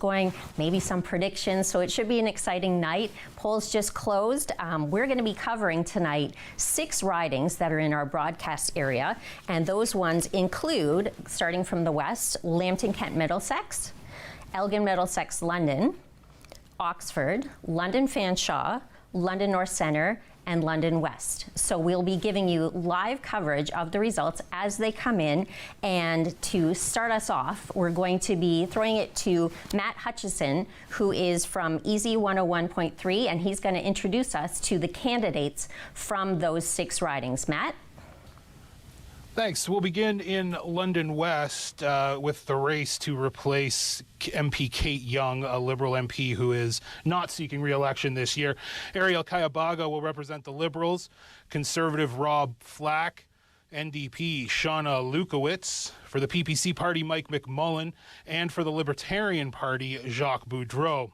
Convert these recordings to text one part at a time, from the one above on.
going, maybe some predictions. So it should be an exciting night. Polls just closed. We're going to be covering tonight 6 ridings that are in our broadcast area. And those ones include, starting from the west, Lambton, Kent, Middlesex, Elgin, Middlesex, London, Oxford, London, Fanshawe, London North Centre, and London West. So we'll be giving you live coverage of the results as they come in. And to start us off, we're going to be throwing it to Matt Hutchison, who is from Easy 101.3, and he's going to introduce us to the candidates from those 6 ridings. Matt? Thanks. We'll begin in London West with the race to replace MP Kate Young, a Liberal MP who is not seeking re-election this year. Ariel Kayabaga will represent the Liberals, Conservative Rob Flack, NDP Shauna Lukowitz, for the PPC party Mike McMullen, and for the Libertarian Party Jacques Boudreau.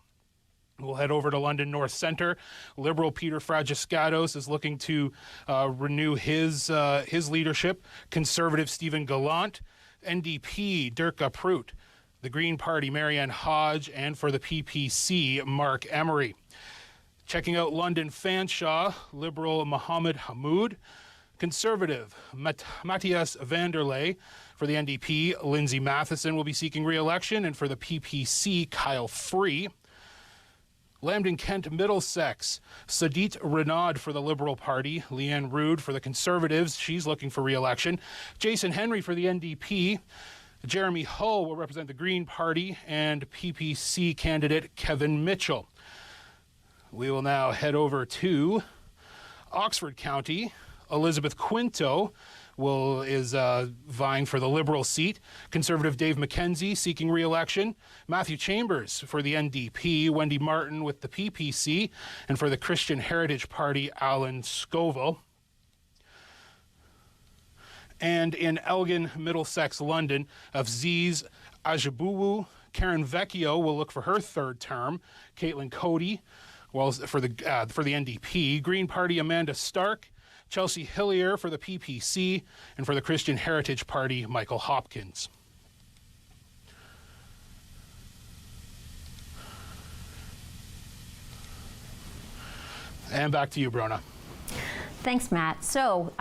We'll head over to London North Centre. Liberal Peter Fragiscatos is looking to renew his leadership. Conservative Stephen Gallant, NDP Dirk Prout, the Green Party Marianne Hodge, and for the PPC Mark Emery. Checking out London Fanshawe, Liberal Mohammed Hamoud, Conservative Matthias Vanderlei, for the NDP Lindsay Matheson will be seeking re-election, and for the PPC Kyle Free. Lambton, Kent, Middlesex, Sadit Renaud for the Liberal Party, Leanne Rood for the Conservatives, she's looking for re-election, Jason Henry for the NDP, Jeremy Hull will represent the Green Party, and PPC candidate Kevin Mitchell. We will now head over to Oxford County. Elizabeth Quinto is vying for the Liberal seat. Conservative Dave McKenzie seeking re-election. Matthew Chambers for the NDP. Wendy Martin with the PPC. And for the Christian Heritage Party, Alan Scoville. And in Elgin, Middlesex, London, Afziz Ajabuwu, Karen Vecchio will look for her 3rd term. Caitlin Cody for the NDP. Green Party, Amanda Stark. Chelsea Hillier for the PPC, and for the Christian Heritage Party, Michael Hopkins. And back to you, Brona. Thanks, Matt. So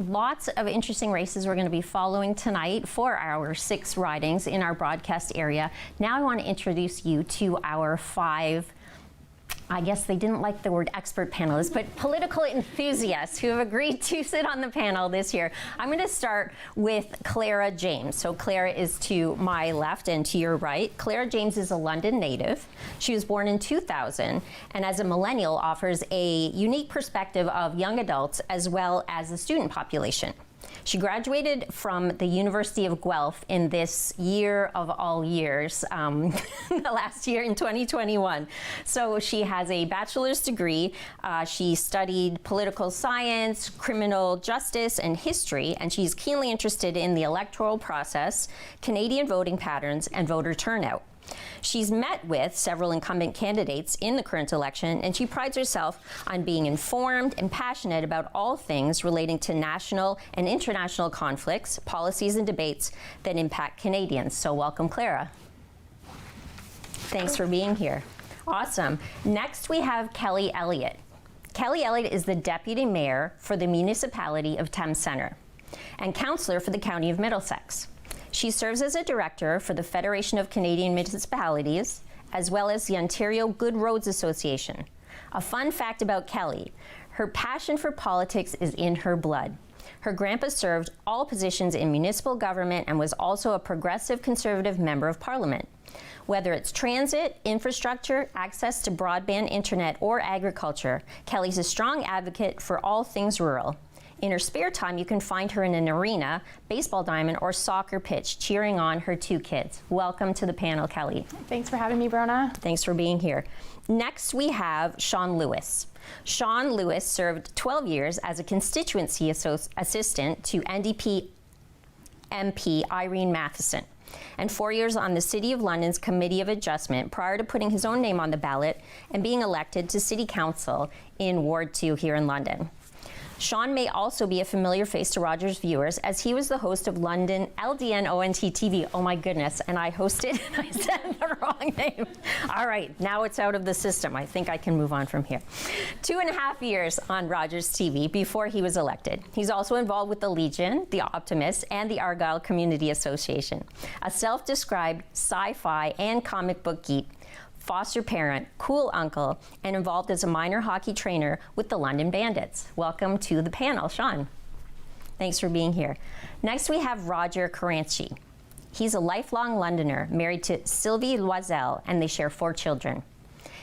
lots of interesting races we're going to be following tonight for our 6 ridings in our broadcast area. Now I want to introduce you to our 5, I guess they didn't like the word expert panelists, but political enthusiasts who have agreed to sit on the panel this year. I'm going to start with Clara James. So Clara is to my left and to your right. Clara James is a London native. She was born in 2000, and as a millennial offers a unique perspective of young adults as well as the student population. She graduated from the University of Guelph in this year of all years, the last year in 2021. So she has a bachelor's degree. She studied political science, criminal justice, and history, and she's keenly interested in the electoral process, Canadian voting patterns, and voter turnout. She's met with several incumbent candidates in the current election, and she prides herself on being informed and passionate about all things relating to national and international conflicts, policies, and debates that impact Canadians. So welcome, Clara. Thanks for being here. Awesome. Next, we have Kelly Elliott. Kelly Elliott is the Deputy Mayor for the Municipality of Thames Centre and Councillor for the County of Middlesex. She serves as a director for the Federation of Canadian Municipalities, as well as the Ontario Good Roads Association. A fun fact about Kelly, her passion for politics is in her blood. Her grandpa served all positions in municipal government and was also a progressive Conservative member of Parliament. Whether it's transit, infrastructure, access to broadband internet, or agriculture, Kelly's a strong advocate for all things rural. In her spare time, you can find her in an arena, baseball diamond, or soccer pitch, cheering on her 2 kids. Welcome to the panel, Kelly. Thanks for having me, Brona. Thanks for being here. Next, we have Sean Lewis. Sean Lewis served 12 years as a constituency assistant to NDP MP Irene Matheson, and 4 years on the City of London's Committee of Adjustment prior to putting his own name on the ballot and being elected to City Council in Ward 2 here in London. Sean may also be a familiar face to Rogers viewers as he was the host of London LDN-ONT TV. Oh my goodness, and I hosted and I said the wrong name. All right, now it's out of the system. I think I can move on from here. 2.5 years on Rogers TV before he was elected. He's also involved with the Legion, the Optimist, and the Argyle Community Association. A self-described sci-fi and comic book geek, foster parent, cool uncle, and involved as a minor hockey trainer with the London Bandits. Welcome to the panel, Sean. Thanks for being here. Next, we have Roger Caranci. He's a lifelong Londoner, married to Sylvie Loisel, and they share 4 children.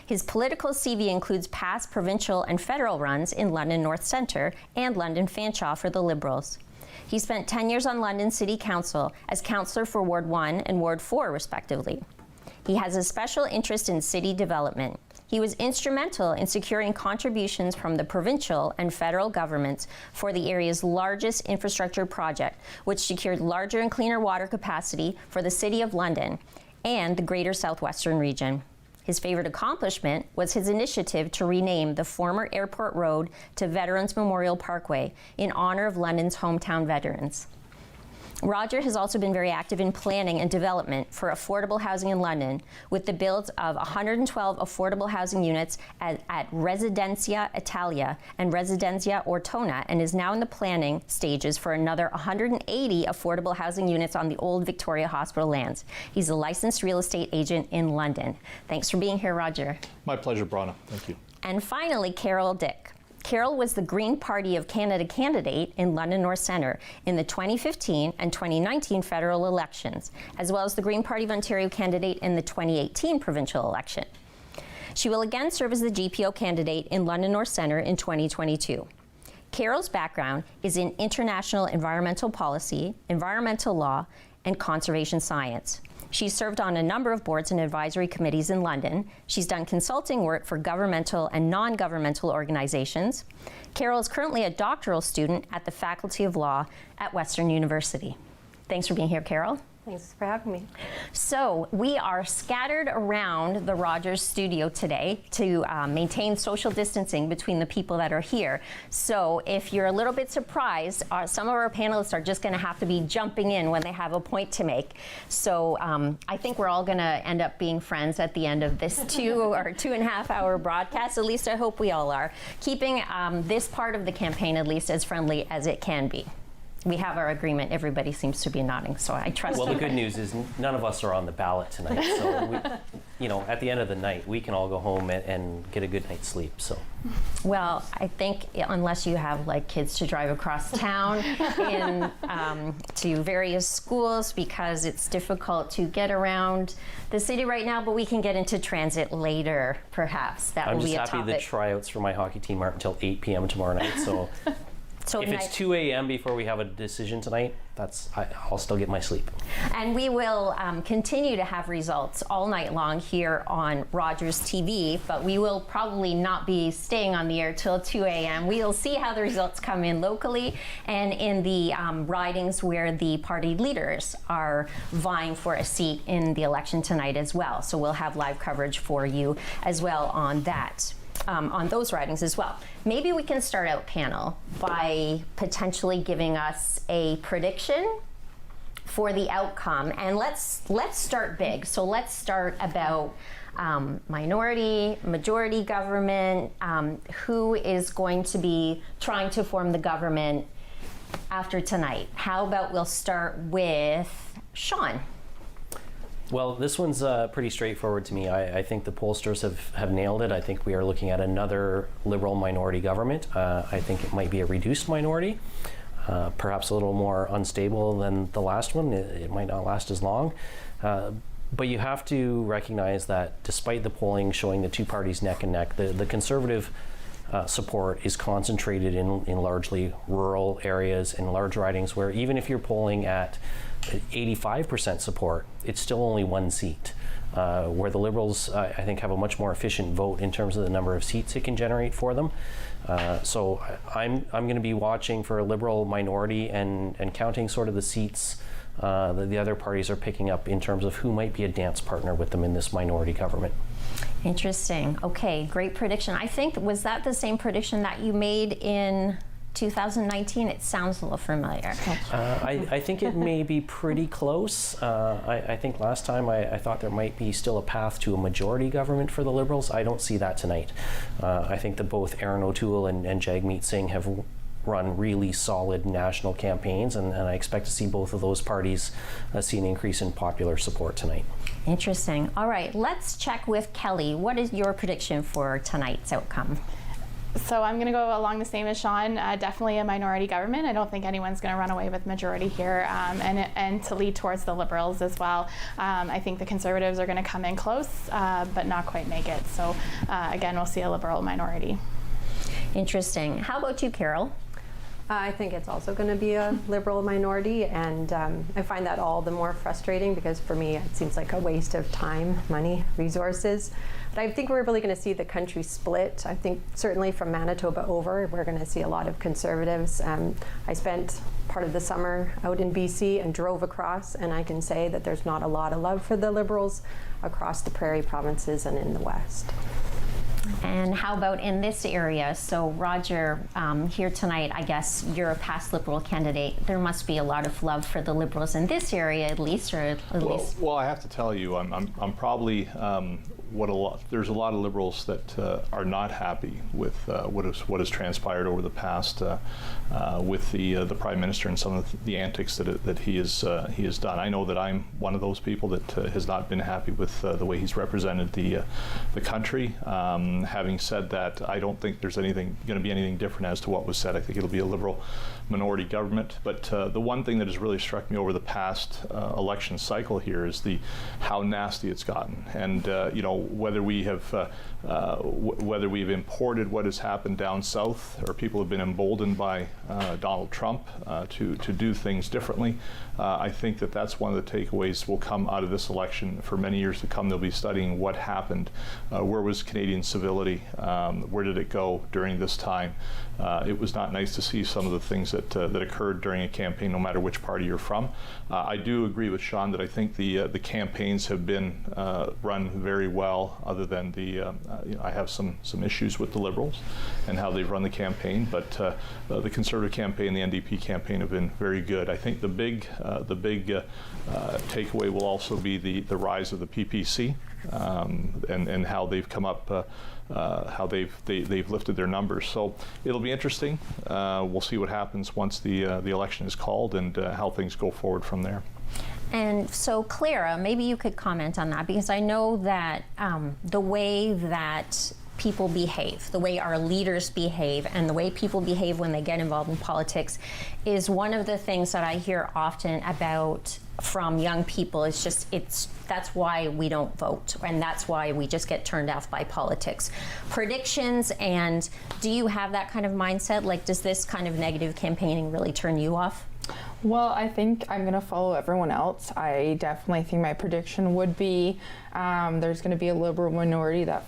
His political CV includes past provincial and federal runs in London North Centre and London Fanshawe for the Liberals. He spent 10 years on London City Council as councillor for Ward 1 and Ward 4, respectively. He has a special interest in city development. He was instrumental in securing contributions from the provincial and federal governments for the area's largest infrastructure project, which secured larger and cleaner water capacity for the City of London and the Greater Southwestern region. His favorite accomplishment was his initiative to rename the former Airport Road to Veterans Memorial Parkway in honor of London's hometown veterans. Roger has also been very active in planning and development for affordable housing in London, with the builds of 112 affordable housing units at Residencia Italia and Residencia Ortona, and is now in the planning stages for another 180 affordable housing units on the old Victoria Hospital lands. He's a licensed real estate agent in London. Thanks for being here, Roger. My pleasure, Brana. Thank you. And finally, Carol Dick. Carol was the Green Party of Canada candidate in London North Centre in the 2015 and 2019 federal elections, as well as the Green Party of Ontario candidate in the 2018 provincial election. She will again serve as the GPO candidate in London North Centre in 2022. Carol's background is in international environmental policy, environmental law, and conservation science. She's served on a number of boards and advisory committees in London. She's done consulting work for governmental and non-governmental organizations. Carol is currently a doctoral student at the Faculty of Law at Western University. Thanks for being here, Carol. Thanks for having me. So we are scattered around the Rogers studio today to maintain social distancing between the people that are here. So if you're a little bit surprised, some of our panelists are just going to have to be jumping in when they have a point to make. So I think we're all going to end up being friends at the end of this 2.5 hour broadcast. At least I hope we all are. Keeping this part of the campaign at least as friendly as it can be. We have our agreement. Everybody seems to be nodding, so I trust. Well, the good news is none of us are on the ballot tonight, so at the end of the night, we can all go home and get a good night's sleep. So. Well, I think unless you have like kids to drive across town in to various schools, because it's difficult to get around the city right now, but we can get into transit later, perhaps. That will be a topic. I'm just happy the tryouts for my hockey team aren't until 8 p.m. tomorrow night, so. So if it's 2 a.m. before we have a decision tonight, I'll still get my sleep. And we will continue to have results all night long here on Rogers TV, but we will probably not be staying on the air till 2 a.m. We'll see how the results come in locally and in the ridings where the party leaders are vying for a seat in the election tonight as well. So we'll have live coverage for you as well on that. On those ridings as well. Maybe we can start out, panel, by potentially giving us a prediction for the outcome, and let's start big. So let's start about minority, majority government. Who is going to be trying to form the government after tonight? How about we'll start with Sean? Well, this one's pretty straightforward to me. I think the pollsters have nailed it. I think we are looking at another Liberal minority government. I think it might be a reduced minority, perhaps a little more unstable than the last one. It might not last as long. But you have to recognize that despite the polling showing the two parties neck and neck, the Conservative support is concentrated in largely rural areas and large ridings where even if you're polling at 85% support, it's still only one seat. Where the Liberals, I think, have a much more efficient vote in terms of the number of seats it can generate for them. So I'm going to be watching for a Liberal minority and counting sort of the seats that the other parties are picking up in terms of who might be a dance partner with them in this minority government. Interesting. Okay, great prediction. I think, was that the same prediction that you made in 2019? It sounds a little familiar. I think it may be pretty close. I think last time I thought there might be still a path to a majority government for the Liberals. I don't see that tonight. I think that both Aaron O'Toole and Jagmeet Singh have run really solid national campaigns, and I expect to see both of those parties see an increase in popular support tonight. Interesting. All right, let's check with Kelly. What is your prediction for tonight's outcome? So I'm going to go along the same as Sean. Definitely a minority government. I don't think anyone's going to run away with majority here, and to lead towards the Liberals as well. I think the Conservatives are going to come in close, but not quite make it. So again, we'll see a Liberal minority. Interesting. How about you, Carol? I think it's also going to be a Liberal minority, and I find that all the more frustrating because for me it seems like a waste of time, money, resources. But I think we're really going to see the country split. I think certainly from Manitoba over, we're going to see a lot of Conservatives. I spent part of the summer out in BC and drove across, and I can say that there's not a lot of love for the Liberals across the prairie provinces and in the West. And how about in this area? So Roger, here tonight, I guess you're a past Liberal candidate. There must be a lot of love for the Liberals in this area, at least, or at least. Well, I have to tell you, I'm probably there's a lot of Liberals that are not happy with what has transpired over the past with the Prime Minister and some of the antics that he has done. I know that I'm one of those people that has not been happy with the way he's represented the country. Having said that, I don't think there's going to be anything different as to what was said. I think it'll be a Liberal minority government. But the one thing that has really struck me over the past election cycle here is how nasty it's gotten, and whether we've imported what has happened down south, or people have been emboldened by Donald Trump to do things differently. I think that's one of the takeaways will come out of this election for many years to come. They'll be studying what happened. Where was Canadian civility? Where did it go during this time? It was not nice to see some of the things that occurred during a campaign, no matter which party you're from. I do agree with Sean that I think the campaigns have been run very well, other than I have some issues with the Liberals and how they've run the campaign, but the Conservative campaign, the NDP campaign have been very good. I think the big takeaway will also be the rise of the PPC and how they've come up, how they've lifted their numbers. So it'll be interesting. We'll see what happens once the election is called and how things go forward from there. And so, Clara, maybe you could comment on that, because I know that the way that people behave, the way our leaders behave, and the way people behave when they get involved in politics is one of the things that I hear often about from young people. That's why we don't vote, and that's why we just get turned off by politics. Predictions, and do you have that kind of mindset? Like, does this kind of negative campaigning really turn you off? Well, I think I'm going to follow everyone else. I definitely think my prediction would be there's going to be a Liberal minority that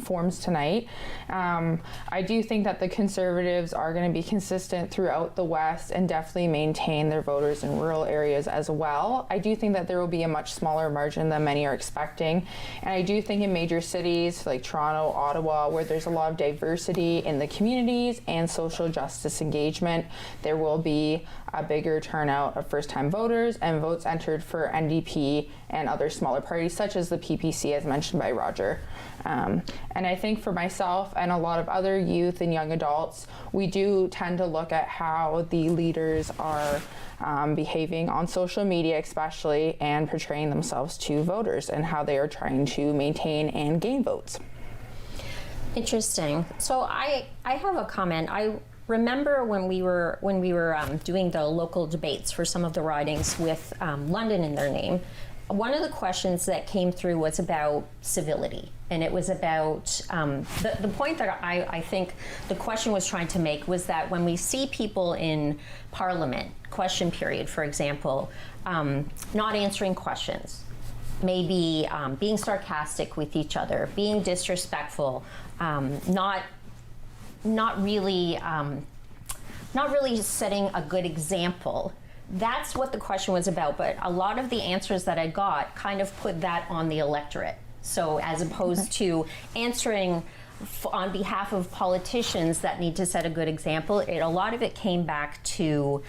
forms tonight. I do think that the Conservatives are going to be consistent throughout the West and definitely maintain their voters in rural areas as well. I do think that there will be a much smaller margin than many are expecting. And I do think in major cities like Toronto, Ottawa, where there's a lot of diversity in the communities and social justice engagement, there will be a bigger turnout of first-time voters and votes entered for NDP and other smaller parties, such as the PPC, as mentioned by Roger. And I think for myself and a lot of other youth and young adults, we do tend to look at how the leaders are behaving on social media especially, and portraying themselves to voters, and how they are trying to maintain and gain votes. Interesting. So I have a comment. I remember when we were doing the local debates for some of the ridings with London in their name, one of the questions that came through was about civility. And it was about, the point that I think the question was trying to make was that when we see people in Parliament, question period, for example, not answering questions, maybe being sarcastic with each other, being disrespectful, not really setting a good example. That's what the question was about, but a lot of the answers that I got kind of put that on the electorate. So as opposed to answering on behalf of politicians that need to set a good example, a lot of it came back to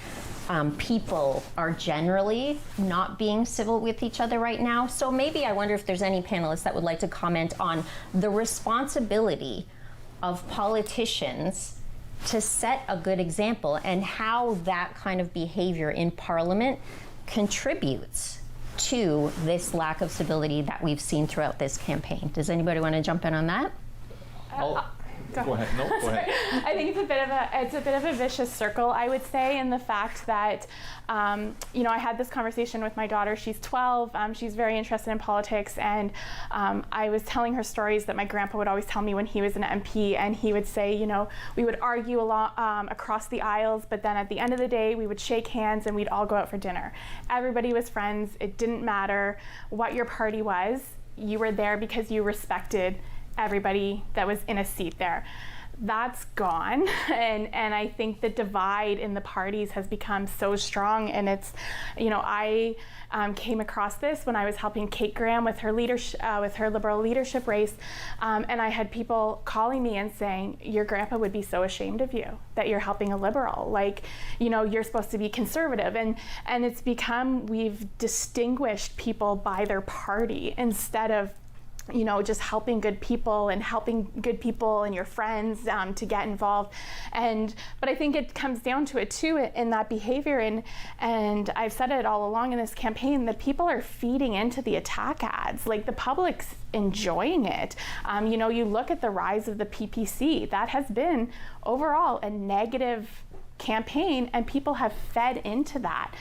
people are generally not being civil with each other right now. So maybe I wonder if there's any panelists that would like to comment on the responsibility of politicians to set a good example and how that kind of behavior in Parliament contributes to this lack of civility that we've seen throughout this campaign. Does anybody want to jump in on that? Go ahead. No, go ahead. I think it's a bit of a vicious circle, I would say, in the fact that I had this conversation with my daughter. She's 12. She's very interested in politics, and I was telling her stories that my grandpa would always tell me when he was an MP, and he would say, we would argue across the aisles, but then at the end of the day, we would shake hands and we'd all go out for dinner. Everybody was friends. It didn't matter what your party was. You were there because you respected everybody that was in a seat there. That's gone, and I think the divide in the parties has become so strong, and it's, I came across this when I was helping Kate Graham with her leadership, with her Liberal leadership race, and I had people calling me and saying, your grandpa would be so ashamed of you that you're helping a Liberal, you're supposed to be Conservative, and it's become, we've distinguished people by their party instead of just helping good people and your friends to get involved. But I think it comes down to it too in that behavior, and I've said it all along in this campaign that people are feeding into the attack ads. Like, the public's enjoying it. You look at the rise of the PPC, that has been overall a negative campaign, and people have fed into that.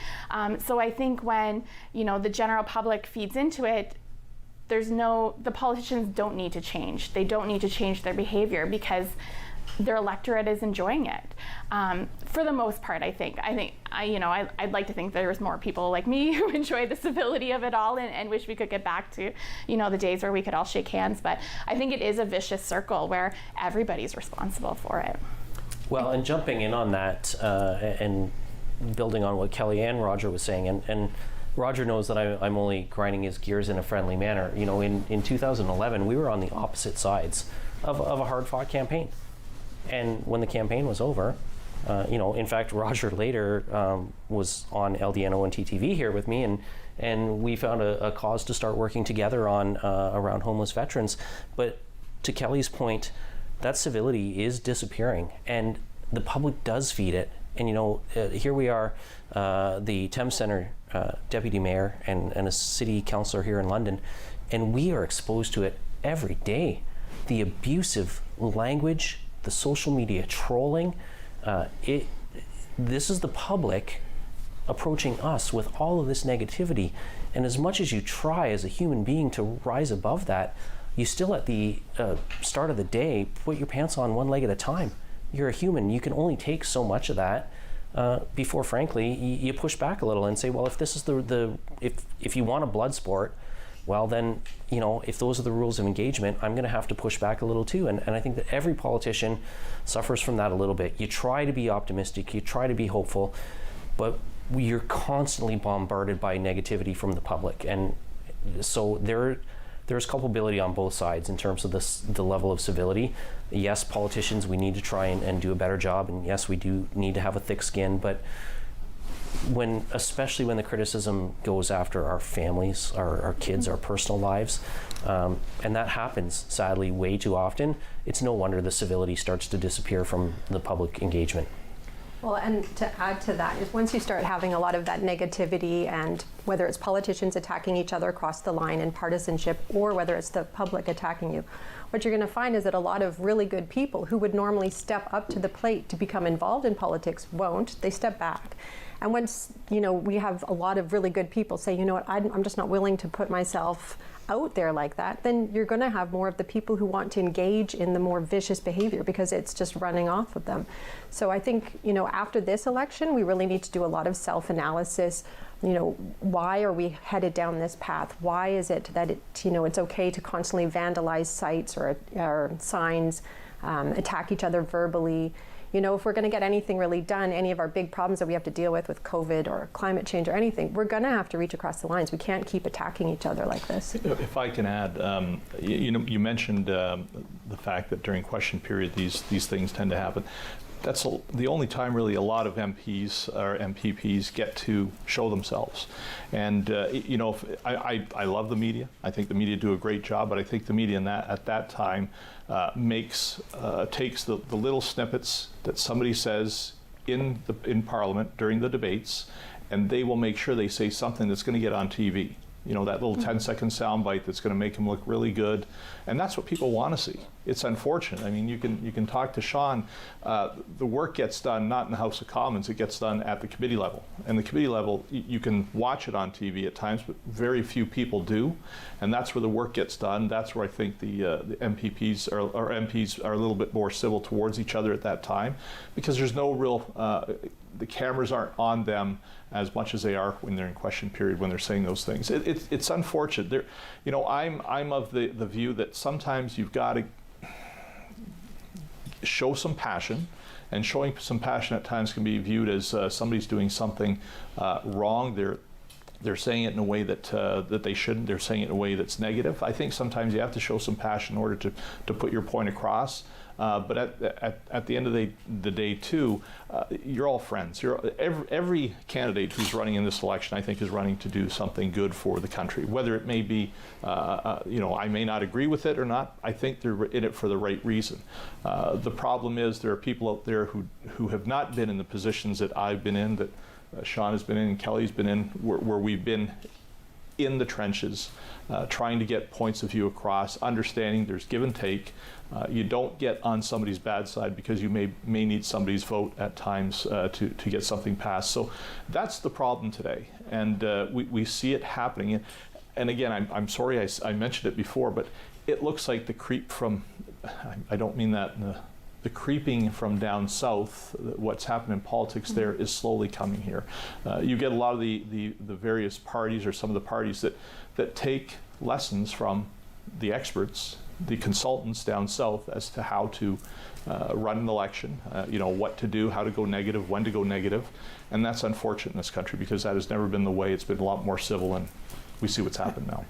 So I think when the general public feeds into it, the politicians don't need to change. They don't need to change their behavior because their electorate is enjoying it. For the most part, I think I'd like to think there's more people like me who enjoy the civility of it all and wish we could get back to, the days where we could all shake hands. But I think it is a vicious circle where everybody's responsible for it. Well, and jumping in on that and building on what Kelly and Roger was saying, and Roger knows that I'm only grinding his gears in a friendly manner. In 2011, we were on the opposite sides of a hard-fought campaign. And when the campaign was over, in fact, Roger later was on LDNO and TTV here with me, and we found a cause to start working together on around homeless veterans. But to Kelly's point, that civility is disappearing, and the public does feed it. And here we are, the Thames Centre deputy mayor and a city councillor here in London, and we are exposed to it every day. The abusive language, the social media trolling, this is the public approaching us with all of this negativity. And as much as you try as a human being to rise above that, you still at the start of the day put your pants on one leg at a time. You're a human. You can only take so much of that before, frankly, you push back a little and say, well, if this is if you want a blood sport, well then, if those are the rules of engagement, I'm going to have to push back a little too. And I think that every politician suffers from that a little bit. You try to be optimistic, you try to be hopeful, but you're constantly bombarded by negativity from the public. And so there's culpability on both sides in terms of the level of civility. Yes, politicians, we need to try and do a better job, and yes, we do need to have a thick skin, but especially when the criticism goes after our families, our kids, our personal lives, and that happens, sadly, way too often, it's no wonder the civility starts to disappear from the public engagement. Well, and to add to that is once you start having a lot of that negativity, and whether it's politicians attacking each other across the line in partisanship, or whether it's the public attacking you, what you're going to find is that a lot of really good people who would normally step up to the plate to become involved in politics won't. They step back. And once, we have a lot of really good people say, I'm just not willing to put myself out there like that, then you're going to have more of the people who want to engage in the more vicious behavior because it's just running off of them. So I think, after this election, we really need to do a lot of self-analysis. Why are we headed down this path? Why is it that it's okay to constantly vandalize sites or signs, attack each other verbally? If we're going to get anything really done, any of our big problems that we have to deal with COVID or climate change or anything, we're going to have to reach across the lines. We can't keep attacking each other like this. If I can add, you mentioned the fact that during question period these things tend to happen. That's the only time really a lot of MPs or MPPs get to show themselves. And you know, I love the media. I think the media do a great job, but I think the media at that time takes the little snippets that somebody says in Parliament during the debates, and they will make sure they say something that's going to get on TV. You know, that little 10-second soundbite that's going to make them look really good, and that's what people want to see. It's unfortunate. I mean, you can talk to Sean. The work gets done not in the House of Commons; it gets done at the committee level. And the committee level, you can watch it on TV at times, but very few people do, and that's where the work gets done. That's where I think the MPPs or MPs are a little bit more civil towards each other at that time, because there's no real. The cameras aren't on them as much as they are when they're in question period, when they're saying those things. It's unfortunate. You know, I'm of the view that sometimes you've got to show some passion, and showing some passion at times can be viewed as somebody's doing something wrong. They're saying it in a way that they shouldn't. They're saying it in a way that's negative. I think sometimes you have to show some passion in order to put your point across. But at the end of the day, too, you're all friends. Every candidate who's running in this election, I think, is running to do something good for the country. Whether it may be, you know, I may not agree with it or not, I think they're in it for the right reason. The problem is there are people out there who have not been in the positions that I've been in, that Sean has been in, and Kelly's been in, where we've been in the trenches, trying to get points of view across, understanding there's give and take. You don't get on somebody's bad side because you may need somebody's vote at times to get something passed. So that's the problem today, and we see it happening. And again, I'm sorry I mentioned it before, but it looks like the creep from, I don't mean that in the creeping from down south, what's happened in politics there is slowly coming here. You get a lot of the various parties, or some of the parties that take lessons from the experts, the consultants down south, as to how to run an election, you know, what to do, how to go negative, when to go negative. And that's unfortunate in this country, because that has never been the way. It's been a lot more civil, and we see what's happened now.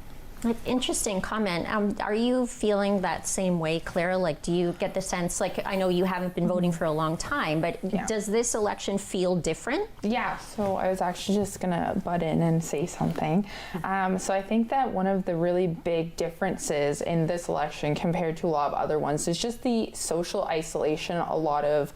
Interesting comment. Are you feeling that same way, Claire? Like, do you get the sense, like, I know you haven't been voting for a long time, but does this election feel different? Yeah, so I was actually just gonna butt in and say something. So I think that one of the really big differences in this election compared to a lot of other ones is just the social isolation a lot of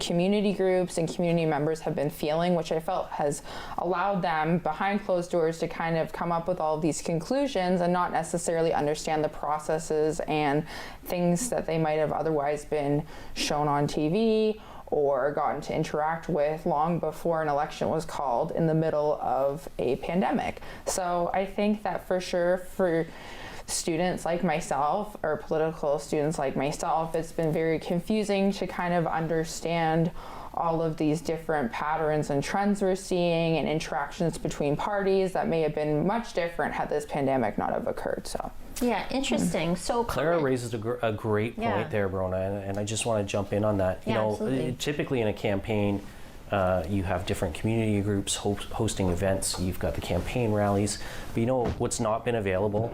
community groups and community members have been feeling, which I felt has allowed them behind closed doors to kind of come up with all of these conclusions and not necessarily understand the processes and things that they might have otherwise been shown on TV or gotten to interact with long before an election was called in the middle of a pandemic. So I think that for sure, for students like myself, or political students like myself, it's been very confusing to kind of understand all of these different patterns and trends we're seeing and interactions between parties that may have been much different had this pandemic not have occurred. So yeah, interesting. So Clara raises a great point there, Brona, and I just want to jump in on that. You know, absolutely. Typically in a campaign, you have different community groups hosting events. You've got the campaign rallies. But you know what's not been available,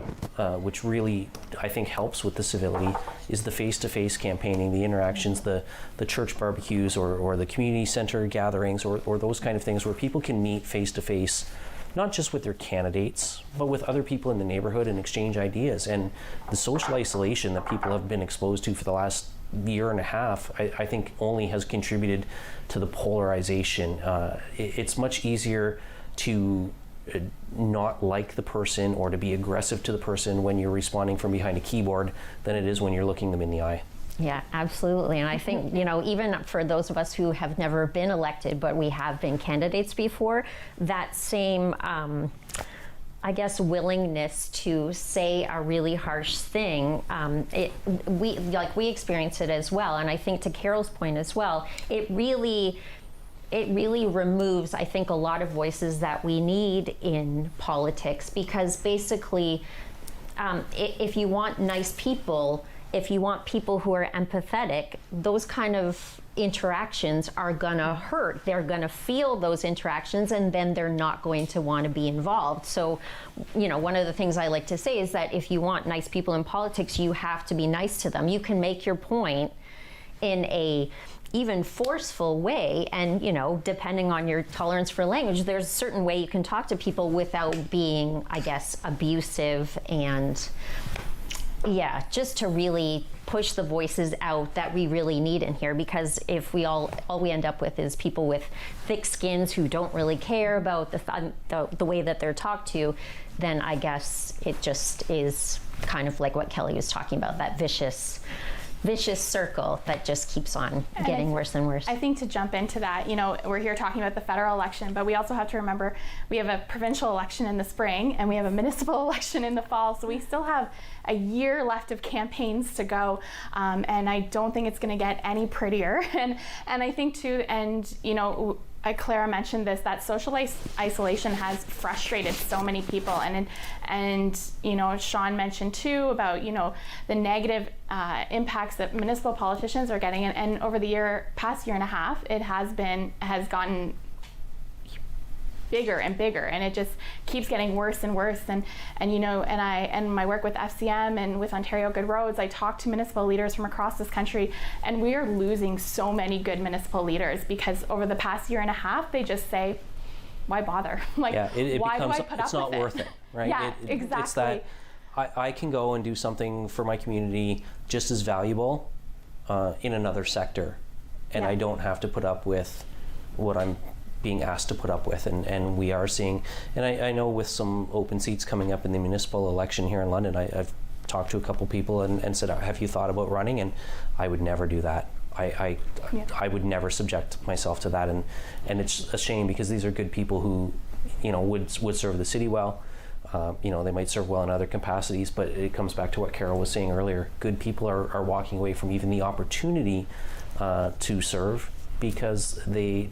which really I think helps with the civility, is the face-to-face campaigning, the interactions, the church barbecues or the community center gatherings or those kind of things where people can meet face-to-face, not just with their candidates, but with other people in the neighborhood and exchange ideas. And the social isolation that people have been exposed to for the last year and a half, I think only has contributed to the polarization. It's much easier to not like the person or to be aggressive to the person when you're responding from behind a keyboard than it is when you're looking them in the eye. Yeah, absolutely. And I think, you know, even for those of us who have never been elected, but we have been candidates before, that same, I guess, willingness to say a really harsh thing, we experience it as well. And I think to Carol's point as well, it really removes, I think, a lot of voices that we need in politics, because basically, if you want nice people, if you want people who are empathetic, those kind of interactions are gonna hurt. They're gonna feel those interactions, and then they're not going to want to be involved. So, you know, one of the things I like to say is that if you want nice people in politics, you have to be nice to them. You can make your point in a even forceful way, and, you know, depending on your tolerance for language, there's a certain way you can talk to people without being, I guess, abusive, and yeah, just to really push the voices out that we really need in here. Because if we all we end up with is people with thick skins who don't really care about the way that they're talked to, then I guess it just is kind of like what Kelly was talking about, that vicious circle that just keeps on getting worse and worse. I think to jump into that, you know, we're here talking about the federal election, but we also have to remember we have a provincial election in the spring and we have a municipal election in the fall, so we still have a year left of campaigns to go, and I don't think it's going to get any prettier. And I think too, and you know, Clara mentioned this, that social isolation has frustrated so many people, and you know, Sean mentioned too about, you know, the negative impacts that municipal politicians are getting, and over the past year and a half, it has gotten bigger and bigger, and it just keeps getting worse and worse. And you know, and my work with FCM and with Ontario Good Roads, I talk to municipal leaders from across this country, and we are losing so many good municipal leaders because over the past year and a half, they just say, why bother? Like, Yeah, it why becomes, do I put up it's not with worth it, right? Yeah, exactly. It's that I can go and do something for my community just as valuable in another sector, and Yeah. I don't have to put up with what I'm being asked to put up with, and we are seeing, and I know with some open seats coming up in the municipal election here in London, I've talked to a couple people and said, have you thought about running? And I would never do that. I would never subject myself to that, and it's a shame because these are good people who, you know, would serve the city well. You know, they might serve well in other capacities, but it comes back to what Carol was saying earlier. Good people are walking away from even the opportunity to serve because they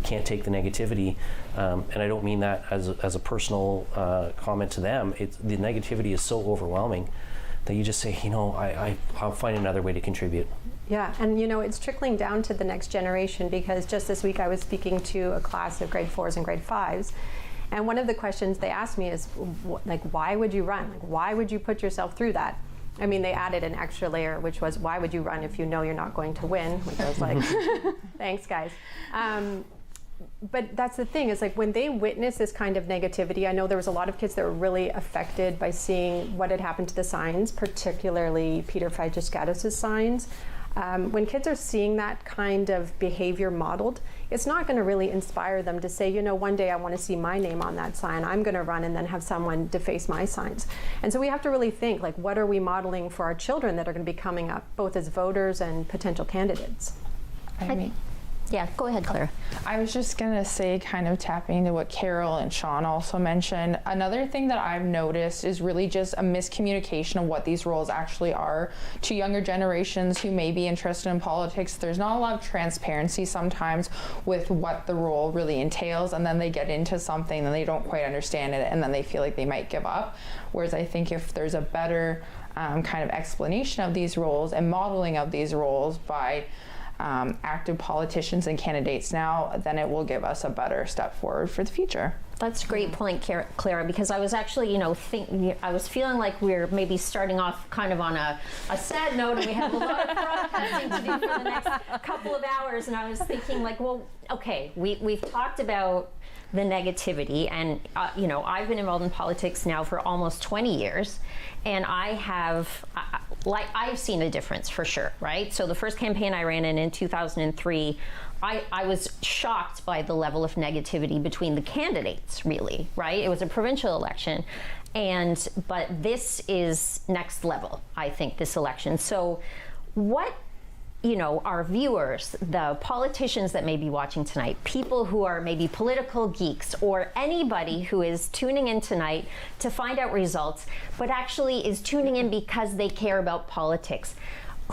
can't take the negativity, and I don't mean that as a personal comment to them. The negativity is so overwhelming that you just say, you know, I'll find another way to contribute. Yeah, and you know, it's trickling down to the next generation, because just this week I was speaking to a class of grade 4s and grade 5s, and one of the questions they asked me is, like, why would you run? Like, why would you put yourself through that? I mean, they added an extra layer, which was, why would you run if you know you're not going to win? Which I was like, thanks, guys. But that's the thing, is like when they witness this kind of negativity, I know there was a lot of kids that were really affected by seeing what had happened to the signs, particularly Peter Fajascatos' signs. When kids are seeing that kind of behavior modeled, it's not going to really inspire them to say, you know, one day I want to see my name on that sign, I'm going to run and then have someone deface my signs. And so we have to really think, like, what are we modeling for our children that are going to be coming up, both as voters and potential candidates? I mean, Yeah, go ahead, Clara. I was just gonna say, kind of tapping into what Carol and Sean also mentioned, another thing that I've noticed is really just a miscommunication of what these roles actually are to younger generations who may be interested in politics. There's not a lot of transparency sometimes with what the role really entails, and then they get into something and they don't quite understand it, and then they feel like they might give up. Whereas I think if there's a better kind of explanation of these roles and modeling of these roles by active politicians and candidates now, then it will give us a better step forward for the future. That's a great point, Clara, because I was actually, I was feeling like we're maybe starting off kind of on a sad note, and we have a lot of broadcasting to do for the next couple of hours, and I was thinking, like, well, okay, we've talked about the negativity, and I've been involved in politics now for almost 20 years, and I've seen a difference for sure, right? So the first campaign I ran in 2003, I was shocked by the level of negativity between the candidates, really, right? It was a provincial election, but this is next level, I think, this election. So what, our viewers, the politicians that may be watching tonight, people who are maybe political geeks, or anybody who is tuning in tonight to find out results, but actually is tuning in because they care about politics,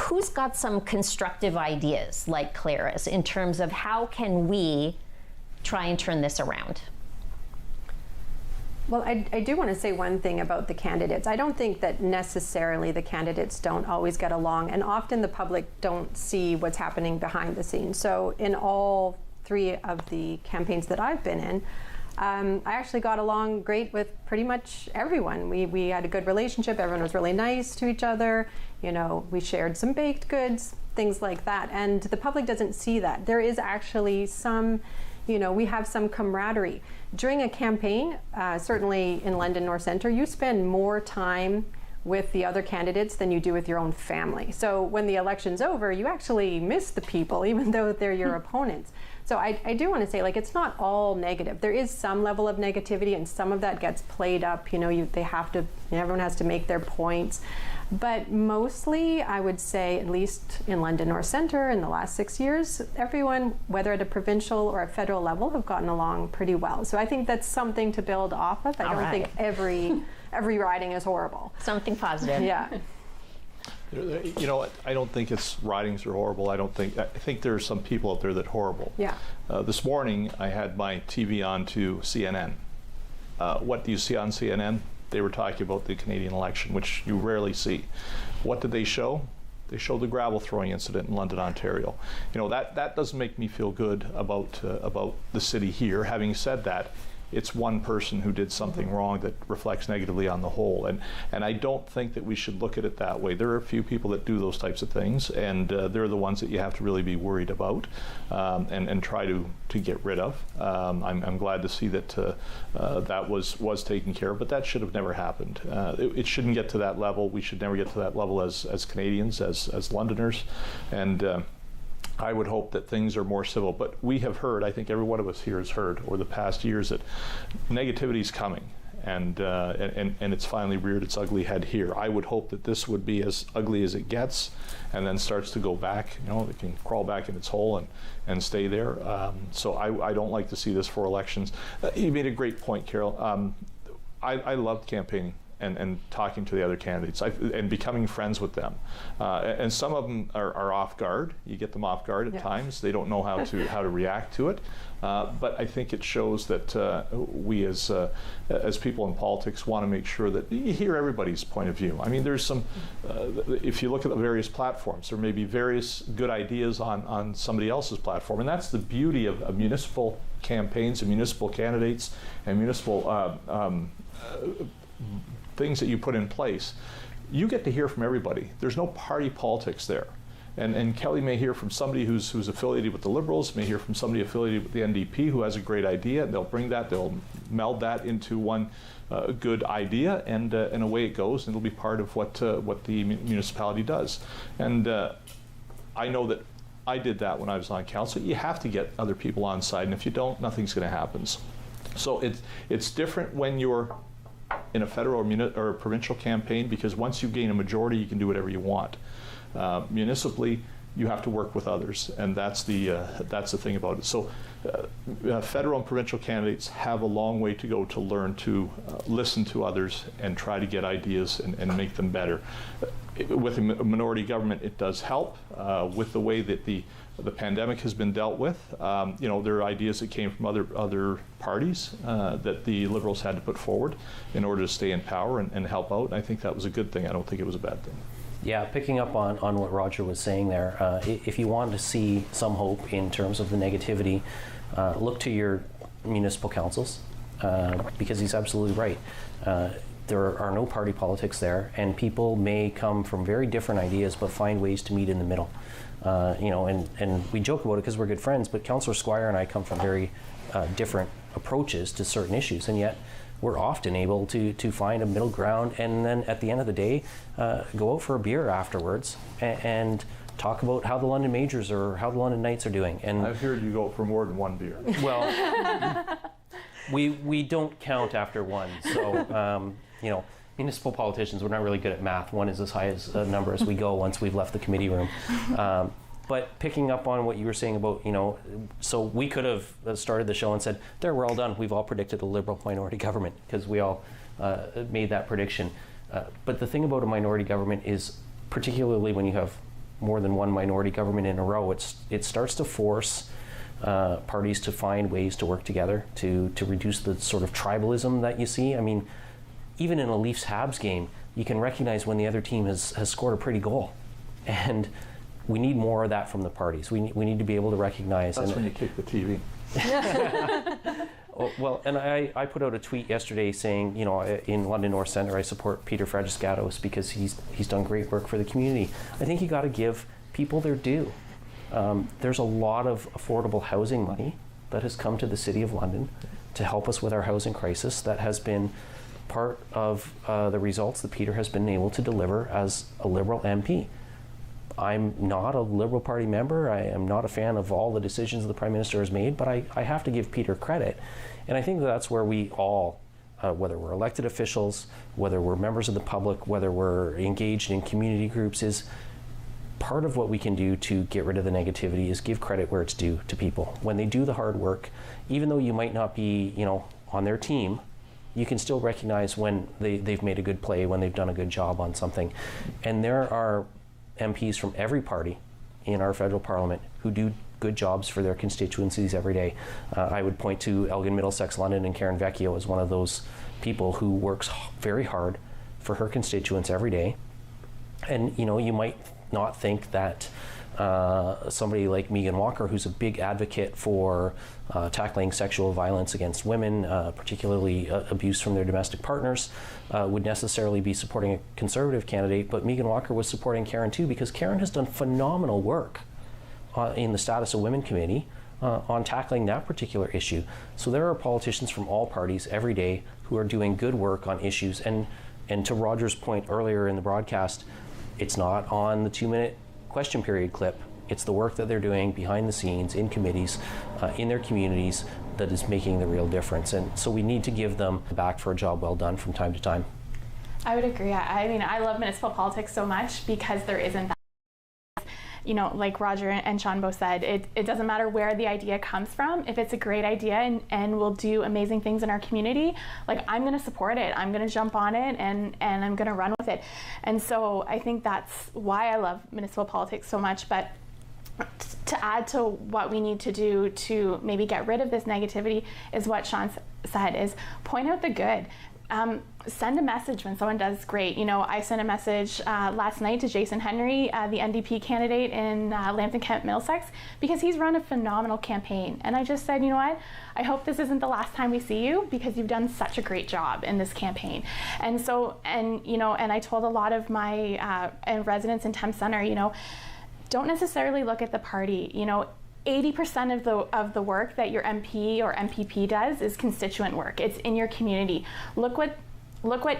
who's got some constructive ideas like Clara's in terms of how can we try and turn this around? Well, I do want to say one thing about the candidates. I don't think that necessarily the candidates don't always get along, and often the public don't see what's happening behind the scenes. So in all 3 of the campaigns that I've been in, I actually got along great with pretty much everyone. We had a good relationship. Everyone was really nice to each other. You know, we shared some baked goods, things like that. And the public doesn't see that. There is actually some, you know, we have some camaraderie. During a campaign, certainly in London North Centre, you spend more time with the other candidates than you do with your own family. So when the election's over, you actually miss the people, even though they're your opponents. So I do want to say, like, it's not all negative. There is some level of negativity, and some of that gets played up. You know, everyone has to make their points. But mostly, I would say, at least in London North Centre in the last 6 years, everyone, whether at a provincial or a federal level, have gotten along pretty well. So I think that's something to build off of. I don't think every riding is horrible. Something positive. Yeah. You know, I don't think it's ridings are horrible. I think there are some people out there that are horrible. Yeah. This morning, I had my TV on to CNN. What do you see on CNN? They were talking about the Canadian election, which you rarely see. What did they show? They showed the gravel throwing incident in London, Ontario. You know, that doesn't make me feel good about the city here. Having said that, it's one person who did something wrong that reflects negatively on the whole. And I don't think that we should look at it that way. There are a few people that do those types of things, and they're the ones that you have to really be worried about and try to get rid of. I'm glad to see that that was taken care of, but that should have never happened. It shouldn't get to that level. We should never get to that level as Canadians, as Londoners. And I would hope that things are more civil, but we have heard, I think every one of us here has heard over the past years, that negativity is coming, and it's finally reared its ugly head here. I would hope that this would be as ugly as it gets, and then starts to go back. You know, it can crawl back in its hole and stay there. So I don't like to see this for elections. You made a great point, Carol. I loved campaigning and talking to the other candidates and becoming friends with them. And some of them are off guard. You get them off guard at times. They don't know how to react to it. But I think it shows that we as people in politics want to make sure that you hear everybody's point of view. I mean, there's some, if you look at the various platforms, there may be various good ideas on somebody else's platform. And that's the beauty of municipal campaigns and municipal candidates and municipal things that you put in place. You get to hear from everybody. There's no party politics there. And Kelly may hear from somebody who's affiliated with the Liberals, may hear from somebody affiliated with the NDP who has a great idea. They'll bring that, they'll meld that into one good idea, and away it goes, and it'll be part of what the municipality does. And I know that I did that when I was on council. You have to get other people on side, and if you don't, nothing's going to happen. So it's different when you're in a federal or a provincial campaign, because once you gain a majority, you can do whatever you want. Municipally, you have to work with others, and that's the thing about it. So federal and provincial candidates have a long way to go to learn to listen to others and try to get ideas and make them better. With a minority government, it does help. With the way that the pandemic has been dealt with, you know, there are ideas that came from other parties that the Liberals had to put forward in order to stay in power and help out. And I think that was a good thing. I don't think it was a bad thing. Yeah, picking up on what Roger was saying there, if you want to see some hope in terms of the negativity, look to your municipal councils, because he's absolutely right. There are no party politics there, and people may come from very different ideas but find ways to meet in the middle. You know, and we joke about it because we're good friends, but Councillor Squire and I come from very different approaches to certain issues, and yet we're often able to find a middle ground, and then at the end of the day, go out for a beer afterwards and talk about how the London Majors or how the London Knights are doing. And I've heard you go out for more than one beer. Well, we don't count after one, so you know, municipal politicians, we're not really good at math. One is as high as a number as we go once we've left the committee room. But picking up on what you were saying about, you know, so we could have started the show and said, there, we're all done. We've all predicted a Liberal minority government, because we all made that prediction. But the thing about a minority government is, particularly when you have more than one minority government in a row, it starts to force parties to find ways to work together to reduce the sort of tribalism that you see. I mean, even in a Leafs-Habs game, you can recognize when the other team has scored a pretty goal. And we need more of that from the parties. We need to be able to recognize. That's when you kick the TV. Well, and I put out a tweet yesterday saying, you know, in London North Centre, I support Peter Fragiscatos because he's done great work for the community. I think you got to give people their due. There's a lot of affordable housing money that has come to the City of London to help us with our housing crisis. That has been part of the results that Peter has been able to deliver as a Liberal MP. I'm not a Liberal Party member. I am not a fan of all the decisions the Prime Minister has made, but I have to give Peter credit. And I think that's where we all, whether we're elected officials, whether we're members of the public, whether we're engaged in community groups, is part of what we can do to get rid of the negativity is give credit where it's due to people. When they do the hard work, even though you might not be, you know, on their team, you can still recognize when they've made a good play, when they've done a good job on something. And there are MPs from every party in our federal parliament who do good jobs for their constituencies every day. I would point to Elgin Middlesex London and Karen Vecchio as one of those people who works very hard for her constituents every day. And you know, you might not think that somebody like Megan Walker, who's a big advocate for tackling sexual violence against women, particularly abuse from their domestic partners, would necessarily be supporting a Conservative candidate, but Megan Walker was supporting Karen too, because Karen has done phenomenal work in the Status of Women Committee on tackling that particular issue. So there are politicians from all parties every day who are doing good work on issues, and to Roger's point earlier in the broadcast, it's not on the 2-minute question period clip. It's the work that they're doing behind the scenes in committees, in their communities, that is making the real difference. And so we need to give them back for a job well done from time to time. I would agree. I mean, I love municipal politics so much because there isn't that. You know, like Roger and Sean both said, it doesn't matter where the idea comes from. If it's a great idea and will do amazing things in our community, like, I'm going to support it. I'm going to jump on it and I'm going to run with it. And so I think that's why I love municipal politics so much. But to add to what we need to do to maybe get rid of this negativity is what Sean said, is point out the good. Send a message when someone does great. You know, I sent a message last night to Jason Henry, the NDP candidate in Lambton Kent Middlesex, because he's run a phenomenal campaign. And I just said, you know what, I hope this isn't the last time we see you, because you've done such a great job in this campaign. And so, you know, and I told a lot of my residents in Thames Centre, you know, don't necessarily look at the party. You know, 80% of the work that your MP or MPP does is constituent work. It's in your community. Look what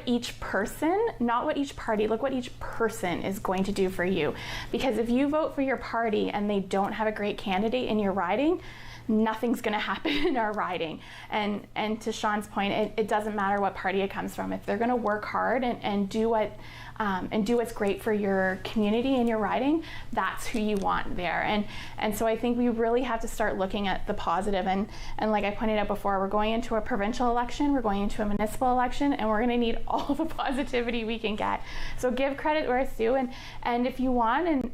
each person, not what each party, look what each person is going to do for you. Because if you vote for your party and they don't have a great candidate in your riding, nothing's going to happen in our riding. And to Sean's point, it doesn't matter what party it comes from. If they're going to work hard and do what's great for your community and your riding, that's who you want there. And so I think we really have to start looking at the positive. And like I pointed out before, we're going into a provincial election, we're going into a municipal election, and we're going to need all the positivity we can get. So give credit where it's due, and if you want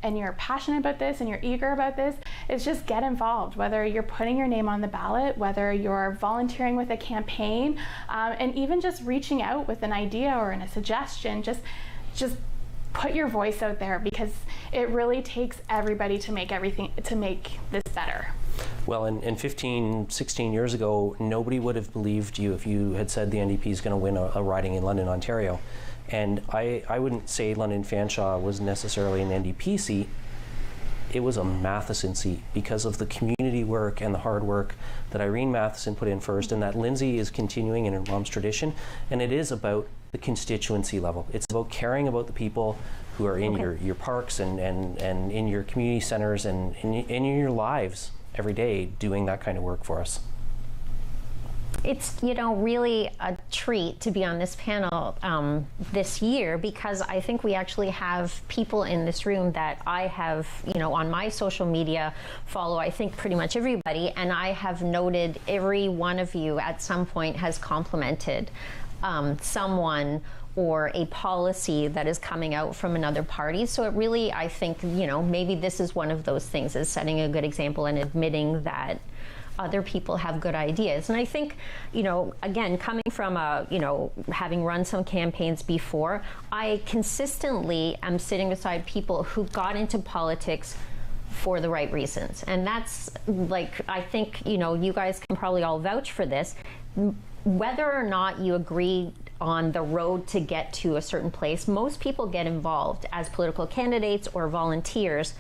and you're passionate about this and you're eager about this, is just get involved. Whether you're putting your name on the ballot, whether you're volunteering with a campaign, and even just reaching out with an idea or a suggestion, just put your voice out there, because it really takes everybody to make this better. Well, in 15, 16 years ago, nobody would have believed you if you had said the NDP is going to win a riding in London, Ontario. And I wouldn't say London Fanshawe was necessarily an NDP seat. It was a Matheson seat, because of the community work and the hard work that Irene Matheson put in first, and that Lindsay is continuing in her mom's tradition. And it is about the constituency level. It's about caring about the people who are in your parks and in your community centers and in your lives every day, doing that kind of work for us. It's, you know, really a treat to be on this panel this year, because I think we actually have people in this room that I have, you know, on my social media follow, I think, pretty much everybody, and I have noted every one of you at some point has complimented someone or a policy that is coming out from another party. So it really, I think, maybe this is one of those things, is setting a good example and admitting that other people have good ideas. And I think, again, coming from having run some campaigns before, I consistently am sitting beside people who got into politics for the right reasons. And that's I think, you guys can probably all vouch for this. Whether or not you agree on the road to get to a certain place, most people get involved as political candidates or volunteers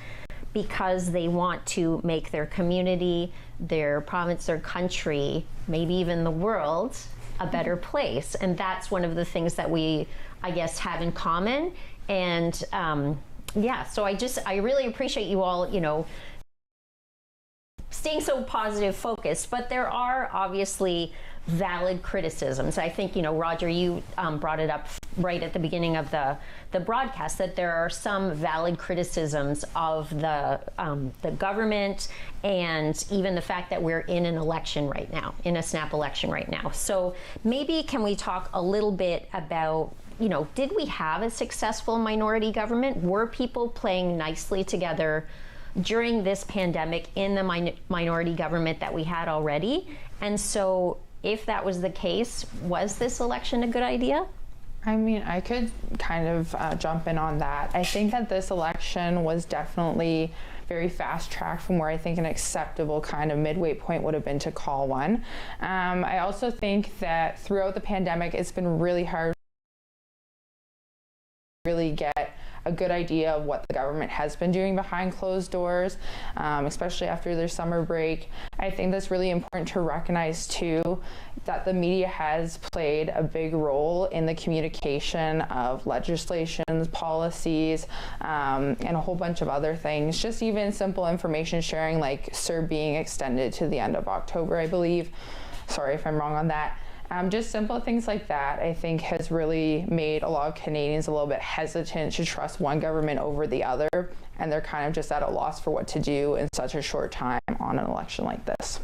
because they want to make their community, their province, their country, maybe even the world, a better place. And that's one of the things that we, I guess, have in common. And so I really appreciate you all, staying so positive focused, but there are obviously valid criticisms. I think, Roger, you brought it up right at the beginning of the broadcast, that there are some valid criticisms of the government, and even the fact that we're in an election right now, in a snap election right now. So maybe can we talk a little bit about, did we have a successful minority government? Were people playing nicely together during this pandemic in the minority government that we had already? And so if that was the case, was this election a good idea? I mean, I could kind of jump in on that. I think that this election was definitely very fast tracked from where I think an acceptable kind of midway point would have been to call one. I also think that throughout the pandemic, it's been really hard to really get a good idea of what the government has been doing behind closed doors, especially after their summer break. I think that's really important to recognize too, that the media has played a big role in the communication of legislations, policies, and a whole bunch of other things. Just even simple information sharing, like CERB being extended to the end of October, I believe. Sorry if I'm wrong on that. Just simple things like that, I think, has really made a lot of Canadians a little bit hesitant to trust one government over the other, and they're kind of just at a loss for what to do in such a short time on an election like this.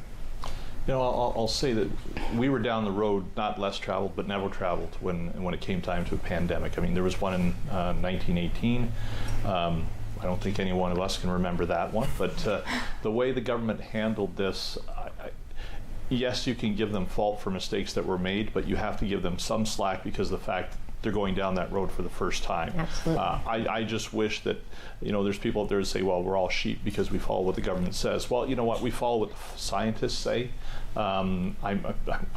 I'll say that we were down the road, not less traveled, but never traveled when it came time to a pandemic. I mean, there was one in 1918. I don't think any one of us can remember that one, but the way the government handled this, yes, you can give them fault for mistakes that were made, but you have to give them some slack because of the fact they're going down that road for the first time. Absolutely. I just wish that, there's people out there who say, well, we're all sheep because we follow what the government says. Well, you know what? We follow what the scientists say. I'm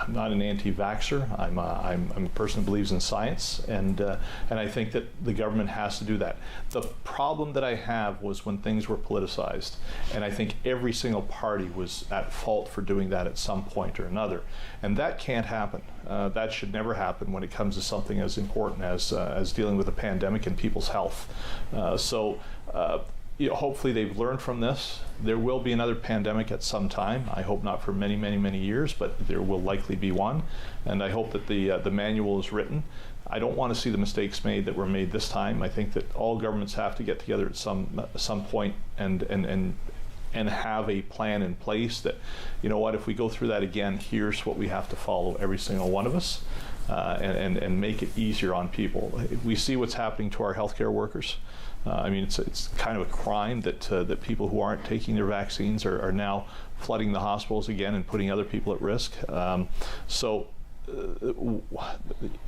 not an anti-vaxxer. I'm a person who believes in science, and I think that the government has to do that. The problem that I have was when things were politicized, and I think every single party was at fault for doing that at some point or another, and that can't happen. That should never happen when it comes to something as important as dealing with a pandemic and people's health. Hopefully they've learned from this. There will be another pandemic at some time. I hope not for many, many, many years, but there will likely be one. And I hope that the manual is written. I don't want to see the mistakes made that were made this time. I think that all governments have to get together at some point and have a plan in place that, if we go through that again, here's what we have to follow, every single one of us, and make it easier on people. We see what's happening to our healthcare workers. I mean, it's kind of a crime that people who aren't taking their vaccines are now flooding the hospitals again and putting other people at risk.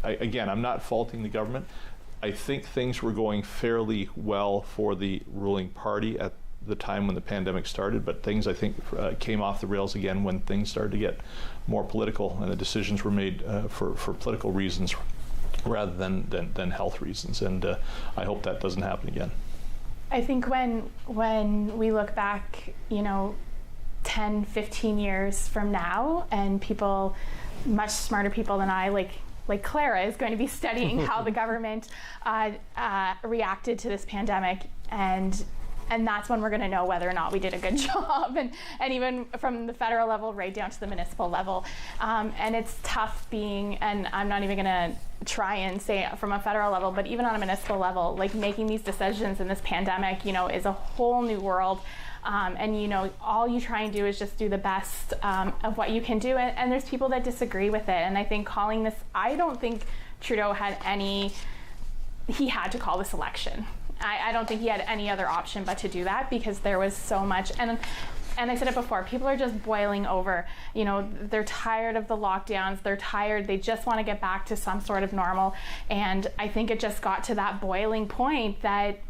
Again, I'm not faulting the government. I think things were going fairly well for the ruling party at the time when the pandemic started, but things, I think, came off the rails again when things started to get more political and the decisions were made for political reasons rather than health reasons, and I hope that doesn't happen again. I think when we look back, 10, 15 years from now, and people, much smarter people than I, like Clara, is going to be studying how the government reacted to this pandemic, and that's when we're going to know whether or not we did a good job, and even from the federal level right down to the municipal level. And it's tough being, and I'm not even going to try and say from a federal level, but even on a municipal level, like making these decisions in this pandemic, is a whole new world. And all you try and do is just do the best of what you can do. And there's people that disagree with it. And I think calling this, I don't think Trudeau had he had to call this election. I don't think he had any other option but to do that, because there was so much, and I said it before, people are just boiling over. You know, they're tired of the lockdowns, they're tired, they just want to get back to some sort of normal. And I think it just got to that boiling point that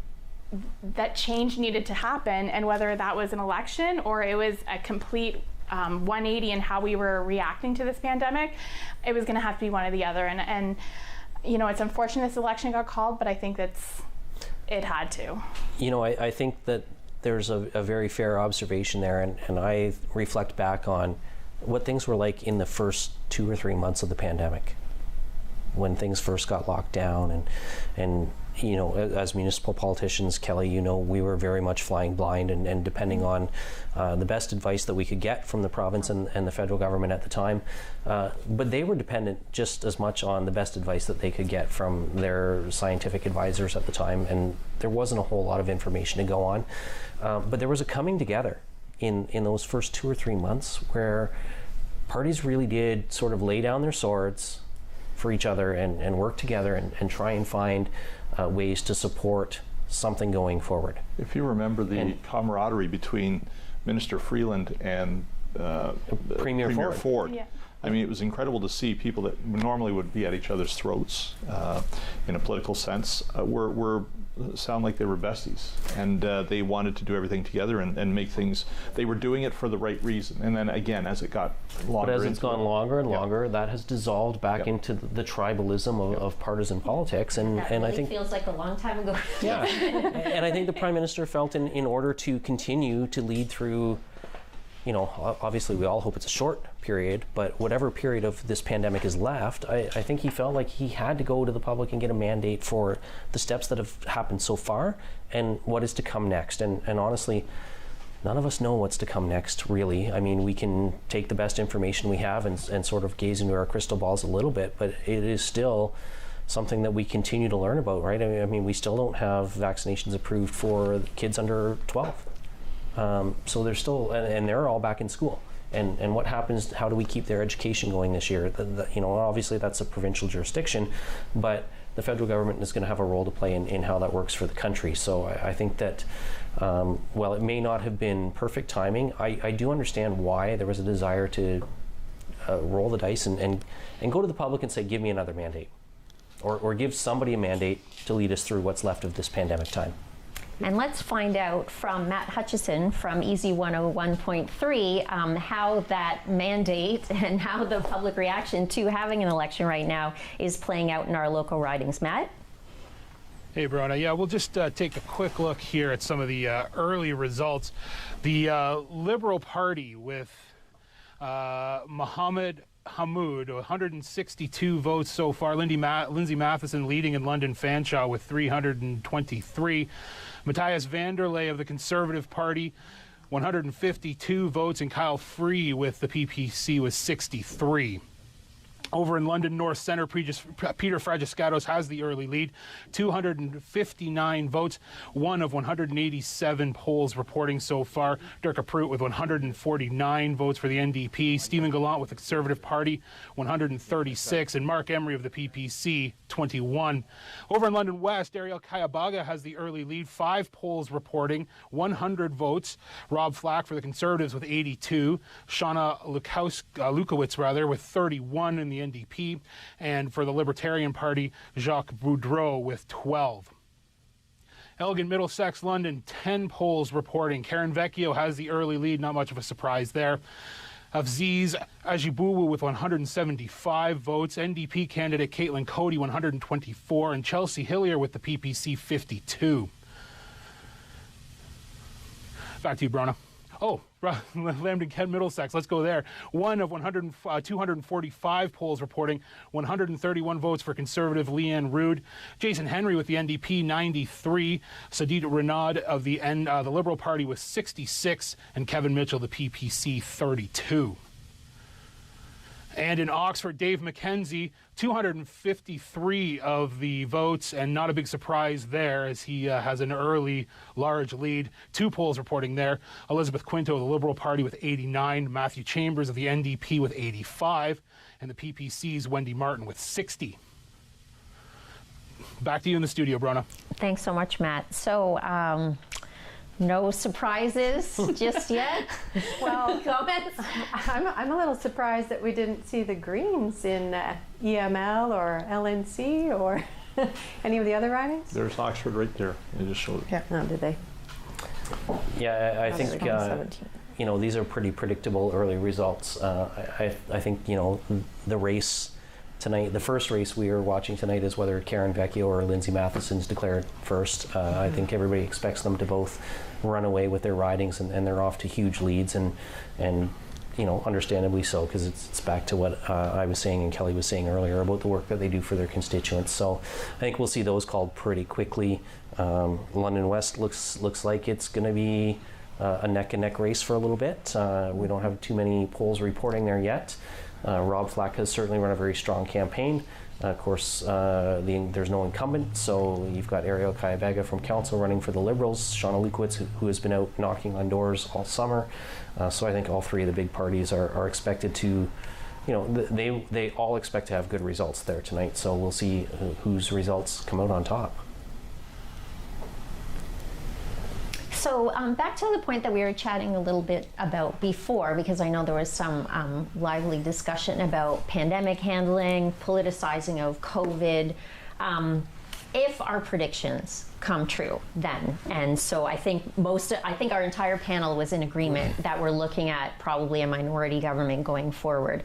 change needed to happen, and whether that was an election or it was a complete 180 in how we were reacting to this pandemic, it was going to have to be one or the other. And you know, it's unfortunate this election got called, but I think it had to. You know, I think that there's a very fair observation there, and I reflect back on what things were like in the first 2 or 3 months of the pandemic, when things first got locked down, and you know, as municipal politicians, Kelly, you know, we were very much flying blind and depending on the best advice that we could get from the province and the federal government at the time. But they were dependent just as much on the best advice that they could get from their scientific advisors at the time, and there wasn't a whole lot of information to go on. But there was a coming together in those first 2 or 3 months where parties really did sort of lay down their swords for each other and work together and try and find ways to support something going forward. If you remember the camaraderie between Minister Freeland and Premier Ford. Yeah. I mean, it was incredible to see people that normally would be at each other's throats in a political sense were sound like they were besties, and they wanted to do everything together and make things. They were doing it for the right reason. And then again, as it got longer, but as it's gone longer and longer, that has dissolved back into the tribalism of partisan politics. And Really I think feels like a long time ago. yeah, and I think the Prime Minister felt in order to continue to lead through, you know, obviously we all hope it's a short period, but whatever period of this pandemic is left, I think he felt like he had to go to the public and get a mandate for the steps that have happened so far and what is to come next. And honestly, none of us know what's to come next, really. I mean, we can take the best information we have and sort of gaze into our crystal balls a little bit, but it is still something that we continue to learn about, right? I mean, we still don't have vaccinations approved for kids under 12. So they're still, and they're all back in school. And what happens, how do we keep their education going this year? You know, obviously that's a provincial jurisdiction, but the federal government is going to have a role to play in how that works for the country. So I think that, while it may not have been perfect timing, I do understand why there was a desire to roll the dice and go to the public and say, give me another mandate. Or give somebody a mandate to lead us through what's left of this pandemic time. And let's find out from Matt Hutchison from Easy 101.3 how that mandate and how the public reaction to having an election right now is playing out in our local ridings. Matt? Hey, Brona. Yeah, we'll just take a quick look here at some of the early results. The Liberal Party with Mohammed Hamoud, 162 votes so far. Lindsay Matheson leading in London Fanshawe with 323. Matthias Vanderlei of the Conservative Party, 152 votes, and Kyle Free with the PPC with 63. Over in London North Centre, Peter Fragiskatos has the early lead, 259 votes, one of 187 polls reporting so far. Dirk Prout with 149 votes for the NDP, Stephen Gallant with the Conservative Party, 136, and Mark Emery of the PPC, 21. Over in London West, Ariel Kayabaga has the early lead, 5 polls reporting, 100 votes. Rob Flack for the Conservatives with 82, Shauna Lukowitz with 31 in the NDP, and for the Libertarian Party, Jacques Boudreau with 12. Elgin, Middlesex, London, 10 polls reporting. Karen Vecchio has the early lead, not much of a surprise there. Avziz Ajiboubou with 175 votes. NDP candidate Caitlin Cody, 124, and Chelsea Hillier with the PPC, 52. Back to you, Brona. Oh, Lambton, Kent, Middlesex. Let's go there. One of 245 polls reporting 131 votes for Conservative Leanne Rood. Jason Henry with the NDP, 93. Sadid Renaud of the Liberal Party with 66. And Kevin Mitchell, the PPC, 32. And in Oxford, Dave McKenzie, 253 of the votes, and not a big surprise there as he has an early, large lead. 2 polls reporting there. Elizabeth Quinto of the Liberal Party with 89, Matthew Chambers of the NDP with 85, and the PPC's Wendy Martin with 60. Back to you in the studio, Brona. Thanks so much, Matt. So, no surprises just yet? Well, Comments? I'm a little surprised that we didn't see the Greens in EML or LNC or any of the other ridings. There's Oxford right there. They just showed it. Yeah. No, did they? Yeah, I think 2017. these are pretty predictable early results. I think the race tonight, the first race we are watching tonight is whether Karen Vecchio or Lindsay Matheson's declared first. I think everybody expects them to both run away with their ridings, and they're off to huge leads, and understandably so, because it's back to what I was saying and Kelly was saying earlier about the work that they do for their constituents. So I think we'll see those called pretty quickly. London West looks like it's going to be a neck-and-neck race for a little bit. We don't have too many polls reporting there yet. Rob Flack has certainly run a very strong campaign. Of course, there's no incumbent, so you've got Ariel Kayabega from Council running for the Liberals, Shauna Lukowitz, who has been out knocking on doors all summer. So I think all three of the big parties are expected to, they all expect to have good results there tonight. So we'll see whose results come out on top. So back to the point that we were chatting a little bit about before, because I know there was some lively discussion about pandemic handling, politicizing of COVID. If our predictions come true then, and so I think our entire panel was in agreement that we're looking at probably a minority government going forward.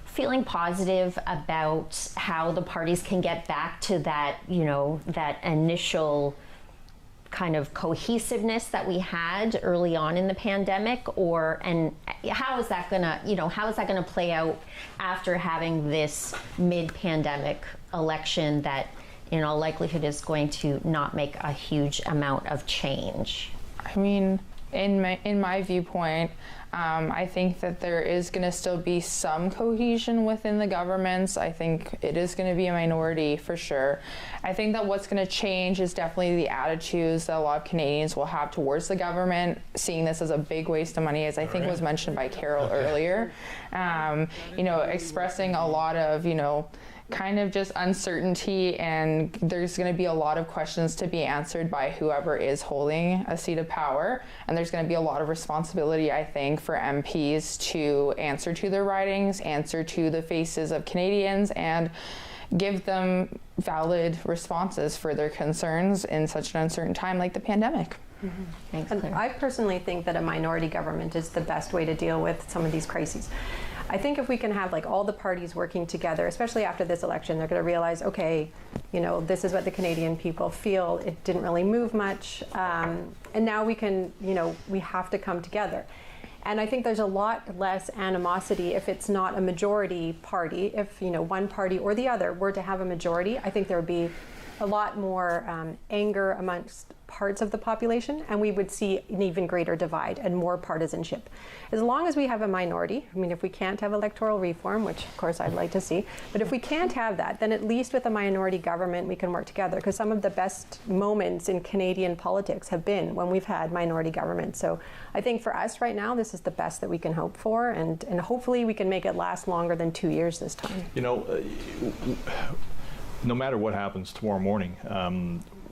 Feeling positive about how the parties can get back to that, that initial kind of cohesiveness that we had early on in the pandemic, and how is that gonna play out after having this mid-pandemic election that in all likelihood is going to not make a huge amount of change? I mean, in my viewpoint, I think that there is going to still be some cohesion within the governments. I think it is going to be a minority for sure. I think that what's going to change is definitely the attitudes that a lot of Canadians will have towards the government, seeing this as a big waste of money, as I think was mentioned by Carol earlier. Expressing a lot of, kind of just uncertainty, and there's going to be a lot of questions to be answered by whoever is holding a seat of power, and there's going to be a lot of responsibility, I think, for MPs to answer to their ridings, answer to the faces of Canadians, and give them valid responses for their concerns in such an uncertain time like the pandemic. Mm-hmm. Thanks, And Claire. I personally think that a minority government is the best way to deal with some of these crises. I think if we can have all the parties working together, especially after this election, they're going to realize, okay, this is what the Canadian people feel. It didn't really move much. And now we can, we have to come together. And I think there's a lot less animosity if it's not a majority party. If, one party or the other were to have a majority, I think there would be a lot more anger amongst parts of the population, and we would see an even greater divide and more partisanship. As long as we have a minority, if we can't have electoral reform, which of course I'd like to see, but if we can't have that, then at least with a minority government we can work together, because some of the best moments in Canadian politics have been when we've had minority government. So I think for us right now, this is the best that we can hope for, and hopefully we can make it last longer than 2 years this time. No matter what happens tomorrow morning,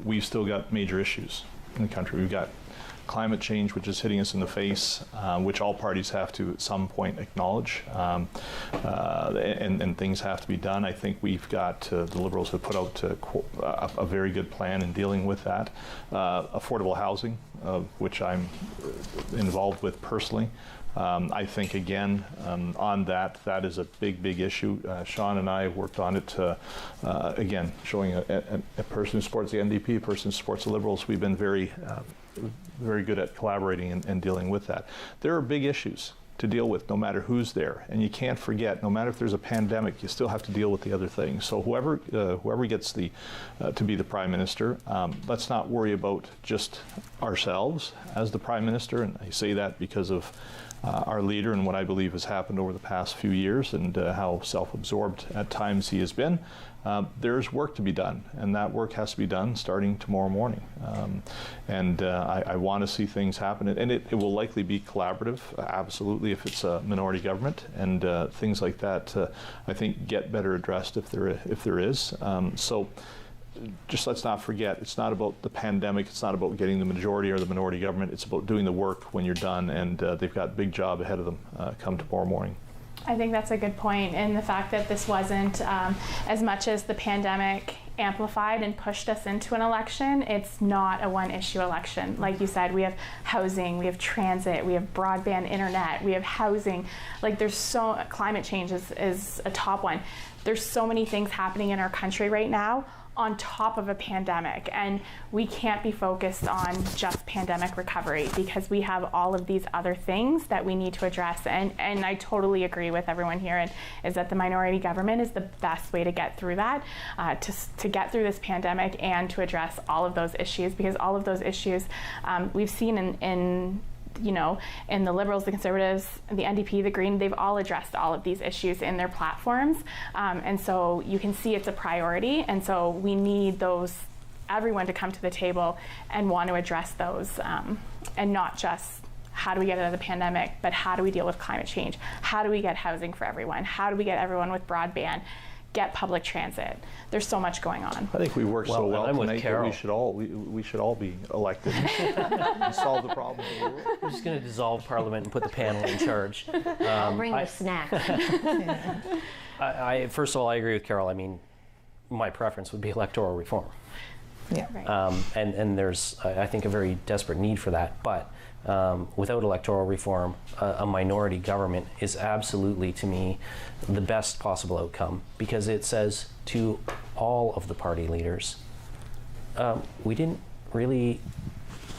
we've still got major issues in the country. We've got climate change, which is hitting us in the face, which all parties have to at some point acknowledge, and things have to be done. I think we've got, the Liberals have put out a very good plan in dealing with that. Affordable housing, which I'm involved with personally. I think, again, on that is a big issue. Sean and I worked on it, again, showing a person who supports the NDP, a person who supports the Liberals. We've been very good at collaborating and dealing with that. There are big issues to deal with no matter who's there, and you can't forget, no matter if there's a pandemic, you still have to deal with the other things. So whoever gets to be the Prime Minister, let's not worry about just ourselves as the Prime Minister, and I say that because of our leader and what I believe has happened over the past few years and how self-absorbed at times he has been, there's work to be done, and that work has to be done starting tomorrow morning. I want to see things happen, and it will likely be collaborative, absolutely, if it's a minority government, and things like that, I think, get better addressed if there is. So just let's not forget, it's not about the pandemic, it's not about getting the majority or the minority government, it's about doing the work when you're done, and they've got a big job ahead of them come tomorrow morning. I think that's a good point, and the fact that this wasn't as much as the pandemic amplified and pushed us into an election, it's not a one-issue election. Like you said, we have housing, we have transit, we have broadband internet, we have housing. Like climate change is a top one. There's so many things happening in our country right now on top of a pandemic, and we can't be focused on just pandemic recovery because we have all of these other things that we need to address. And I totally agree with everyone here, and is that the minority government is the best way to get through that, to get through this pandemic and to address all of those issues, because all of those issues we've seen in the Liberals, the Conservatives, the NDP, the Green, they've all addressed all of these issues in their platforms. And so you can see it's a priority. And so we need everyone to come to the table and want to address those, and not just how do we get out of the pandemic, but how do we deal with climate change? How do we get housing for everyone? How do we get everyone with broadband? Get public transit. There's so much going on. I think we worked so well I'm with tonight that Carol. we should all be elected and solve the problem. We're just going to dissolve Parliament and put the panel in charge. I'll bring the snack. First of all, I agree with Carol. I mean, my preference would be electoral reform. Yeah. Right. And there's, I think, a very desperate need for that. But without electoral reform, a minority government is absolutely, to me, the best possible outcome, because it says to all of the party leaders, we didn't really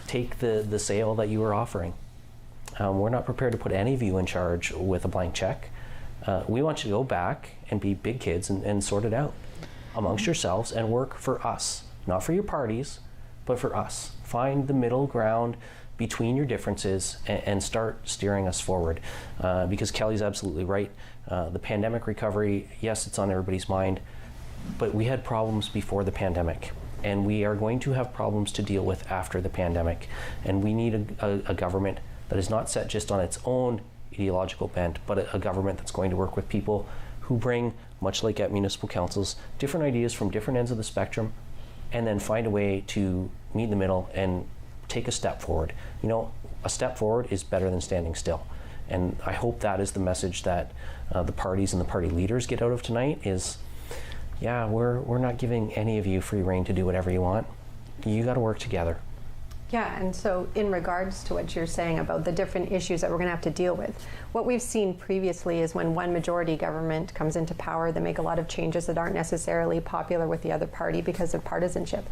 take the sale that you were offering. We're not prepared to put any of you in charge with a blank check. We want you to go back and be big kids and sort it out amongst yourselves and work for us, not for your parties, but for us. Find the middle ground between your differences and start steering us forward. Because Kelly's absolutely right. The pandemic recovery, yes, it's on everybody's mind, but we had problems before the pandemic, and we are going to have problems to deal with after the pandemic. And we need a government that is not set just on its own ideological bent, but a government that's going to work with people who bring, much like at municipal councils, different ideas from different ends of the spectrum, and then find a way to meet in the middle and take a step forward. You know, a step forward is better than standing still. And I hope that is the message that the parties and the party leaders get out of tonight is, yeah, we're not giving any of you free rein to do whatever you want. You got to work together. Yeah, and so in regards to what you're saying about the different issues that we're going to have to deal with, what we've seen previously is when one majority government comes into power, they make a lot of changes that aren't necessarily popular with the other party because of partisanship.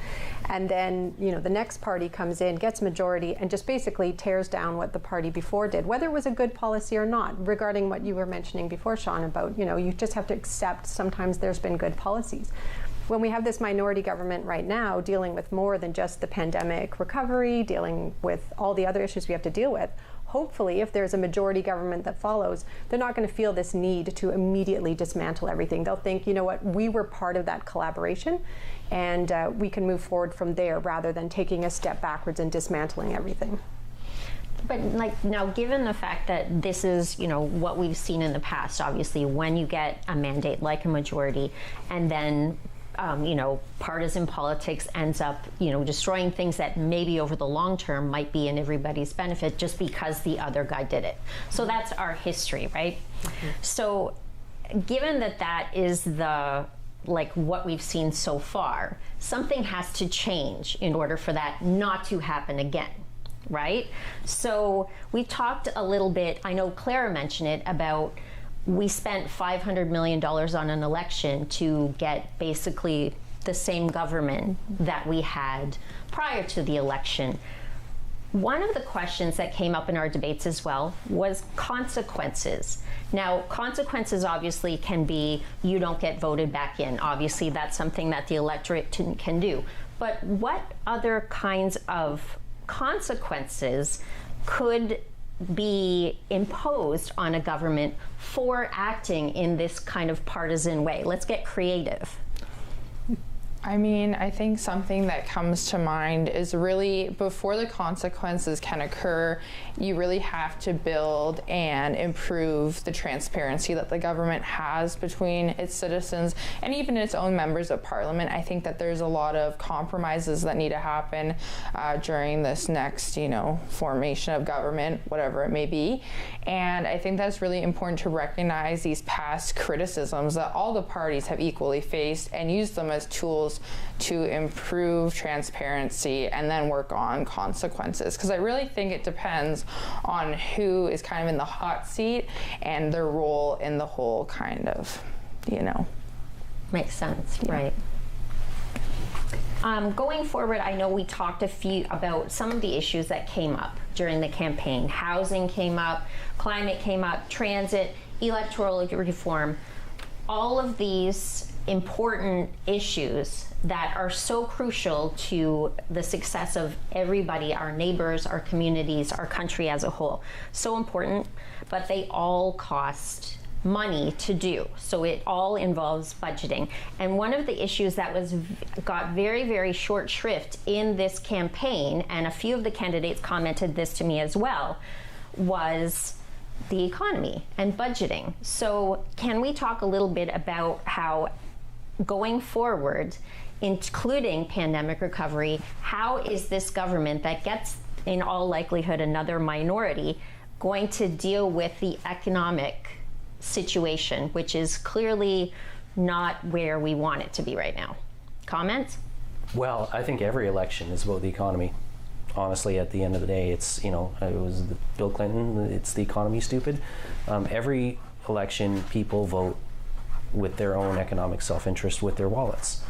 And then, the next party comes in, gets majority, and just basically tears down what the party before did, whether it was a good policy or not, regarding what you were mentioning before, Sean, about, you just have to accept sometimes there's been good policies. When we have this minority government right now dealing with more than just the pandemic recovery, dealing with all the other issues we have to deal with, hopefully if there's a majority government that follows, they're not going to feel this need to immediately dismantle everything. They'll think, you know what, we were part of that collaboration, and we can move forward from there rather than taking a step backwards and dismantling everything. But now, given the fact that this is, what we've seen in the past, obviously, when you get a mandate like a majority, and then partisan politics ends up, destroying things that maybe over the long term might be in everybody's benefit just because the other guy did it. So that's our history, right? Mm-hmm. So given that is what we've seen so far, something has to change in order for that not to happen again, right? So we talked a little bit, I know Clara mentioned it, about we spent $500 million on an election to get basically the same government that we had prior to the election. One of the questions that came up in our debates as well was consequences. Now, consequences obviously can be you don't get voted back in. Obviously, that's something that the electorate can do. But what other kinds of consequences could be imposed on a government for acting in this kind of partisan way? Let's get creative. I mean, I think something that comes to mind is really before the consequences can occur, you really have to build and improve the transparency that the government has between its citizens and even its own members of parliament. I think that there's a lot of compromises that need to happen during this next, formation of government, whatever it may be. And I think that's really important to recognize these past criticisms that all the parties have equally faced and use them as tools to improve transparency and then work on consequences. Because I really think it depends on who is kind of in the hot seat and their role in the whole kind of, Makes sense, right. Going forward, I know we talked about some of the issues that came up during the campaign. Housing came up, climate came up, transit, electoral reform. All of these important issues that are so crucial to the success of everybody, our neighbors, our communities, our country as a whole. So important, but they all cost money to do. So it all involves budgeting. And one of the issues that got very, very short shrift in this campaign, and a few of the candidates commented this to me as well, was the economy and budgeting. So can we talk a little bit about how going forward, including pandemic recovery, how is this government that gets, in all likelihood, another minority, going to deal with the economic situation, which is clearly not where we want it to be right now? Comments? Well, I think every election is about the economy. Honestly, at the end of the day, it's, it was Bill Clinton, it's the economy, stupid. Every election, people vote with their own economic self-interest with their wallets.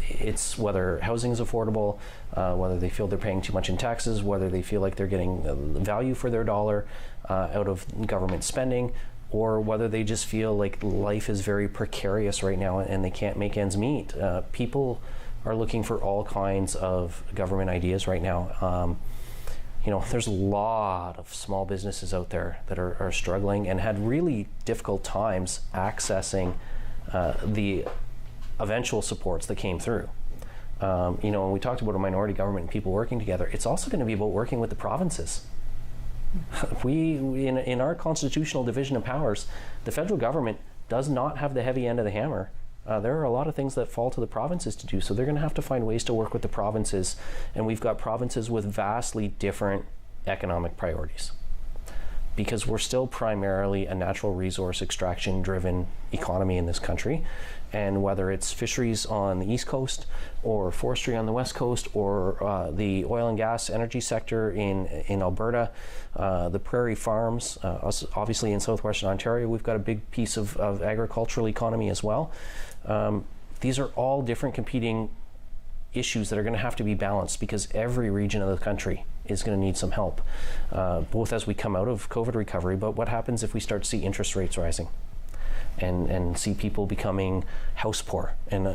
It's whether housing is affordable, whether they feel they're paying too much in taxes, whether they feel like they're getting value for their dollar out of government spending, or whether they just feel like life is very precarious right now and they can't make ends meet. People are looking for all kinds of government ideas right now. There's a lot of small businesses out there that are struggling and had really difficult times accessing the eventual supports that came through. When we talked about a minority government and people working together, it's also going to be about working with the provinces. In our constitutional division of powers, the federal government does not have the heavy end of the hammer. There are a lot of things that fall to the provinces to do, so they're going to have to find ways to work with the provinces, and we've got provinces with vastly different economic priorities because we're still primarily a natural resource extraction driven economy in this country. And whether it's fisheries on the East Coast or forestry on the West Coast or the oil and gas energy sector in Alberta, the prairie farms, obviously in southwestern Ontario, we've got a big piece of agricultural economy as well. These are all different competing issues that are going to have to be balanced because every region of the country is going to need some help, both as we come out of COVID recovery, but what happens if we start to see interest rates rising and see people becoming house poor and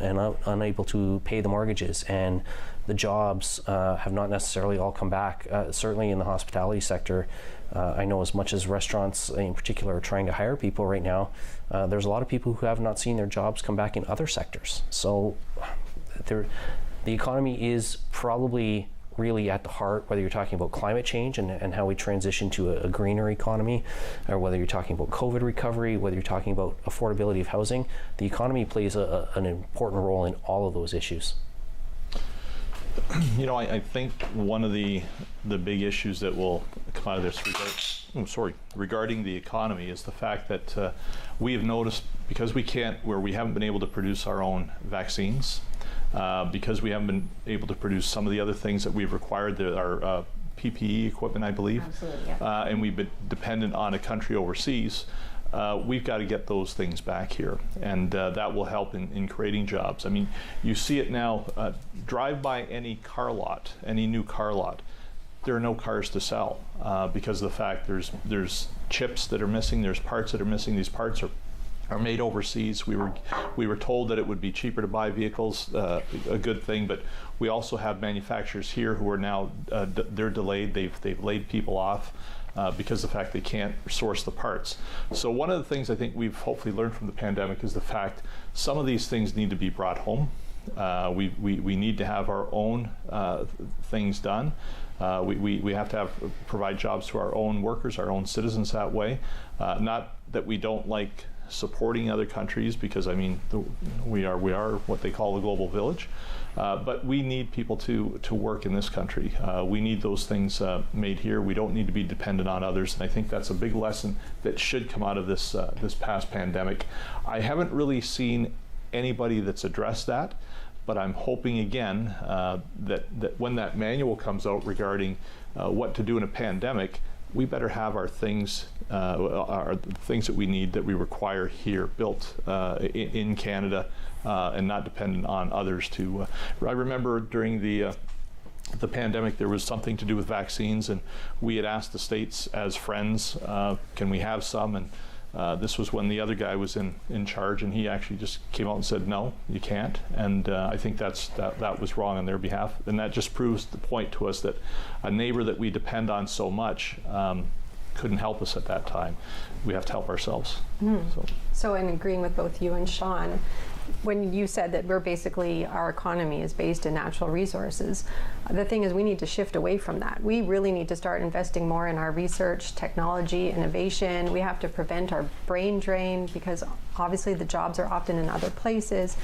unable to pay the mortgages, and the jobs have not necessarily all come back, certainly in the hospitality sector. I know as much as restaurants in particular are trying to hire people right now, there's a lot of people who have not seen their jobs come back in other sectors. So the economy is probably really at the heart, whether you're talking about climate change and how we transition to a greener economy, or whether you're talking about COVID recovery, whether you're talking about affordability of housing, the economy plays an important role in all of those issues. I think one of the big issues that will come out of this regarding the economy is the fact that we have noticed, because we haven't been able to produce our own vaccines, because we haven't been able to produce some of the other things that we've required, our PPE equipment, I believe. Absolutely, yeah. And we've been dependent on a country overseas. We've got to get those things back here, and that will help in creating jobs. I mean, you see it now. Drive by any car lot, any new car lot. There are no cars to sell because of the fact there's chips that are missing, there's parts that are missing. These parts are are made overseas. We were told that it would be cheaper to buy vehicles, a good thing, but we also have manufacturers here who are now they're delayed. They've laid people off because of the fact they can't source the parts. So one of the things I think we've hopefully learned from the pandemic is the fact some of these things need to be brought home. We need to have our own things done. We have to provide jobs to our own workers, our own citizens that way. Not that we don't like supporting other countries, because I mean we are what they call the global village, but we need people to work in this country. We need those things made here. We don't need to be dependent on others, and I think that's a big lesson that should come out of this past pandemic. I haven't really seen anybody that's addressed that, but I'm hoping again that when that manual comes out regarding what to do in a pandemic, we better have our things that we need, that we require here, built in Canada, and not dependent on others to. I remember during the pandemic, there was something to do with vaccines, and we had asked the states as friends, can we have some? And this was when the other guy was in charge, and he actually just came out and said, no, you can't. And I think that was wrong on their behalf. And that just proves the point to us that a neighbor that we depend on so much couldn't help us at that time. We have to help ourselves. So in agreeing with both you and Sean, when you said that our economy is based in natural resources, the thing is we need to shift away from that. We really need to start investing more in our research, technology, innovation. We have to prevent our brain drain, because obviously the jobs are often in other places.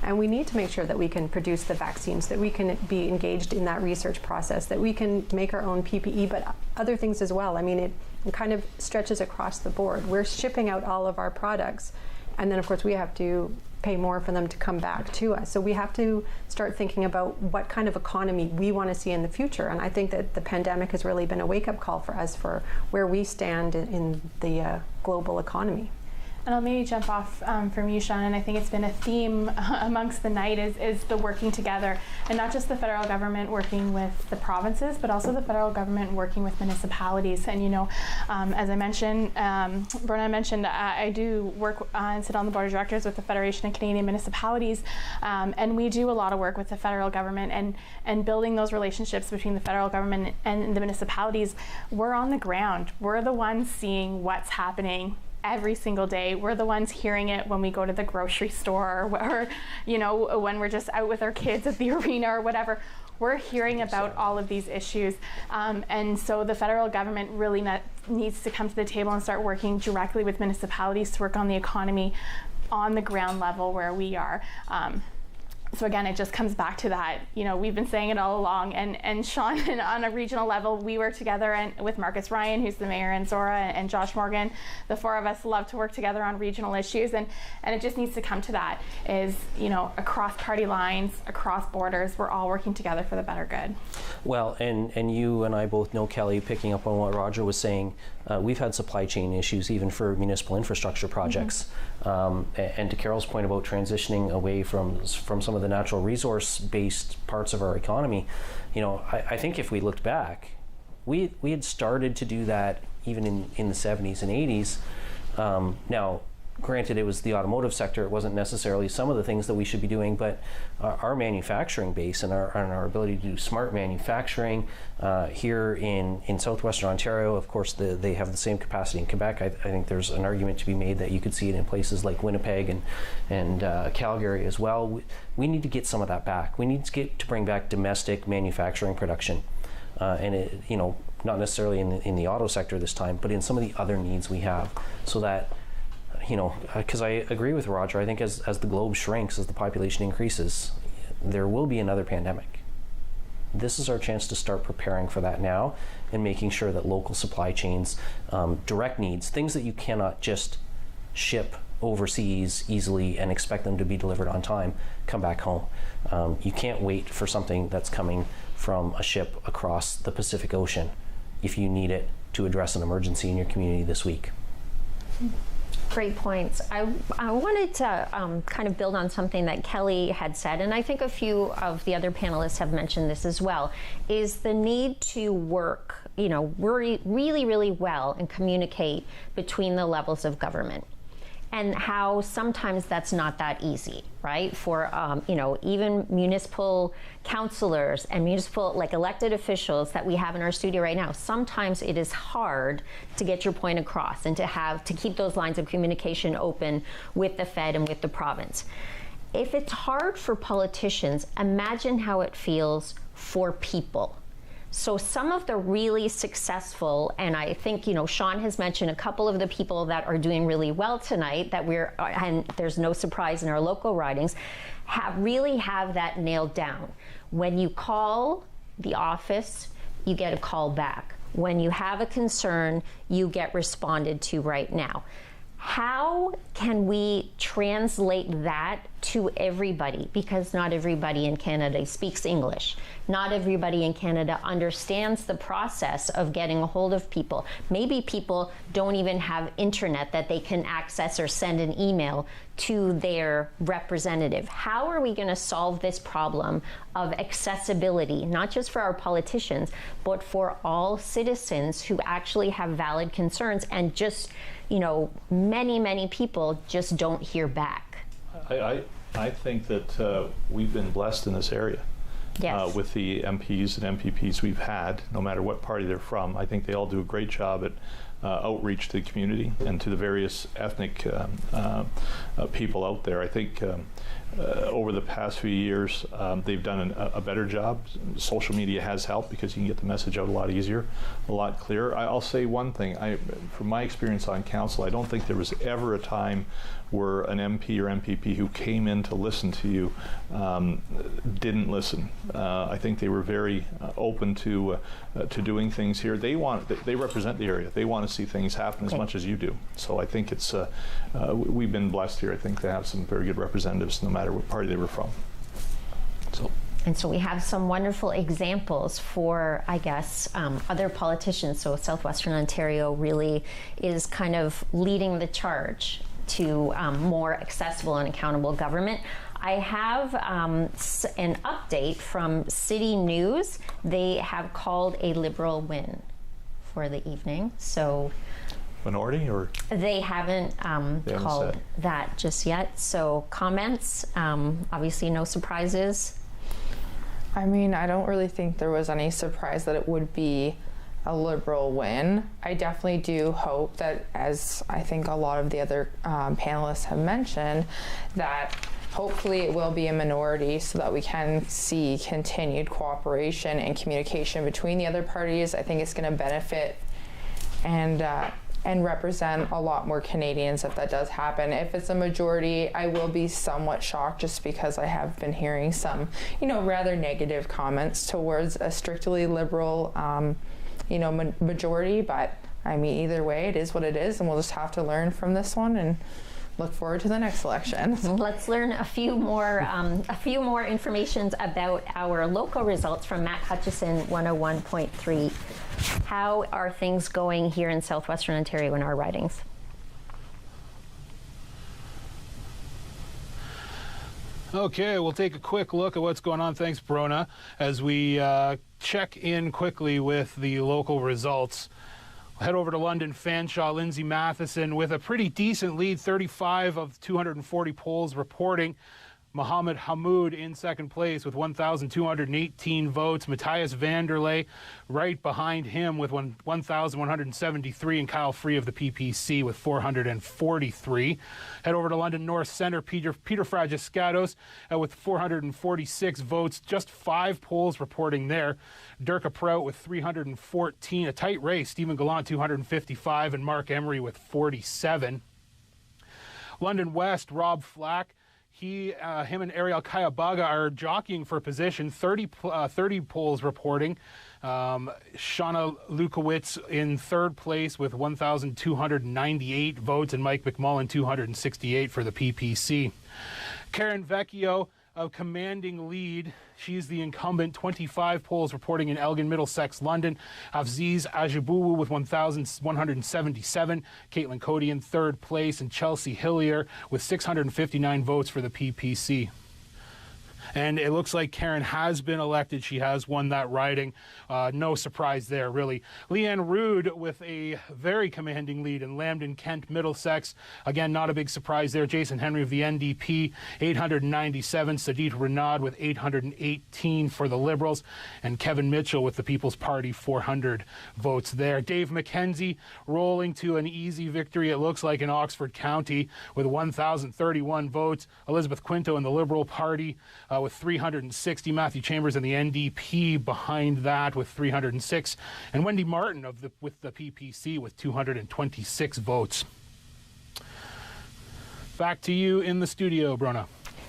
And we need to make sure that we can produce the vaccines, that we can be engaged in that research process, that we can make our own PPE, but other things as well. I mean, it kind of stretches across the board. We're shipping out all of our products, and then of course we have to pay more for them to come back to us. So we have to start thinking about what kind of economy we want to see in the future. And I think that the pandemic has really been a wake-up call for us for where we stand in the global economy. And I'll maybe jump off from you, Sean, and I think it's been a theme amongst the night is the working together, and not just the federal government working with the provinces, but also the federal government working with municipalities. And as I mentioned, Brenna mentioned, I do work and sit on the board of directors with the Federation of Canadian Municipalities, and we do a lot of work with the federal government and building those relationships between the federal government and the municipalities. We're on the ground. We're the ones seeing what's happening every single day. We're the ones hearing it when we go to the grocery store, or when we're just out with our kids at the arena or whatever. We're hearing about all of these issues, and so the federal government really needs to come to the table and start working directly with municipalities to work on the economy on the ground level where we are. So again, it just comes back to that, we've been saying it all along, and Sean, on a regional level, we work together and with Marcus Ryan, who's the mayor, and Zora and Josh Morgan. The four of us love to work together on regional issues, and it just needs to come to that, is, across party lines, across borders, we're all working together for the better good. Well, and you and I both know, Kelly, picking up on what Roger was saying, we've had supply chain issues even for municipal infrastructure projects. And to Carol's point about transitioning away from some of the natural resource-based parts of our economy, I think if we looked back, we had started to do that even in the 70s and 80s. Now, granted, it was the automotive sector, it wasn't necessarily some of the things that we should be doing, but our manufacturing base and our ability to do smart manufacturing here in southwestern Ontario, of course, they have the same capacity in Quebec. I think there's an argument to be made that you could see it in places like Winnipeg and Calgary as well. We need to get some of that back. We need to bring back domestic manufacturing production. And it, not necessarily in the auto sector this time, but in some of the other needs we have, so that because I agree with Roger, I think as the globe shrinks, as the population increases, there will be another pandemic. This is our chance to start preparing for that now and making sure that local supply chains, direct needs, things that you cannot just ship overseas easily and expect them to be delivered on time, come back home. You can't wait for something that's coming from a ship across the Pacific Ocean if you need it to address an emergency in your community this week. Great points. I wanted to kind of build on something that Kelly had said, and I think a few of the other panelists have mentioned this as well, is the need to work, really, really well and communicate between the levels of government. and how sometimes that's not that easy, right? For even municipal councilors and municipal elected officials that we have in our studio right now, sometimes it is hard to get your point across and to keep those lines of communication open with the Fed and with the province. If it's hard for politicians, imagine how it feels for people. So some of the really successful, and I think, Sean has mentioned a couple of the people that are doing really well tonight that and there's no surprise in our local ridings, really have that nailed down. When you call the office, you get a call back. When you have a concern, you get responded to right now. How can we translate that to everybody? Because not everybody in Canada speaks English. Not everybody in Canada understands the process of getting a hold of people. Maybe people don't even have internet that they can access or send an email to their representative. How are we going to solve this problem of accessibility, not just for our politicians, but for all citizens who actually have valid concerns and just, many people just don't hear back? I think that we've been blessed in this area. Yes. With the MPs and MPPs we've had, no matter what party they're from. I think they all do a great job at outreach to the community and to the various ethnic people out there. I think over the past few years, they've done a better job. Social media has helped because you can get the message out a lot easier, a lot clearer. I'll say one thing. From my experience on council, I don't think there was ever a time where an MP or MPP who came in to listen to you didn't listen. I think they were very open to doing things here. They represent the area. They want to see things happen as much as you do. So I think it's we've been blessed here. I think to have some very good representatives, no matter what party they were from. And so we have some wonderful examples for, I guess, other politicians. So Southwestern Ontario really is kind of leading the charge to more accessible and accountable government. I have an update from City News. They have called a Liberal win for the evening. So Minority, or? They haven't called that just yet. So comments, obviously no surprises. I mean, I don't really think there was any surprise that it would be a Liberal win. I definitely do hope that, as I think a lot of the other panelists have mentioned, that hopefully it will be a minority so that we can see continued cooperation and communication between the other parties. I think it's going to benefit and represent a lot more Canadians if that does happen. If it's a majority, I will be somewhat shocked just because I have been hearing some, rather negative comments towards a strictly Liberal majority, but I mean, either way, it is what it is, and we'll just have to learn from this one and look forward to the next election. Let's learn a few more informations about our local results from Matt Hutchison 101.3. How are things going here in Southwestern Ontario in our ridings? Okay, we'll take a quick look at what's going on. Thanks, Brona. As we check in quickly with the local results. We'll head over to London Fanshawe. Lindsay Matheson with a pretty decent lead, 35 of 240 polls reporting. Mohammed Hamoud in second place with 1,218 votes. Matthias Vanderlei right behind him with 1,173, and Kyle Free of the PPC with 443. Head over to London North Centre. Peter Fragiscatos with 446 votes. Just 5 polls reporting there. Dirk Prout with 314. A tight race. Stephen Gallant 255 and Mark Emery with 47. London West, Rob Flack. Him and Ariel Kayabaga are jockeying for position. 30 polls reporting. Shauna Lukowitz in third place with 1,298 votes, and Mike McMullen 268 for the PPC. Karen Vecchio, a commanding lead. She's the incumbent, 25 polls reporting in Elgin, Middlesex, London. Afziz Ajibuwu with 1,177. Caitlin Cody in third place, and Chelsea Hillier with 659 votes for the PPC. And it looks like Karen has been elected. She has won that riding. No surprise there, really. Leanne Rood with a very commanding lead in Lambton, Kent, Middlesex. Again, not a big surprise there. Jason Henry of the NDP, 897. Sajid Renaud with 818 for the Liberals. And Kevin Mitchell with the People's Party, 400 votes there. Dave McKenzie rolling to an easy victory, it looks like, in Oxford County with 1,031 votes. Elizabeth Quinto in the Liberal Party with 360. Matthew Chambers in the NDP behind that with 306. And Wendy Martin with the PPC with 226 votes. Back to you in the studio, Brona.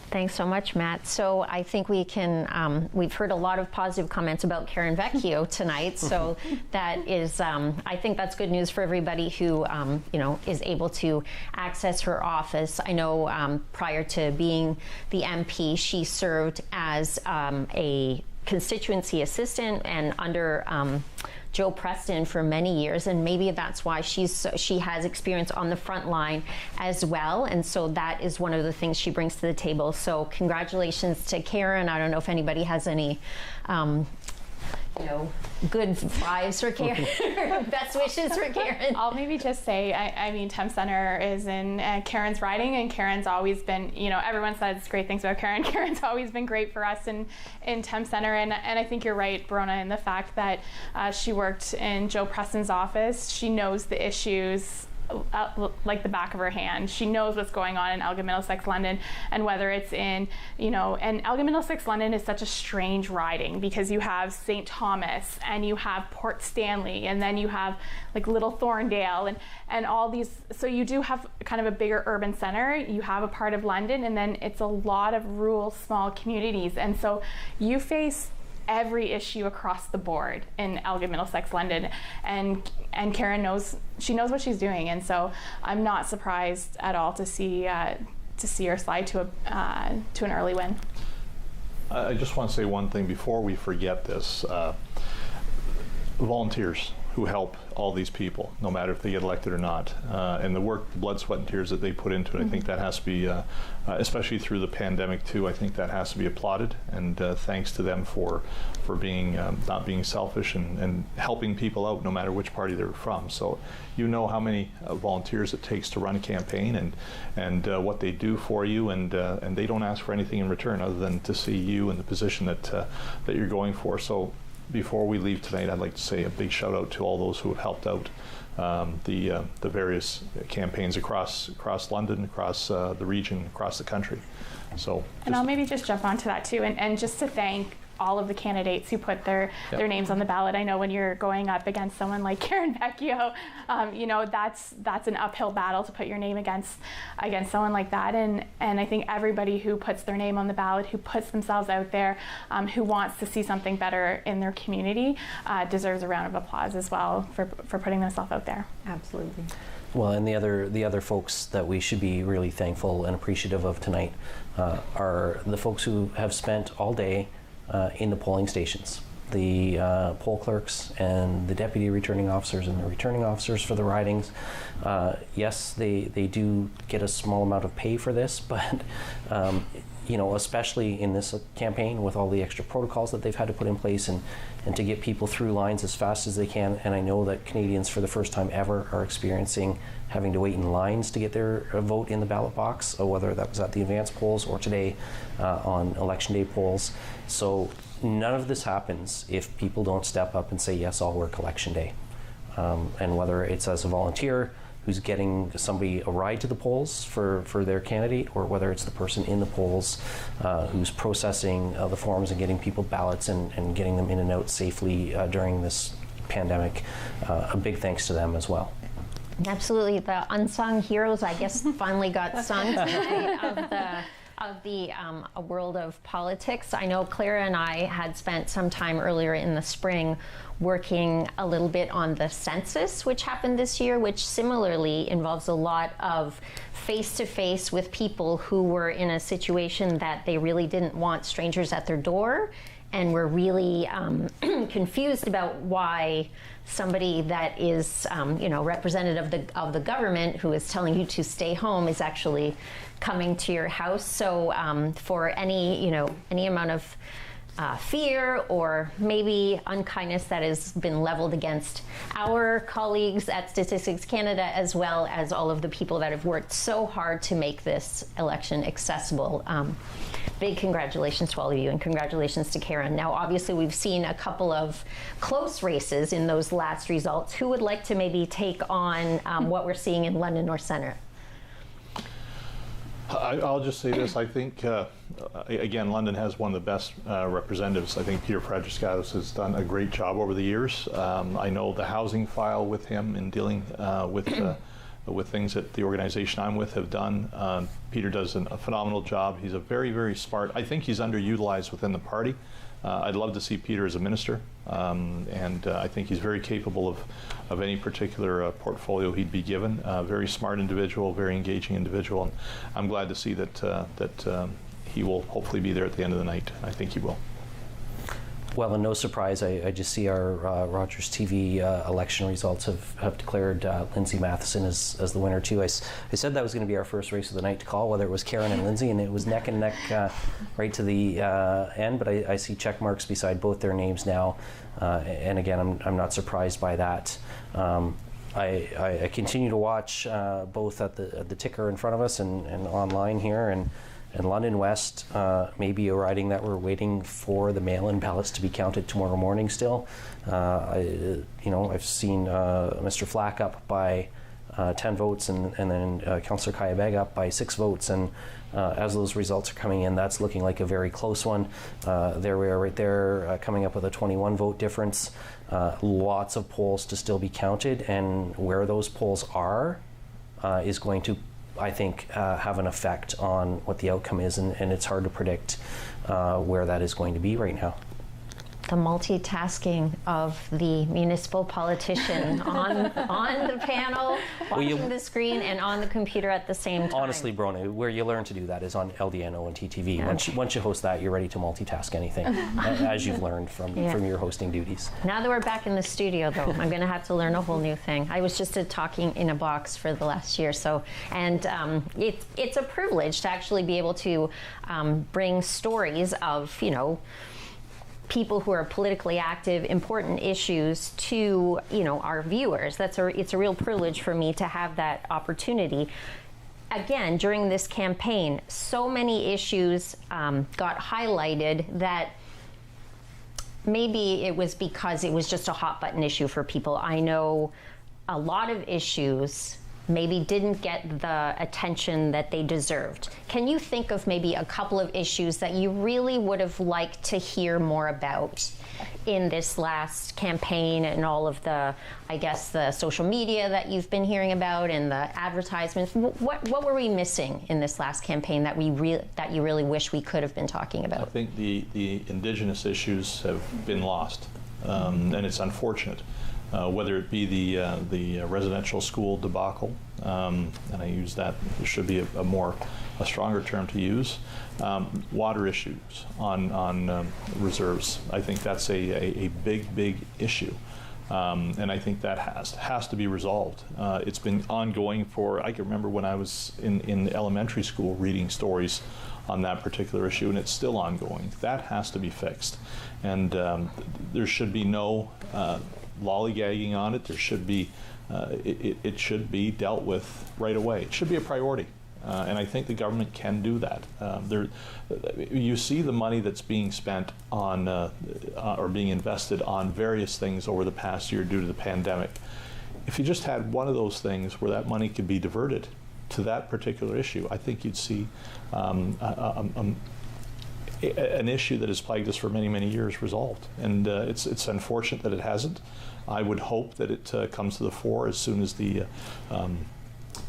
Thanks so much, Matt. So I think we can, we've heard a lot of positive comments about Karen Vecchio tonight. So that is, I think that's good news for everybody who, is able to access her office. I know prior to being the MP, she served as a constituency assistant and under Joe Preston for many years, and maybe that's why she has experience on the front line as well, and so that is one of the things she brings to the table. So congratulations to Karen. I don't know if anybody has any good vibes for Karen, best wishes for Karen. I'll maybe just say, I mean, Temp Center is in Karen's riding, and Karen's always been, everyone says great things about Karen. Karen's always been great for us in Temp Center, and I think you're right, Brona, in the fact that she worked in Joe Preston's office. She knows the issues like the back of her hand. She knows what's going on in Elgin, Middlesex, London, and whether it's in, and Elgin, Middlesex, London is such a strange riding because you have St. Thomas and you have Port Stanley and then you have like Little Thorndale and all these, so you do have kind of a bigger urban center, you have a part of London, and then it's a lot of rural small communities, and so you face every issue across the board in Elgin, Middlesex, London, and Karen knows what she's doing, and so I'm not surprised at all to see her slide to an early win. I just want to say one thing before we forget this. Volunteers who help all these people, no matter if they get elected or not, and the work, the blood, sweat, and tears that they put into it, I think that has to be, especially through the pandemic too, I think that has to be applauded, and thanks to them for being, not being selfish and helping people out no matter which party they're from. So you know how many volunteers it takes to run a campaign and what they do for you, and they don't ask for anything in return other than to see you in the position that you're going for. So before we leave tonight, I'd like to say a big shout out to all those who have helped out the various campaigns across London, across the region, across the country. So, and I'll maybe just jump onto that too, and just to thank all of the candidates who put their names on the ballot. I know when you're going up against someone like Karen Vecchio, that's an uphill battle to put your name against someone like that. And I think everybody who puts their name on the ballot, who puts themselves out there, who wants to see something better in their community, deserves a round of applause as well for putting themselves out there. Absolutely. Well, and the other folks that we should be really thankful and appreciative of tonight are the folks who have spent all day in the polling stations. The poll clerks and the deputy returning officers and the returning officers for the ridings. Yes, they do get a small amount of pay for this, but especially in this campaign with all the extra protocols that they've had to put in place and to get people through lines as fast as they can. And I know that Canadians for the first time ever are experiencing having to wait in lines to get their vote in the ballot box, whether that was at the advance polls or today on election day polls. So none of this happens if people don't step up and say, yes, I'll work election day. And whether it's as a volunteer who's getting somebody a ride to the polls for their candidate, or whether it's the person in the polls who's processing the forms and getting people ballots and getting them in and out safely during this pandemic, a big thanks to them as well. Absolutely. The unsung heroes, I guess, finally got sung tonight of the world of politics. I know Clara and I had spent some time earlier in the spring working a little bit on the census, which happened this year, which similarly involves a lot of face-to-face with people who were in a situation that they really didn't want strangers at their door. and we're really confused about why somebody that is, representative of the government who is telling you to stay home is actually coming to your house. So for any amount of fear or maybe unkindness that has been leveled against our colleagues at Statistics Canada, as well as all of the people that have worked so hard to make this election accessible. Big congratulations to all of you, and congratulations to Karen. Now, obviously, we've seen a couple of close races in those last results. Who would like to maybe take on what we're seeing in London North Centre? I'll just say this. I think, again, London has one of the best representatives. I think Peter Frederick-Skatos has done a great job over the years. I know the housing file with him in dealing with things that the organization I'm with have done. Peter does a phenomenal job. He's a very, very smart. I think he's underutilized within the party. I'd love to see Peter as a minister, and I think he's very capable of any particular portfolio he'd be given. Very smart individual, very engaging individual, and I'm glad to see that he will hopefully be there at the end of the night. I think he will. Well, and no surprise, I just see our Rogers TV election results have declared Lindsay Matheson as the winner too. I said that was going to be our first race of the night to call, whether it was Karen and Lindsay, and it was neck and neck right to the end, but I see check marks beside both their names now, and again, I'm not surprised by that. I continue to watch both at the ticker in front of us and online here, and London West may be a riding that we're waiting for the mail-in ballots to be counted tomorrow morning still. I've seen Mr. Flack up by 10 votes and then Councillor Kayabeg up by 6 votes. And as those results are coming in, that's looking like a very close one. There we are right there coming up with a 21 vote difference. Lots of polls to still be counted, and where those polls are is going to, I think, have an effect on what the outcome is, and it's hard to predict where that is going to be right now. The multitasking of the municipal politician on the panel, watching the screen, and on the computer at the same time. Honestly, Brona, where you learn to do that is on LDNO and TTV. Okay. Once you host that, you're ready to multitask anything, as you've learned from your hosting duties. Now that we're back in the studio, though, I'm going to have to learn a whole new thing. I was just talking in a box for the last year, and it's a privilege to actually be able to bring stories of, people who are politically active, important issues to, our viewers. It's a real privilege for me to have that opportunity. Again, during this campaign, so many issues got highlighted that maybe it was because it was just a hot button issue for people. I know a lot of issues maybe didn't get the attention that they deserved. Can you think of maybe a couple of issues that you really would have liked to hear more about in this last campaign and all of the, I guess, the social media that you've been hearing about and the advertisements? What were we missing in this last campaign that you really wish we could have been talking about? I think the Indigenous issues have been lost, and it's unfortunate. Whether it be the residential school debacle, and I use that, there should be a stronger term to use, water issues on reserves. I think that's a big issue, and I think that has to be resolved. It's been ongoing I can remember when I was in elementary school reading stories on that particular issue, and it's still ongoing. That has to be fixed, and there should be no lollygagging on it. There should be, it should be dealt with right away. It should be a priority, and I think the government can do that. You see the money that's being spent on, or being invested on various things over the past year due to the pandemic. If you just had one of those things where that money could be diverted to that particular issue, I think you'd see an issue that has plagued us for many years resolved, and it's unfortunate that it hasn't. I would hope that it comes to the fore as soon as the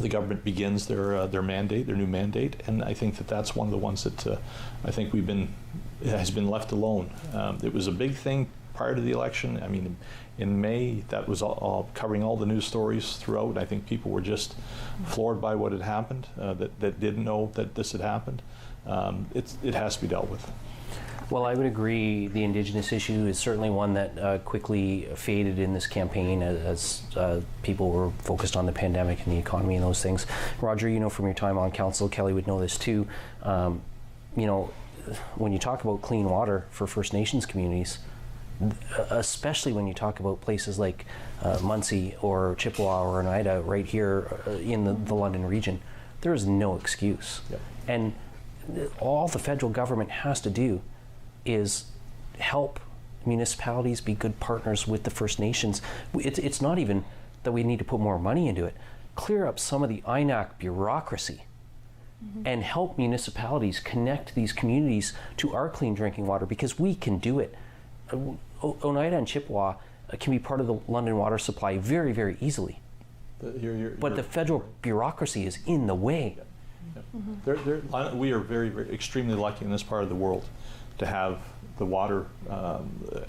government begins their new mandate, and I think that's one of the ones that I think has been left alone. It was a big thing prior to the election. I mean, in May, that was all covering all the news stories throughout, and I think people were just floored by what had happened, that didn't know that this had happened. It has to be dealt with. Well, I would agree. The Indigenous issue is certainly one that quickly faded in this campaign as people were focused on the pandemic and the economy and those things. Roger, you know from your time on council, Kelly would know this too. You know, when you talk about clean water for First Nations communities, especially when you talk about places like Munsee or Chippewa or Oneida right here in the London region, there is no excuse. Yep. And all the federal government has to do is help municipalities be good partners with the First Nations. It's not even that we need to put more money into it. Clear up some of the INAC bureaucracy and help municipalities connect these communities to our clean drinking water, because we can do it. Oneida and Chippewa can be part of the London water supply very, very easily. But the federal bureaucracy is in the way. We are very, very extremely lucky in this part of the world to have the water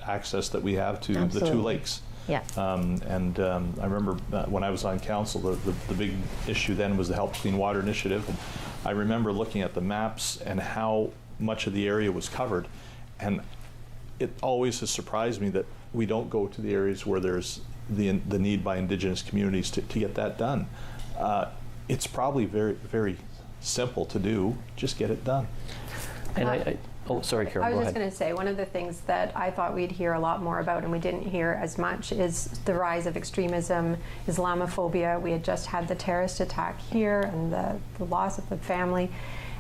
access that we have to the two lakes. Yeah. I remember when I was on council, the big issue then was the Help Clean Water Initiative. And I remember looking at the maps and how much of the area was covered. And it always has surprised me that we don't go to the areas where there's the need by Indigenous communities to get that done. It's probably very, very simple to do. Just get it done. And oh, sorry, Carol, I was go just ahead. going to say, one of the things that I thought we'd hear a lot more about and we didn't hear as much is the rise of extremism, Islamophobia. We had just had the terrorist attack here and the loss of the family.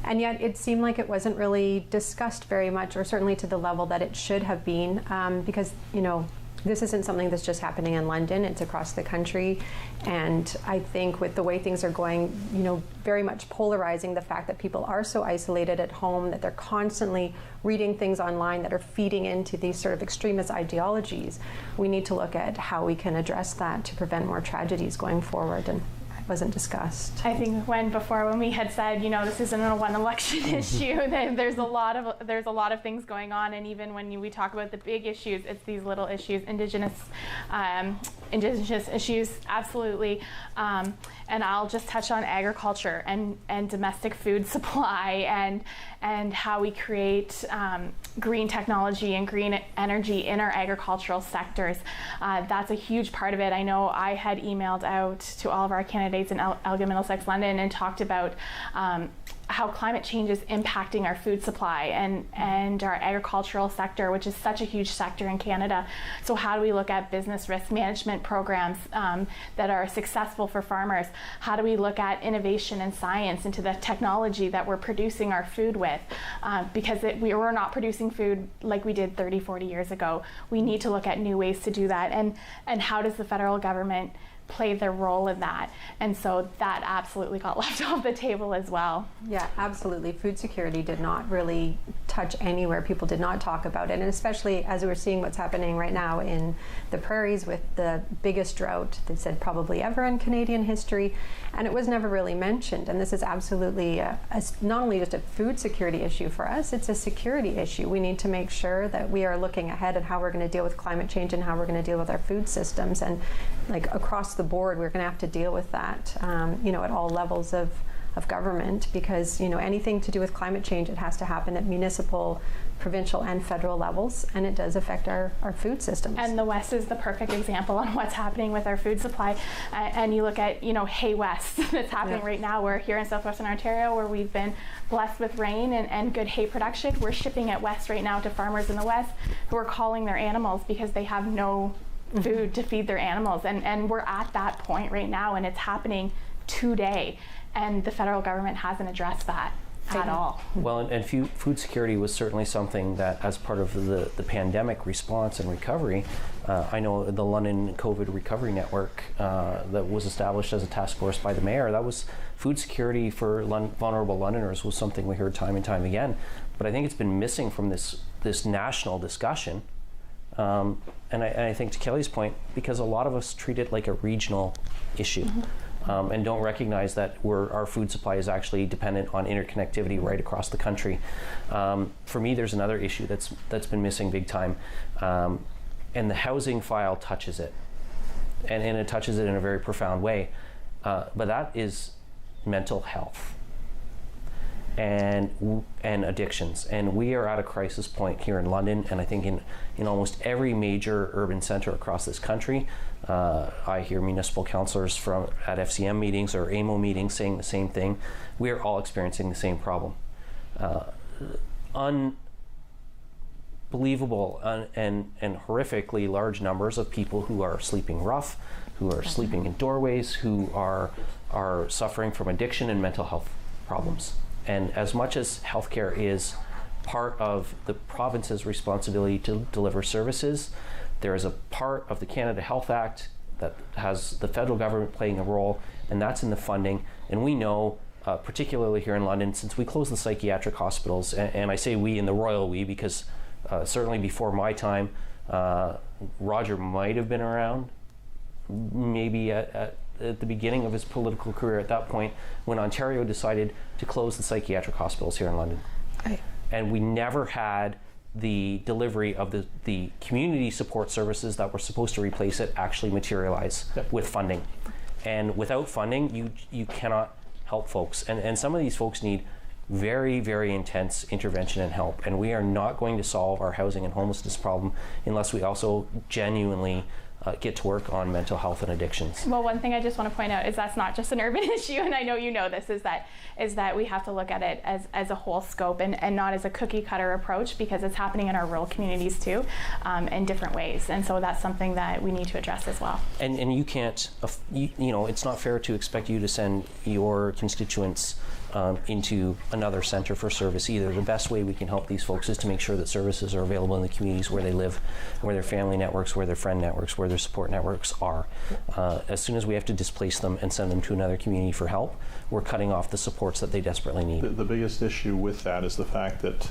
And yet it seemed like it wasn't really discussed very much, or certainly to the level that it should have been, because, you know, this isn't something that's just happening in London, it's across the country. And I think with the way things are going, you know, very much polarizing the fact that people are so isolated at home, that they're constantly reading things online that are feeding into these sort of extremist ideologies. We need to look at how we can address that to prevent more tragedies going forward. And wasn't discussed. I think when we had said, you know, this isn't a one election issue, there's a lot of things going on, and even when we talk about the big issues, it's these little issues, Indigenous issues, absolutely. And I'll just touch on agriculture and domestic food supply and how we create green technology and green energy in our agricultural sectors. That's a huge part of it. I know I had emailed out to all of our candidates in Elgin, Middlesex, London, and talked about how climate change is impacting our food supply and our agricultural sector, which is such a huge sector in Canada. So how do we look at business risk management programs that are successful for farmers? How do we look at innovation and science into the technology that we're producing our food with? Because we're not producing food like we did 30, 40 years ago. We need to look at new ways to do that. And how does the federal government play their role in that? And so that absolutely got left off the table as well. Yeah, absolutely. Food security did not really touch anywhere. People did not talk about it, and especially as we're seeing what's happening right now in the prairies with the biggest drought, they said probably ever in Canadian history, and it was never really mentioned. And this is absolutely not only just a food security issue for us, it's a security issue. We need to make sure that we are looking ahead at how we're going to deal with climate change and how we're going to deal with our food systems. And like across the board, we're going to have to deal with that, you know, at all levels of government, because, you know, anything to do with climate change, it has to happen at municipal, provincial, and federal levels, and it does affect our food systems. And the West is the perfect example on what's happening with our food supply. And you look at, you know, Hay West that's happening right now. We're here in southwestern Ontario, where we've been blessed with rain and good hay production. We're shipping it west right now to farmers in the West who are calling their animals because they have no food to feed their animals. And we're at that point right now, and it's happening today. And the federal government hasn't addressed that at all. Well, and food security was certainly something that, as part of the pandemic response and recovery, I know the London COVID Recovery Network that was established as a task force by the mayor, that was food security for vulnerable Londoners was something we heard time and time again. But I think it's been missing from this national discussion. And I think, to Kelly's point, because a lot of us treat it like a regional issue. And don't recognize that our food supply is actually dependent on interconnectivity right across the country. For me, there's another issue that's been missing big time, and the housing file touches it, and it touches it in a very profound way. But that is mental health. and addictions. And we are at a crisis point here in London, and I think in almost every major urban center across this country. I hear municipal councillors at FCM meetings or AMO meetings saying the same thing. We are all experiencing the same problem. Unbelievable and horrifically large numbers of people who are sleeping rough, who are sleeping in doorways, who are suffering from addiction and mental health problems. And as much as healthcare is part of the province's responsibility to deliver services, there is a part of the Canada Health Act that has the federal government playing a role, and that's in the funding. And we know, particularly here in London, since we closed the psychiatric hospitals, and I say we in the royal we because certainly before my time, Roger might have been around, maybe at the beginning of his political career at that point, when Ontario decided to close the psychiatric hospitals here in London. And we never had the delivery of the community support services that were supposed to replace it actually materialize with funding. And without funding, you cannot help folks. And some of these folks need very, very intense intervention and help. And we are not going to solve our housing and homelessness problem unless we also genuinely get to work on mental health and addictions. Well, one thing I just want to point out is that's not just an urban issue, and I know you know this, is that we have to look at it as a whole scope and not as a cookie cutter approach, because it's happening in our rural communities too, in different ways. And so that's something that we need to address as well. And you can't, you know, it's not fair to expect you to send your constituents into another center for service either. The best way we can help these folks is to make sure that services are available in the communities where they live, where their family networks, where their friend networks, where their support networks are. As soon as we have to displace them and send them to another community for help, we're cutting off the supports that they desperately need. The biggest issue with that is the fact that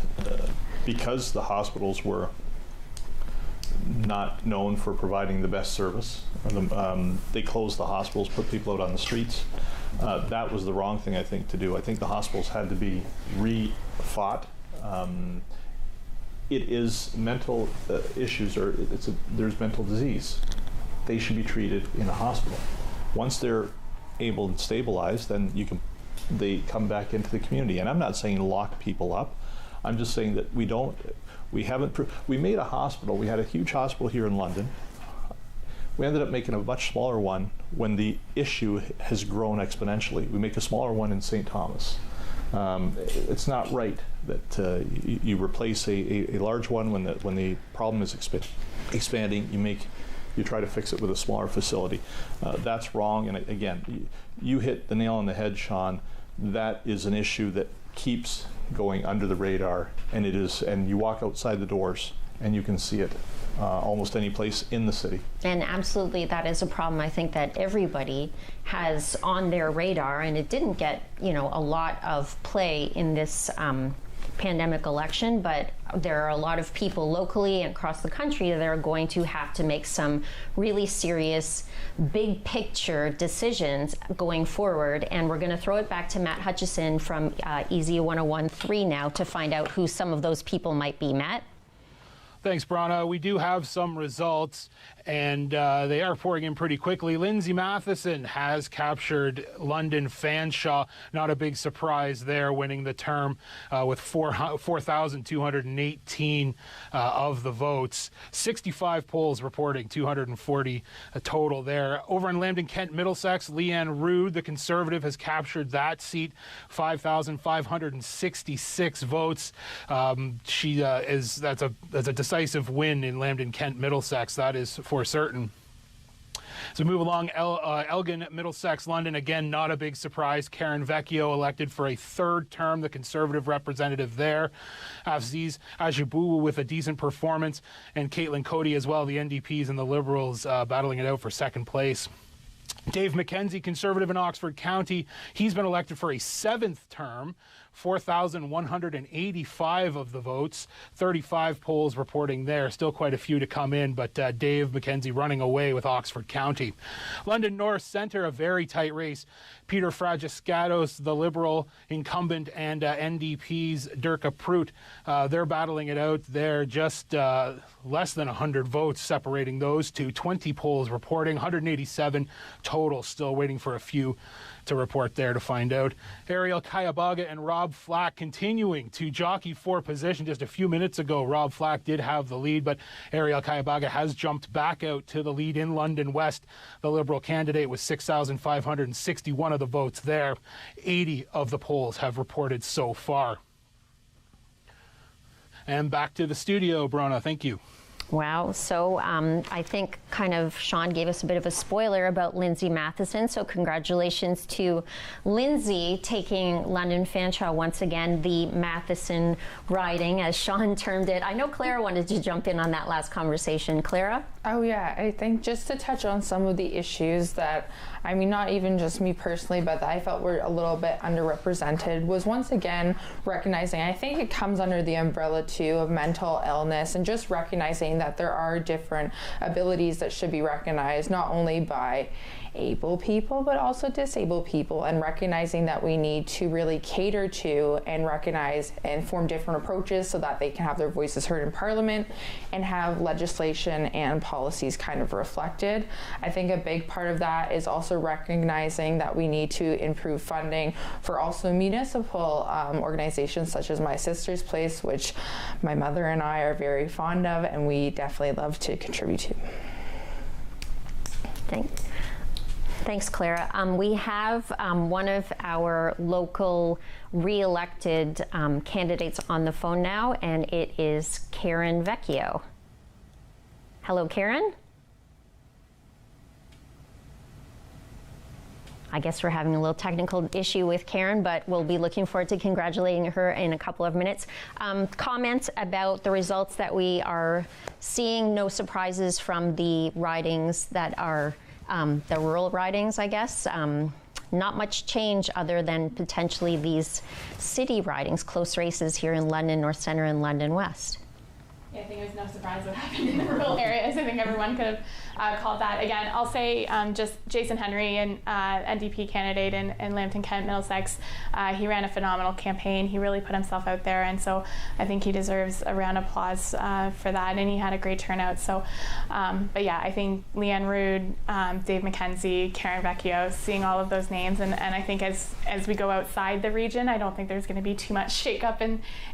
because the hospitals were not known for providing the best service, they closed the hospitals, put people out on the streets. That was the wrong thing, I think, to do. I think the hospitals had to be refought. It is mental issues, or there's mental disease. They should be treated in a hospital. Once they're able and stabilized, then they come back into the community. And I'm not saying lock people up. I'm just saying that we made a hospital. We had a huge hospital here in London. We ended up making a much smaller one when the issue has grown exponentially. We make a smaller one in St. Thomas. It's not right that you replace a large one when the problem is expanding. You try to fix it with a smaller facility. That's wrong. And again, you hit the nail on the head, Sean. That is an issue that keeps going under the radar, and you walk outside the doors and you can see it almost any place in the city. And absolutely, that is a problem I think that everybody has on their radar, and it didn't get, a lot of play in this pandemic election, but there are a lot of people locally and across the country that are going to have to make some really serious big picture decisions going forward. And we're going to throw it back to Matt Hutchison from Easy 101.3 now to find out who some of those people might be. Matt? Thanks, Brana. We do have some results, and they are pouring in pretty quickly. Lindsay Matheson has captured London Fanshawe. Not a big surprise there, winning the term with 4,218 of the votes. 65 polls reporting 240 total there. Over in Lambton, Kent, Middlesex, Leanne Rood, the Conservative, has captured that seat, 5,566 votes. That's a decisive win in Lambton, Kent, Middlesex. That is for certain. So move along, Elgin, Middlesex, London, again, not a big surprise. Karen Vecchio elected for a third term, the Conservative representative there. Aziz Ajibu with a decent performance, and Caitlin Cody as well, the NDPs and the Liberals battling it out for second place. Dave McKenzie, Conservative in Oxford County, he's been elected for a seventh term, 4,185 of the votes, 35 polls reporting there. Still quite a few to come in, but Dave McKenzie running away with Oxford County. London North Centre, a very tight race. Peter Fragiscatos, the Liberal incumbent, and NDP's Dirka Prout, they're battling it out there. Just less than 100 votes separating those two. 20 polls reporting, 187 total. Still waiting for a few to report there to find out. Ariel Kayabaga and Rob Rob Flack continuing to jockey for position. Just a few minutes ago, Rob Flack did have the lead, but Ariel Kayabaga has jumped back out to the lead in London West. The Liberal candidate with 6,561 of the votes there. 80 of the polls have reported so far. And back to the studio, Brona. Thank you. Wow. So I think kind of Sean gave us a bit of a spoiler about Lindsay Matheson. So congratulations to Lindsay taking London Fanshawe once again, the Matheson riding, as Sean termed it. I know Clara wanted to jump in on that last conversation. Clara? Oh yeah, I think just to touch on some of the issues that, I mean, not even just me personally, but that I felt were a little bit underrepresented, was once again recognizing, I think it comes under the umbrella too of mental illness, and just recognizing that there are different abilities that should be recognized, not only by able people but also disabled people, and recognizing that we need to really cater to and recognize and form different approaches so that they can have their voices heard in Parliament and have legislation and policies kind of reflected. I think a big part of that is also recognizing that we need to improve funding for also municipal organizations such as My Sister's Place, which my mother and I are very fond of and we definitely love to contribute to. Thanks, Clara. We have one of our local re-elected candidates on the phone now, and it is Karen Vecchio. Hello, Karen. I guess we're having a little technical issue with Karen, but we'll be looking forward to congratulating her in a couple of minutes. Comments about the results that we are seeing, no surprises from the ridings that are the rural ridings, I guess. Not much change other than potentially these city ridings, close races here in London North Centre and London West. Yeah, I think it was no surprise what happened in the rural areas. I think everyone could have called that. Again, I'll say just Jason Henry, an NDP candidate in Lambton, Kent, Middlesex, he ran a phenomenal campaign. He really put himself out there, and so I think he deserves a round of applause for that, and he had a great turnout. So, but yeah, I think Leanne Rood, Dave McKenzie, Karen Vecchio, seeing all of those names, and I think as we go outside the region, I don't think there's going to be too much shakeup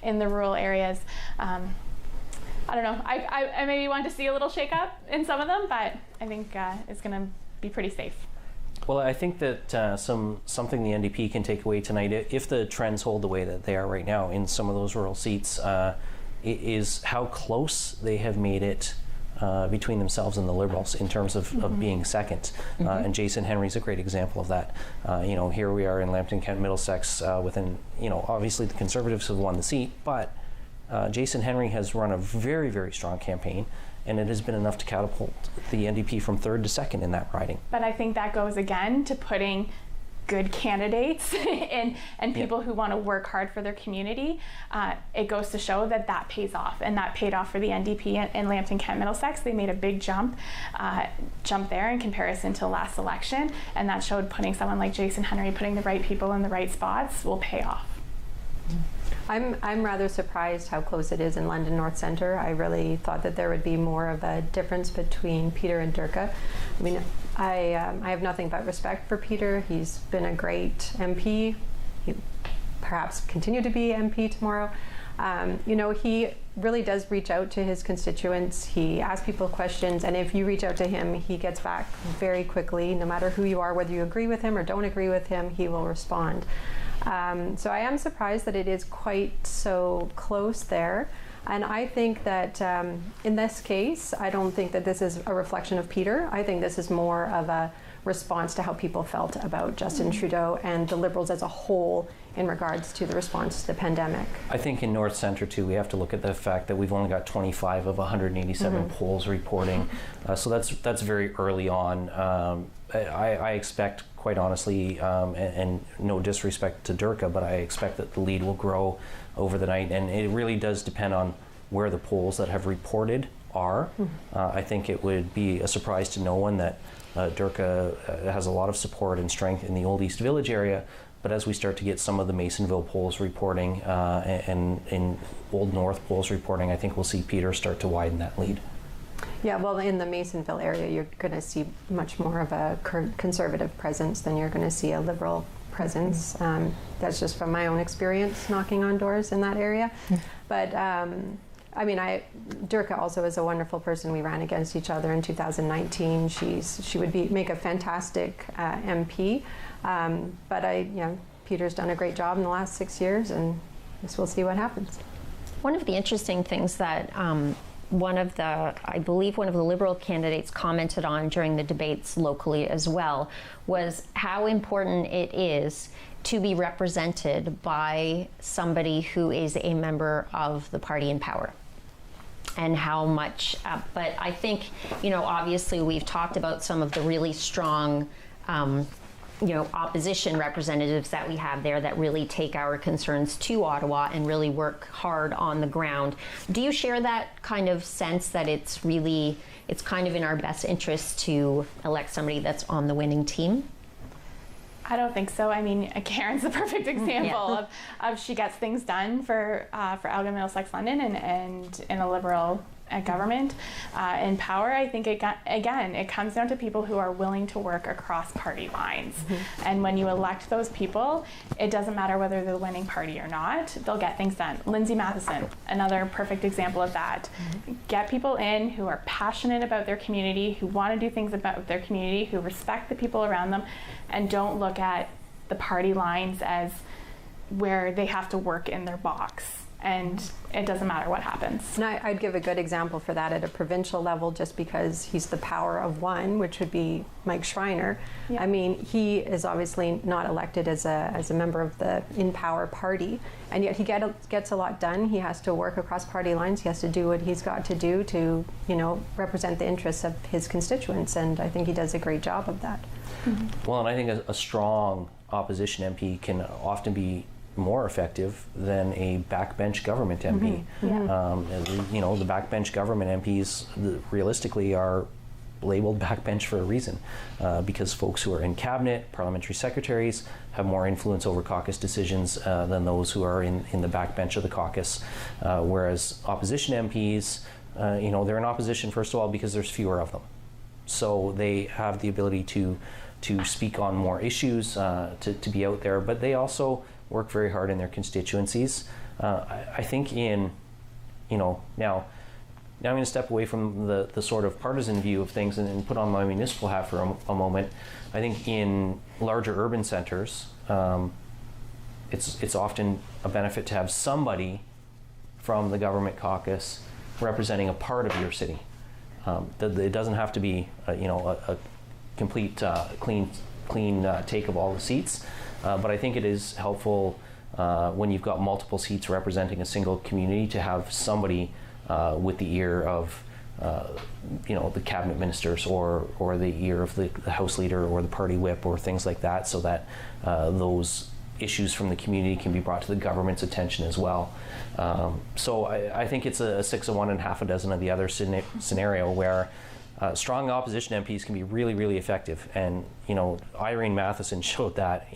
in the rural areas. I don't know. I maybe want to see a little shake-up in some of them, but I think it's going to be pretty safe. Well, I think that something the NDP can take away tonight, if the trends hold the way that they are right now in some of those rural seats, is how close they have made it between themselves and the Liberals in terms of being second. And Jason Henry's a great example of that. Here we are in Lambton, Kent, Middlesex, obviously the Conservatives have won the seat, but Jason Henry has run a very, very strong campaign, and it has been enough to catapult the NDP from third to second in that riding. But I think that goes again to putting good candidates and people who want to work hard for their community. It goes to show that pays off, and that paid off for the NDP in Lambton, Kent, Middlesex. They made a big jump there in comparison to last election, and that showed putting someone like Jason Henry, putting the right people in the right spots will pay off. I'm rather surprised how close it is in London North Centre. I really thought that there would be more of a difference between Peter and Durka. I mean, I have nothing but respect for Peter. He's been a great MP. He perhaps continue to be MP tomorrow. He really does reach out to his constituents. He asks people questions, and if you reach out to him, he gets back very quickly. No matter who you are, whether you agree with him or don't agree with him, he will respond. So I am surprised that it is quite so close there. And I think that in this case, I don't think that this is a reflection of Peter. I think this is more of a response to how people felt about Justin Trudeau and the Liberals as a whole in regards to the response to the pandemic. I think in North Centre too, we have to look at the fact that we've only got 25 of 187 polls reporting. So that's very early on. I expect, quite honestly, and no disrespect to Durka, but I expect that the lead will grow over the night, and it really does depend on where the polls that have reported are. I think it would be a surprise to no one that Durka has a lot of support and strength in the Old East Village area, but as we start to get some of the Masonville polls reporting and in Old North polls reporting, I think we'll see Peter start to widen that lead. Yeah, well, in the Masonville area, you're going to see much more of a conservative presence than you're going to see a Liberal presence. That's just from my own experience knocking on doors in that area. But I mean, Durka also is a wonderful person. We ran against each other in 2019. She would make a fantastic MP. But Peter's done a great job in the last 6 years, and I guess we'll see what happens. One of the interesting things that I believe one of the Liberal candidates commented on during the debates locally as well was how important it is to be represented by somebody who is a member of the party in power. And how much, but I think, obviously we've talked about some of the really strong, opposition representatives that we have there that really take our concerns to Ottawa and really work hard on the ground. Do you share that kind of sense that it's kind of in our best interest to elect somebody that's on the winning team? I don't think so. I mean, Karen's the perfect example of she gets things done for Elgin Middlesex London and in a Liberal government in power. I think it comes down to people who are willing to work across party lines. And when you elect those people, it doesn't matter whether they're the winning party or not, they'll get things done. Lindsay Matheson, another perfect example of that. Get people in who are passionate about their community, who want to do things about their community, who respect the people around them, and don't look at the party lines as where they have to work in their box. And it doesn't matter what happens. And I'd give a good example for that at a provincial level, just because he's the power of one, which would be Mike Schreiner. Yeah. I mean, he is obviously not elected as a member of the in-power party, and yet he gets a lot done. He has to work across party lines. He has to do what he's got to do to, represent the interests of his constituents, and I think he does a great job of that. Well, and I think a strong opposition MP can often be more effective than a backbench government MP. The backbench government MPs realistically are labeled backbench for a reason, because folks who are in cabinet, parliamentary secretaries, have more influence over caucus decisions than those who are in the backbench of the caucus. Whereas opposition MPs, they're in opposition first of all because there's fewer of them, so they have the ability to speak on more issues, to be out there, but they also work very hard in their constituencies. I think now I'm going to step away from the sort of partisan view of things and put on my municipal hat for a moment. I think in larger urban centers, it's often a benefit to have somebody from the government caucus representing a part of your city. It doesn't have to be a complete clean take of all the seats. But I think it is helpful when you've got multiple seats representing a single community to have somebody with the ear of the cabinet ministers or the ear of the House leader or the party whip or things like that, so that those issues from the community can be brought to the government's attention as well. So I think it's a 6 of one and half a dozen of the other scenario where strong opposition MPs can be really, really effective. And, Irene Matheson showed that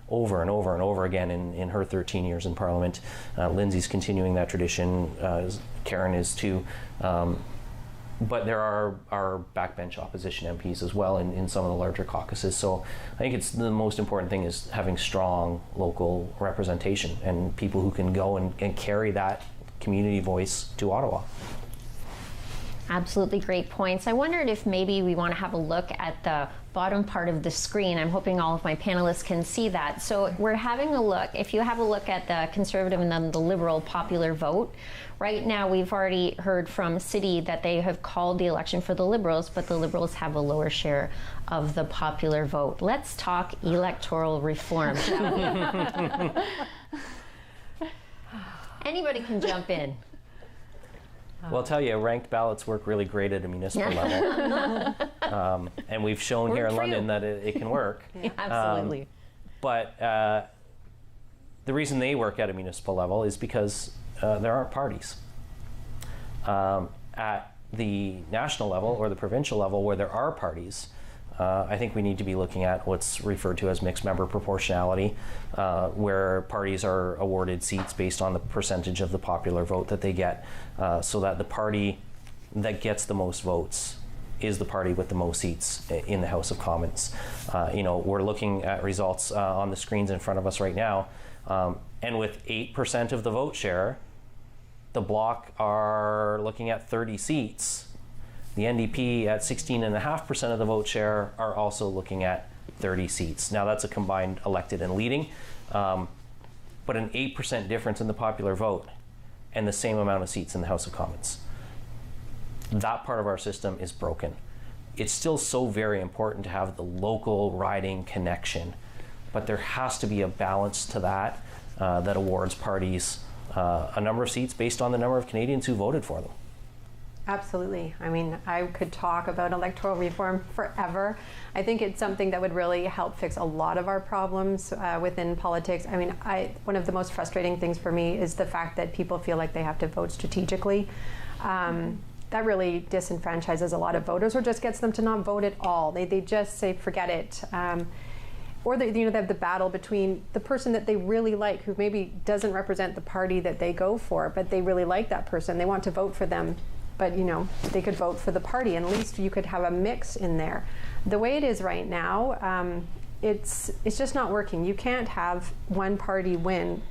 over and over and over again in her 13 years in Parliament. Lindsay's continuing that tradition, Karen is too. But there are backbench opposition MPs as well in some of the larger caucuses. So I think it's the most important thing is having strong local representation and people who can go and carry that community voice to Ottawa. Absolutely great points. I wondered if maybe we want to have a look at the bottom part of the screen. I'm hoping all of my panelists can see that. So we're having a look, if you have a look at the Conservative and then the Liberal popular vote, right now we've already heard from City that they have called the election for the Liberals, but the Liberals have a lower share of the popular vote. Let's talk electoral reform, shall we? Anybody can jump in. Well, I'll tell you, ranked ballots work really great at a municipal level. And we've shown here in London that it can work. Yeah, absolutely. But the reason they work at a municipal level is because there aren't parties. At the national level or the provincial level where there are parties, I think we need to be looking at what's referred to as mixed member proportionality, where parties are awarded seats based on the percentage of the popular vote that they get, so that the party that gets the most votes is the party with the most seats in the House of Commons. We're looking at results on the screens in front of us right now, and with 8% of the vote share, the Bloc are looking at 30 seats. The NDP at 16.5% of the vote share are also looking at 30 seats. Now that's a combined elected and leading, but an 8% difference in the popular vote and the same amount of seats in the House of Commons. That part of our system is broken. It's still so very important to have the local riding connection, but there has to be a balance to that that awards parties a number of seats based on the number of Canadians who voted for them. Absolutely. I mean, I could talk about electoral reform forever. I think it's something that would really help fix a lot of our problems within politics. I mean, one of the most frustrating things for me is the fact that people feel like they have to vote strategically. That really disenfranchises a lot of voters, or just gets them to not vote at all. They just say, forget it. Or they have the battle between the person that they really like, who maybe doesn't represent the party that they go for, but they really like that person. They want to vote for them, but they could vote for the party, and at least you could have a mix in there. The way it is right now, it's just not working. You can't have one party win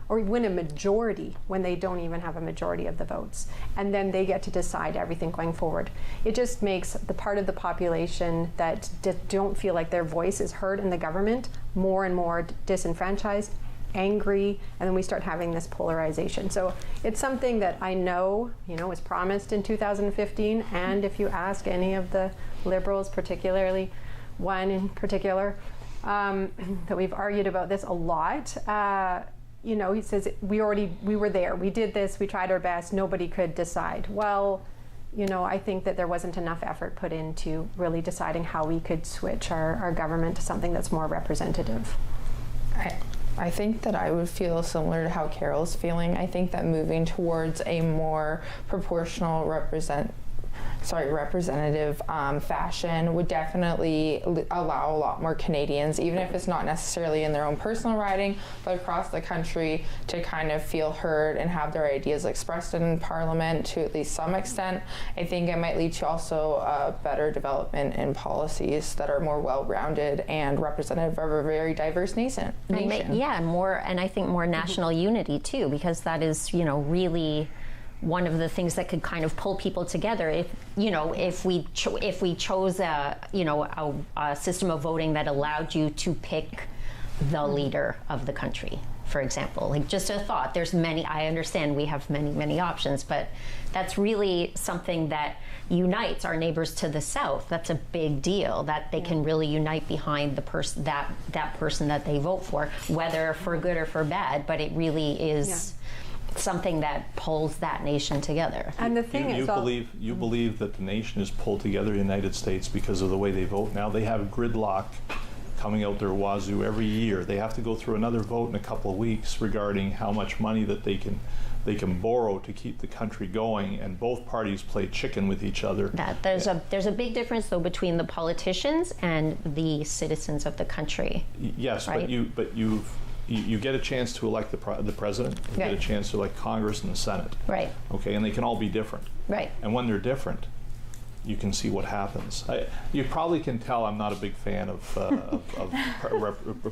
or win a majority when they don't even have a majority of the votes, and then they get to decide everything going forward. It just makes the part of the population that don't feel like their voice is heard in the government more and more disenfranchised, angry, and then we start having this polarization. So it's something that I know, was promised in 2015, and if you ask any of the Liberals, particularly one in particular, that we've argued about this a lot, he says, we were there, we did this, we tried our best, nobody could decide. Well, I think that there wasn't enough effort put into really deciding how we could switch our government to something that's more representative. I think that I would feel similar to how Carol's feeling. I think that moving towards a more proportional representative fashion would definitely allow a lot more Canadians, even if it's not necessarily in their own personal riding, but across the country, to kind of feel heard and have their ideas expressed in Parliament to at least some extent. I think it might lead to also a better development in policies that are more well-rounded and representative of a very diverse nation. And I think more national unity too, because that is, really one of the things that could kind of pull people together. If we chose a system of voting that allowed you to pick the leader of the country, for example, like just a thought. There's many. I understand we have many options, but that's really something that unites our neighbors to the south. That's a big deal, that they can really unite behind the person that person that they vote for, whether for good or for bad. But it really is something that pulls that nation together. And the thing is, you believe that the nation is pulled together in the United States because of the way they vote now. They have gridlock coming out their wazoo every year. They have to go through another vote in a couple of weeks regarding how much money that they can borrow to keep the country going, and both parties play chicken with each other. There's a big difference though between the politicians and the citizens of the country. Yes, right? but you get a chance to elect the president, you get a chance to elect Congress and the Senate. Right. Okay, and they can all be different. Right. And when they're different, you can see what happens. You probably can tell I'm not a big fan of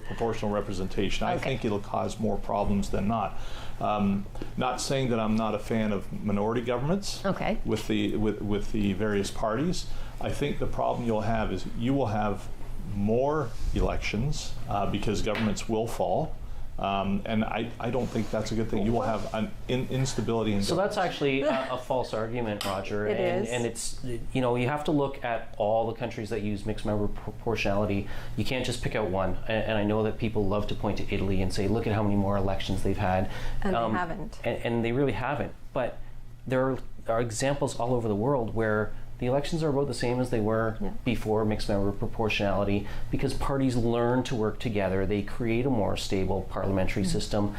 proportional representation. I think it'll cause more problems than not. Not saying that I'm not a fan of minority governments with the various parties. I think the problem you'll have is you will have more elections because governments will fall. And I don't think that's a good thing. You will have an instability in. So that's actually a false argument, Roger. It is. And it's, you have to look at all the countries that use mixed member proportionality. You can't just pick out one. And I know that people love to point to Italy and say, look at how many more elections they've had. And they haven't. And they really haven't. But there are examples all over the world where the elections are about the same as they were before mixed member proportionality, because parties learn to work together. They create a more stable parliamentary system.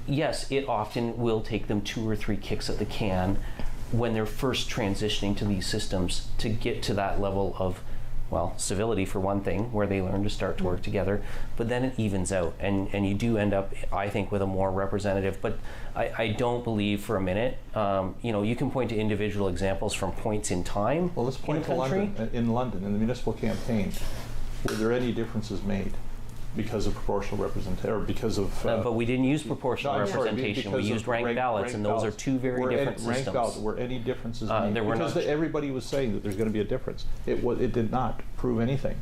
Yes, it often will take them 2 or 3 kicks at the can when they're first transitioning to these systems to get to that level of well, civility for one thing, where they learn to start to work together, but then it evens out, and you do end up, I think, with a more representative. But I don't believe for a minute, you can point to individual examples from points in time. Well, let's point to London. In London, in the municipal campaign, were there any differences made because of proportional representation, or because of? But we didn't use proportional No, sorry, representation. We because used of ranked ballots, and those ballots. are two very different systems. Ranked ballots, were any differences made? There were because not. everybody was saying that there's going to be a difference. It did not prove anything.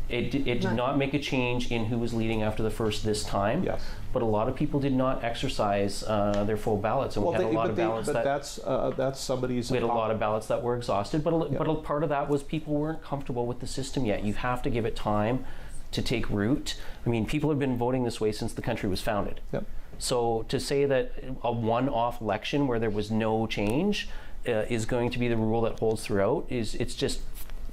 It did not make a change in who was leading after the first this time. Yes. But a lot of people did not exercise their full ballots, and we had a lot of ballots that's somebody's. We had a lot of ballots that were exhausted, but a part of that was people weren't comfortable with the system yet. You have to give it time to take root. I mean, people have been voting this way since the country was founded. Yep. So to say that a one-off election where there was no change is going to be the rule that holds throughout it's just,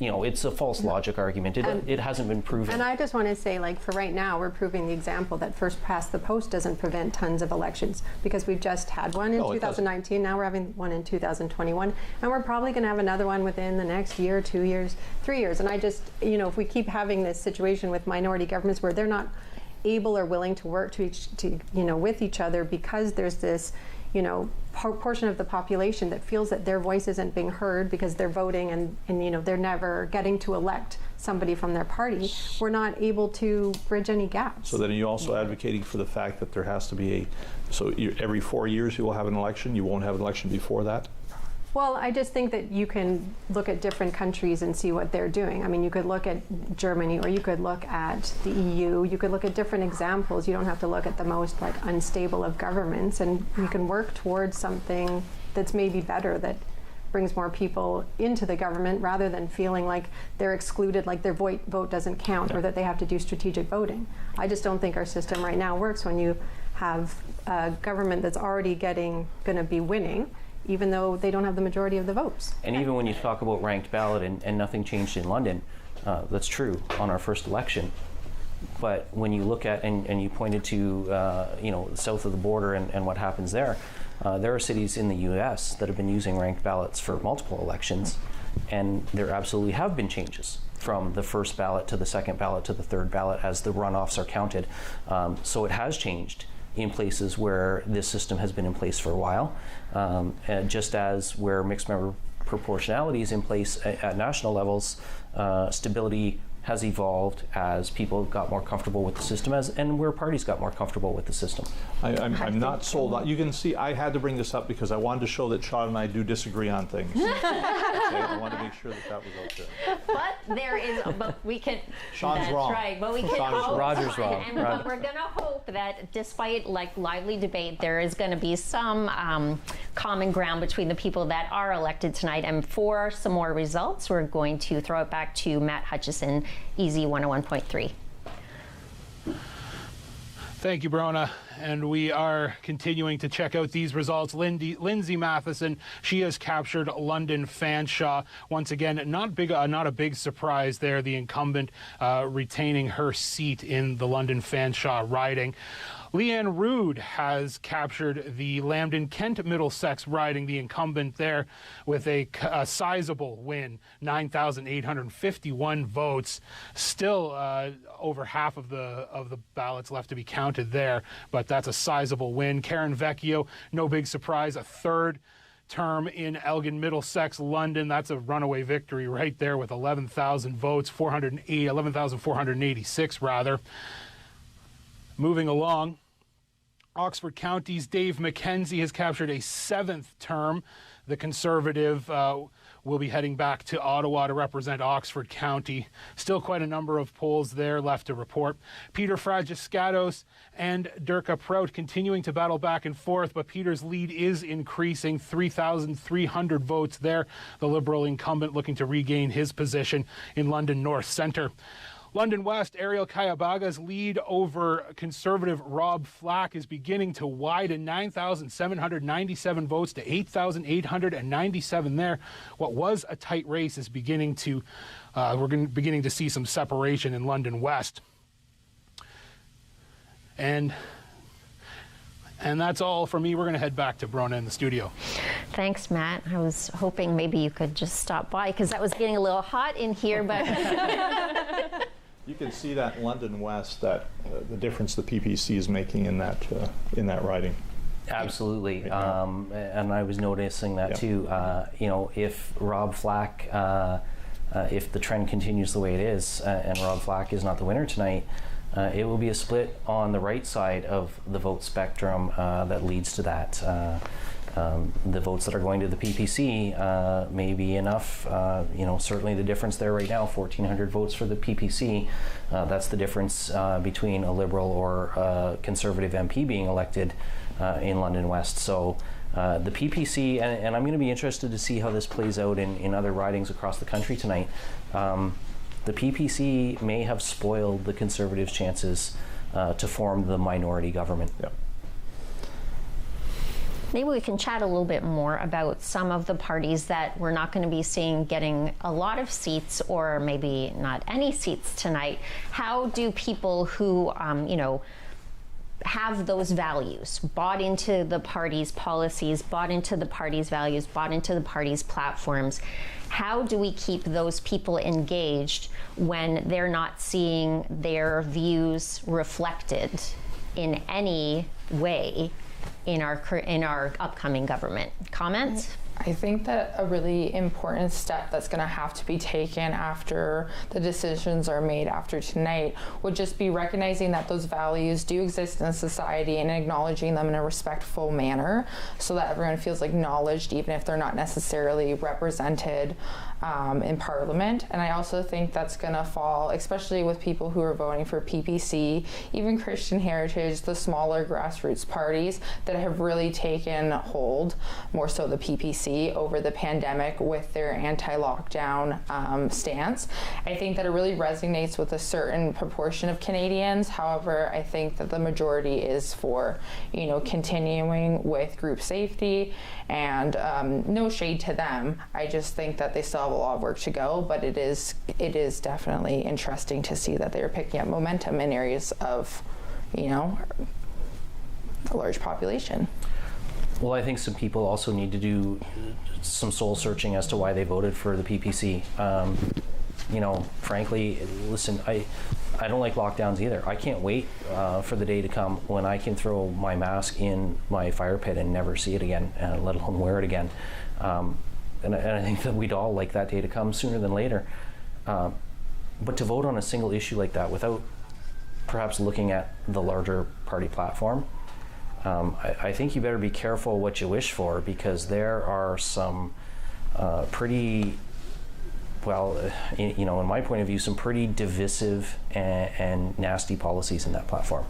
it's a false logic argument. It hasn't been proven. And I just want to say, for right now, we're proving the example that first past the post doesn't prevent tons of elections, because we've just had one in 2019, now we're having one in 2021, and we're probably going to have another one within the next year, 2 years, 3 years. And I just, if we keep having this situation with minority governments where they're not able or willing to work with each other, because there's this portion of the population that feels that their voice isn't being heard because they're voting and they're never getting to elect somebody from their party, we're not able to bridge any gaps. So then are you also advocating for the fact that there has to be every 4 years you will have an election, you won't have an election before that? Well, I just think that you can look at different countries and see what they're doing. I mean, you could look at Germany, or you could look at the EU. You could look at different examples. You don't have to look at the most unstable of governments, and you can work towards something that's maybe better, that brings more people into the government rather than feeling like they're excluded, like their vote doesn't count, or that they have to do strategic voting. I just don't think our system right now works when you have a government that's already going to be winning, even though they don't have the majority of the votes. And even when you talk about ranked ballot and nothing changed in London, that's true on our first election. But when you look at, and you pointed to, south of the border and what happens there are cities in the US that have been using ranked ballots for multiple elections, and there absolutely have been changes from the first ballot to the second ballot to the third ballot as the runoffs are counted. So it has changed in places where this system has been in place for a while, and just as where mixed member proportionality is in place at national levels, stability has evolved as people got more comfortable with the system, and where parties got more comfortable with the system. I'm not sold on. You can see I had to bring this up because I wanted to show that Sean and I do disagree on things. Okay, I wanted to make sure that was out there. But there is, but we can. Sean's that's wrong. Right, but we can Sean is hope. Roger's wrong. But we're going to hope that despite lively debate, there is going to be some common ground between the people that are elected tonight. And for some more results, we're going to throw it back to Matt Hutchison, Easy 101.3. Thank you, Brona. And we are continuing to check out these results. Lindsay Matheson, she has captured London Fanshawe. Once again, not a big surprise there, the incumbent retaining her seat in the London Fanshawe riding. Leanne Rood has captured the Lambton-Kent Middlesex riding, the incumbent there, with a sizable win, 9,851 votes. Still over half of the ballots left to be counted there, but that's a sizable win. Karen Vecchio, no big surprise, a third term in Elgin Middlesex London. That's a runaway victory right there with 11,000 votes, 11,486 rather. Moving along, Oxford County's Dave McKenzie has captured a seventh term. The Conservative will be heading back to Ottawa to represent Oxford County. Still quite a number of polls there left to report. Peter Fragiskatos and Dirka Prout continuing to battle back and forth, but Peter's lead is increasing, 3,300 votes there. The Liberal incumbent looking to regain his position in London North Centre. London West, Ariel Kayabaga's lead over Conservative Rob Flack is beginning to widen, 9,797 votes to 8,897 there. What was a tight race is beginning to, beginning to see some separation in London West. And And that's all from me. We're going to head back to Brona in the studio. Thanks, Matt. I was hoping maybe you could just stop by because that was getting a little hot in here, but You can see that in London West, that the difference the PPC is making in that riding. Absolutely, and I was noticing that too. If Rob Flack, if the trend continues the way it is, and Rob Flack is not the winner tonight, it will be a split on the right side of the vote spectrum that leads to that. The votes that are going to the PPC may be enough. Certainly the difference there right now, 1,400 votes for the PPC. That's the difference between a Liberal or a Conservative MP being elected in London West. So the PPC, and I'm going to be interested to see how this plays out in other ridings across the country tonight. The PPC may have spoiled the Conservatives' chances to form the minority government. Yeah. maybe we can chat a little bit more about some of the parties that we're not going to be seeing getting a lot of seats or maybe not any seats tonight. How do people who, have those values, bought into the party's policies, bought into the party's values, bought into the party's platforms, how do we keep those people engaged when they're not seeing their views reflected in any way in our upcoming government? Comments? I think that a really important step that's going to have to be taken after the decisions are made after tonight would just be recognizing that those values do exist in society and acknowledging them in a respectful manner so that everyone feels acknowledged even if they're not necessarily represented in Parliament. And I also think that's going to fall, especially with people who are voting for PPC, even Christian Heritage, the smaller grassroots parties that have really taken hold, more so the PPC, over the pandemic with their anti-lockdown stance. I think that it really resonates with a certain proportion of Canadians. However, I think that the majority is for, continuing with group safety, and no shade to them. I just think that they still have a lot of work to go, but it is definitely interesting to see that they are picking up momentum in areas of, a large population. Well, I think some people also need to do some soul searching as to why they voted for the PPC. Frankly, listen, I don't like lockdowns either. I can't wait for the day to come when I can throw my mask in my fire pit and never see it again, let alone wear it again. And I think that we'd all like that day to come sooner than later. But to vote on a single issue like that without perhaps looking at the larger party platform, I think you better be careful what you wish for, because there are some pretty, in my point of view, some pretty divisive and nasty policies in that platform.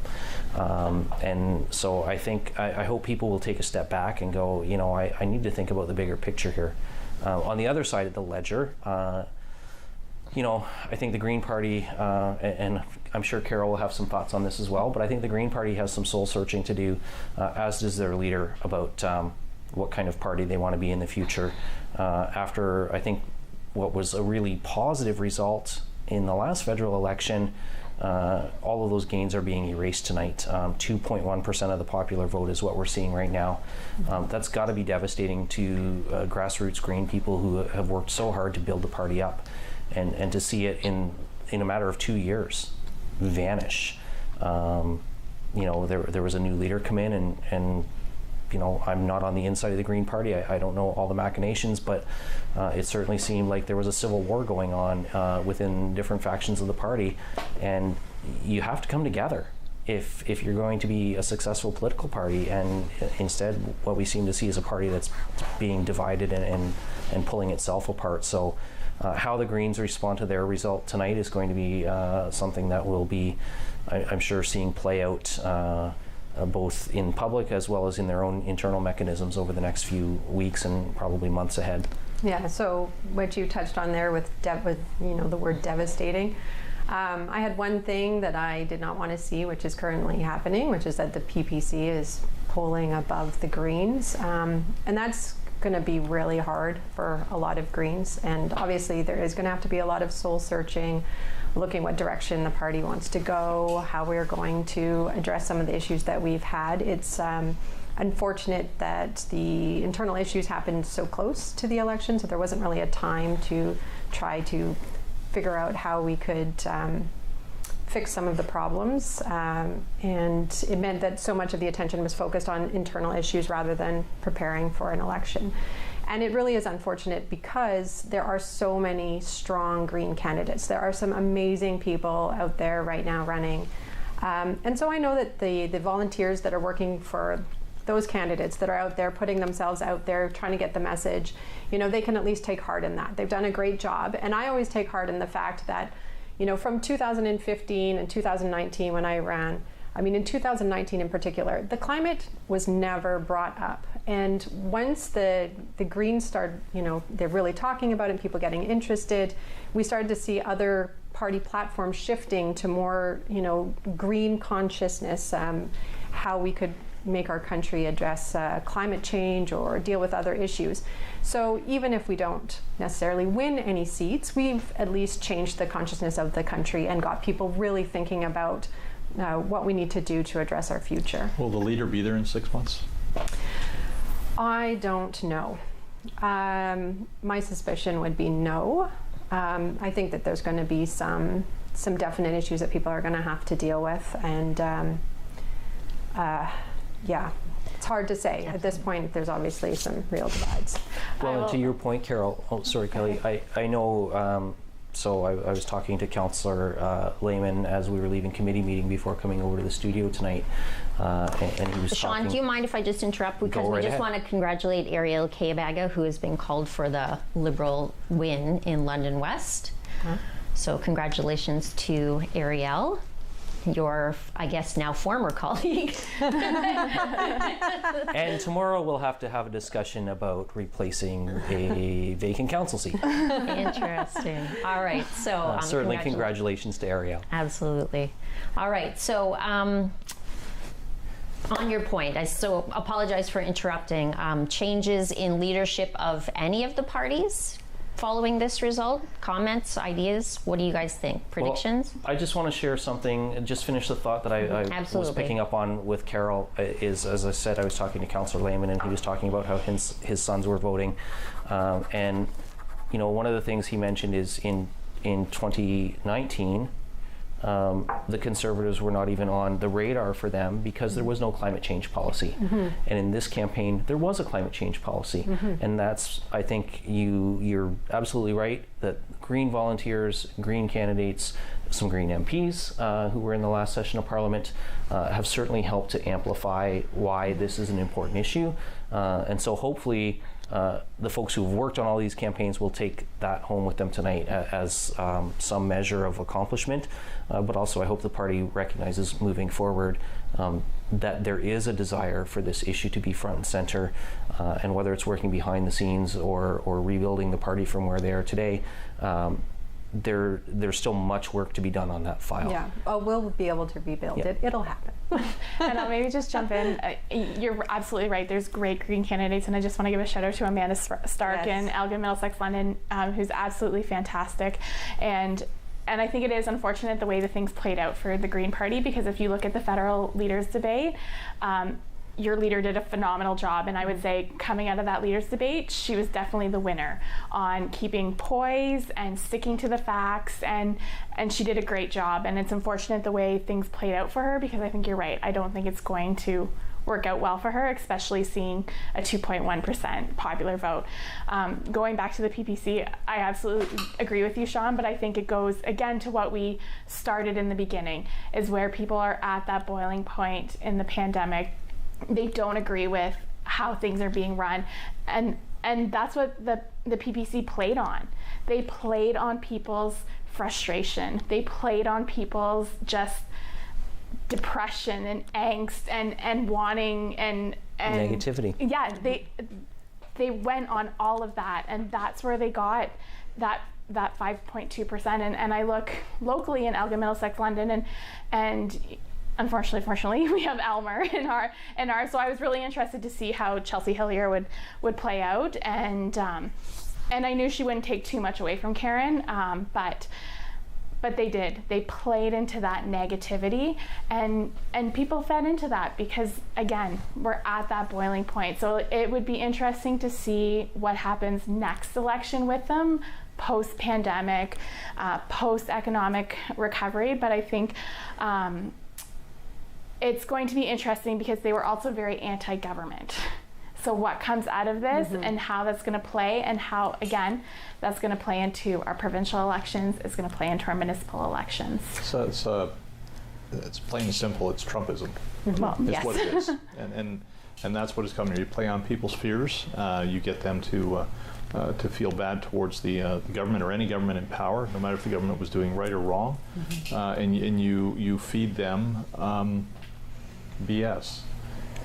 And so I think, I hope people will take a step back and go, I need to think about the bigger picture here. On the other side of the ledger, I think the Green Party, and I'm sure Carol will have some thoughts on this as well, but I think the Green Party has some soul searching to do, as does their leader, about what kind of party they want to be in the future. After, I think, what was a really positive result in the last federal election, all of those gains are being erased tonight. 2.1% of the popular vote is what we're seeing right now. That's got to be devastating to grassroots Green people who have worked so hard to build the party up. And to see it in a matter of 2 years vanish. There was a new leader come in, and I'm not on the inside of the Green Party. I don't know all the machinations, but it certainly seemed like there was a civil war going on within different factions of the party, and you have to come together if you're going to be a successful political party. And instead, what we seem to see is a party that's being divided and pulling itself apart. So how the Greens respond to their result tonight is going to be something that we'll be, I'm sure, seeing play out both in public as well as in their own internal mechanisms over the next few weeks and probably months ahead. Yeah, so what you touched on there with the word devastating, I had one thing that I did not want to see, which is currently happening, which is that the PPC is polling above the Greens, and that's going to be really hard for a lot of Greens, and obviously there is going to have to be a lot of soul searching looking what direction the party wants to go, how we're going to address some of the issues that we've had. It's unfortunate that the internal issues happened so close to the election, so there wasn't really a time to try to figure out how we could fix some of the problems, and it meant that so much of the attention was focused on internal issues rather than preparing for an election. And it really is unfortunate because there are so many strong Green candidates. There are some amazing people out there right now running. And so I know that the volunteers that are working for those candidates that are out there putting themselves out there trying to get the message, they can at least take heart in that. They've done a great job. And I always take heart in the fact that from 2015 and 2019 when I ran, in 2019 in particular, the climate was never brought up. And once the Greens started, they're really talking about it and people getting interested, we started to see other party platforms shifting to more, green consciousness, how we could make our country address climate change or deal with other issues. So even if we don't necessarily win any seats, we've at least changed the consciousness of the country and got people really thinking about what we need to do to address our future. Will the leader be there in 6 months? I don't know. My suspicion would be no. I think that there's going to be some definite issues that people are going to have to deal with, and it's hard to say. At this point, there's obviously some real divides. Well, to your point, Carol, sorry, Kelly, I know, so I was talking to Councillor Lehman as we were leaving committee meeting before coming over to the studio tonight, and he was Sean, talking. do you mind if I just interrupt? Because we just want to congratulate Ariel Kayabaga, who has been called for the Liberal win in London West. So congratulations to Ariel, your, I guess, now former colleague. And tomorrow we'll have to have a discussion about replacing a vacant council seat. Interesting. All right, so certainly congratulations to Ariel. Absolutely. All right, so on your point, I so apologize for interrupting. Changes in leadership of any of the parties following this result? Comments, ideas? What do you guys think? Predictions? Well, I just want to share something, just finish the thought that I was picking up on with Carol, is, as I said, I was talking to Councillor Lehman and he was talking about how his sons were voting. And, one of the things he mentioned is in 2019, the Conservatives were not even on the radar for them because there was no climate change policy. And in this campaign, there was a climate change policy. And that's, I think you're absolutely right that Green volunteers, Green candidates, some Green MPs who were in the last session of Parliament have certainly helped to amplify why this is an important issue. And so hopefully the folks who've worked on all these campaigns will take that home with them tonight as some measure of accomplishment. But also I hope the party recognizes moving forward that there is a desire for this issue to be front and center, and whether it's working behind the scenes or rebuilding the party from where they are today, there's still much work to be done on that file. Yeah, we'll be able to rebuild it. It'll happen. And I'll maybe just jump in. You're absolutely right. There's great Green candidates, and I just want to give a shout out to Amanda Stark in Elgin, Middlesex, London, who's absolutely fantastic. And I think it is unfortunate the way the things played out for the Green Party, because if you look at the federal leaders debate, your leader did a phenomenal job, and I would say coming out of that leaders debate, she was definitely the winner on keeping poise and sticking to the facts, and she did a great job. And it's unfortunate the way things played out for her, because I think you're right. I don't think it's going to work out well for her, especially seeing a 2.1% popular vote. Going back to the PPC, I absolutely agree with you, Sean, but I think it goes again to what we started in the beginning, is where people are at that boiling point in the pandemic. They don't agree with how things are being run, and that's what the PPC played on. They played on people's frustration. They played on people's just depression and angst and wanting and negativity. Yeah, they went on all of that, and that's where they got that 5.2%. And I look locally in Elgin, Middlesex, London, and Unfortunately, we have Elmer in our. So I was really interested to see how Chelsea Hillier would play out, and I knew she wouldn't take too much away from Karen, but But they did. They played into that negativity, and people fed into that because, again, we're at that boiling point. So it would be interesting to see what happens next election with them, post-pandemic, post-economic recovery. But I think it's going to be interesting because they were also very anti-government. So what comes out of this and how that's going to play, and how, again, that's going to play into our provincial elections, it's going to play into our municipal elections. So it's plain and simple. It's Trumpism. Well, It's yes. what it is, and that's what is coming. You play on people's fears. You get them to feel bad towards the government or any government in power, no matter if the government was doing right or wrong, and you feed them BS.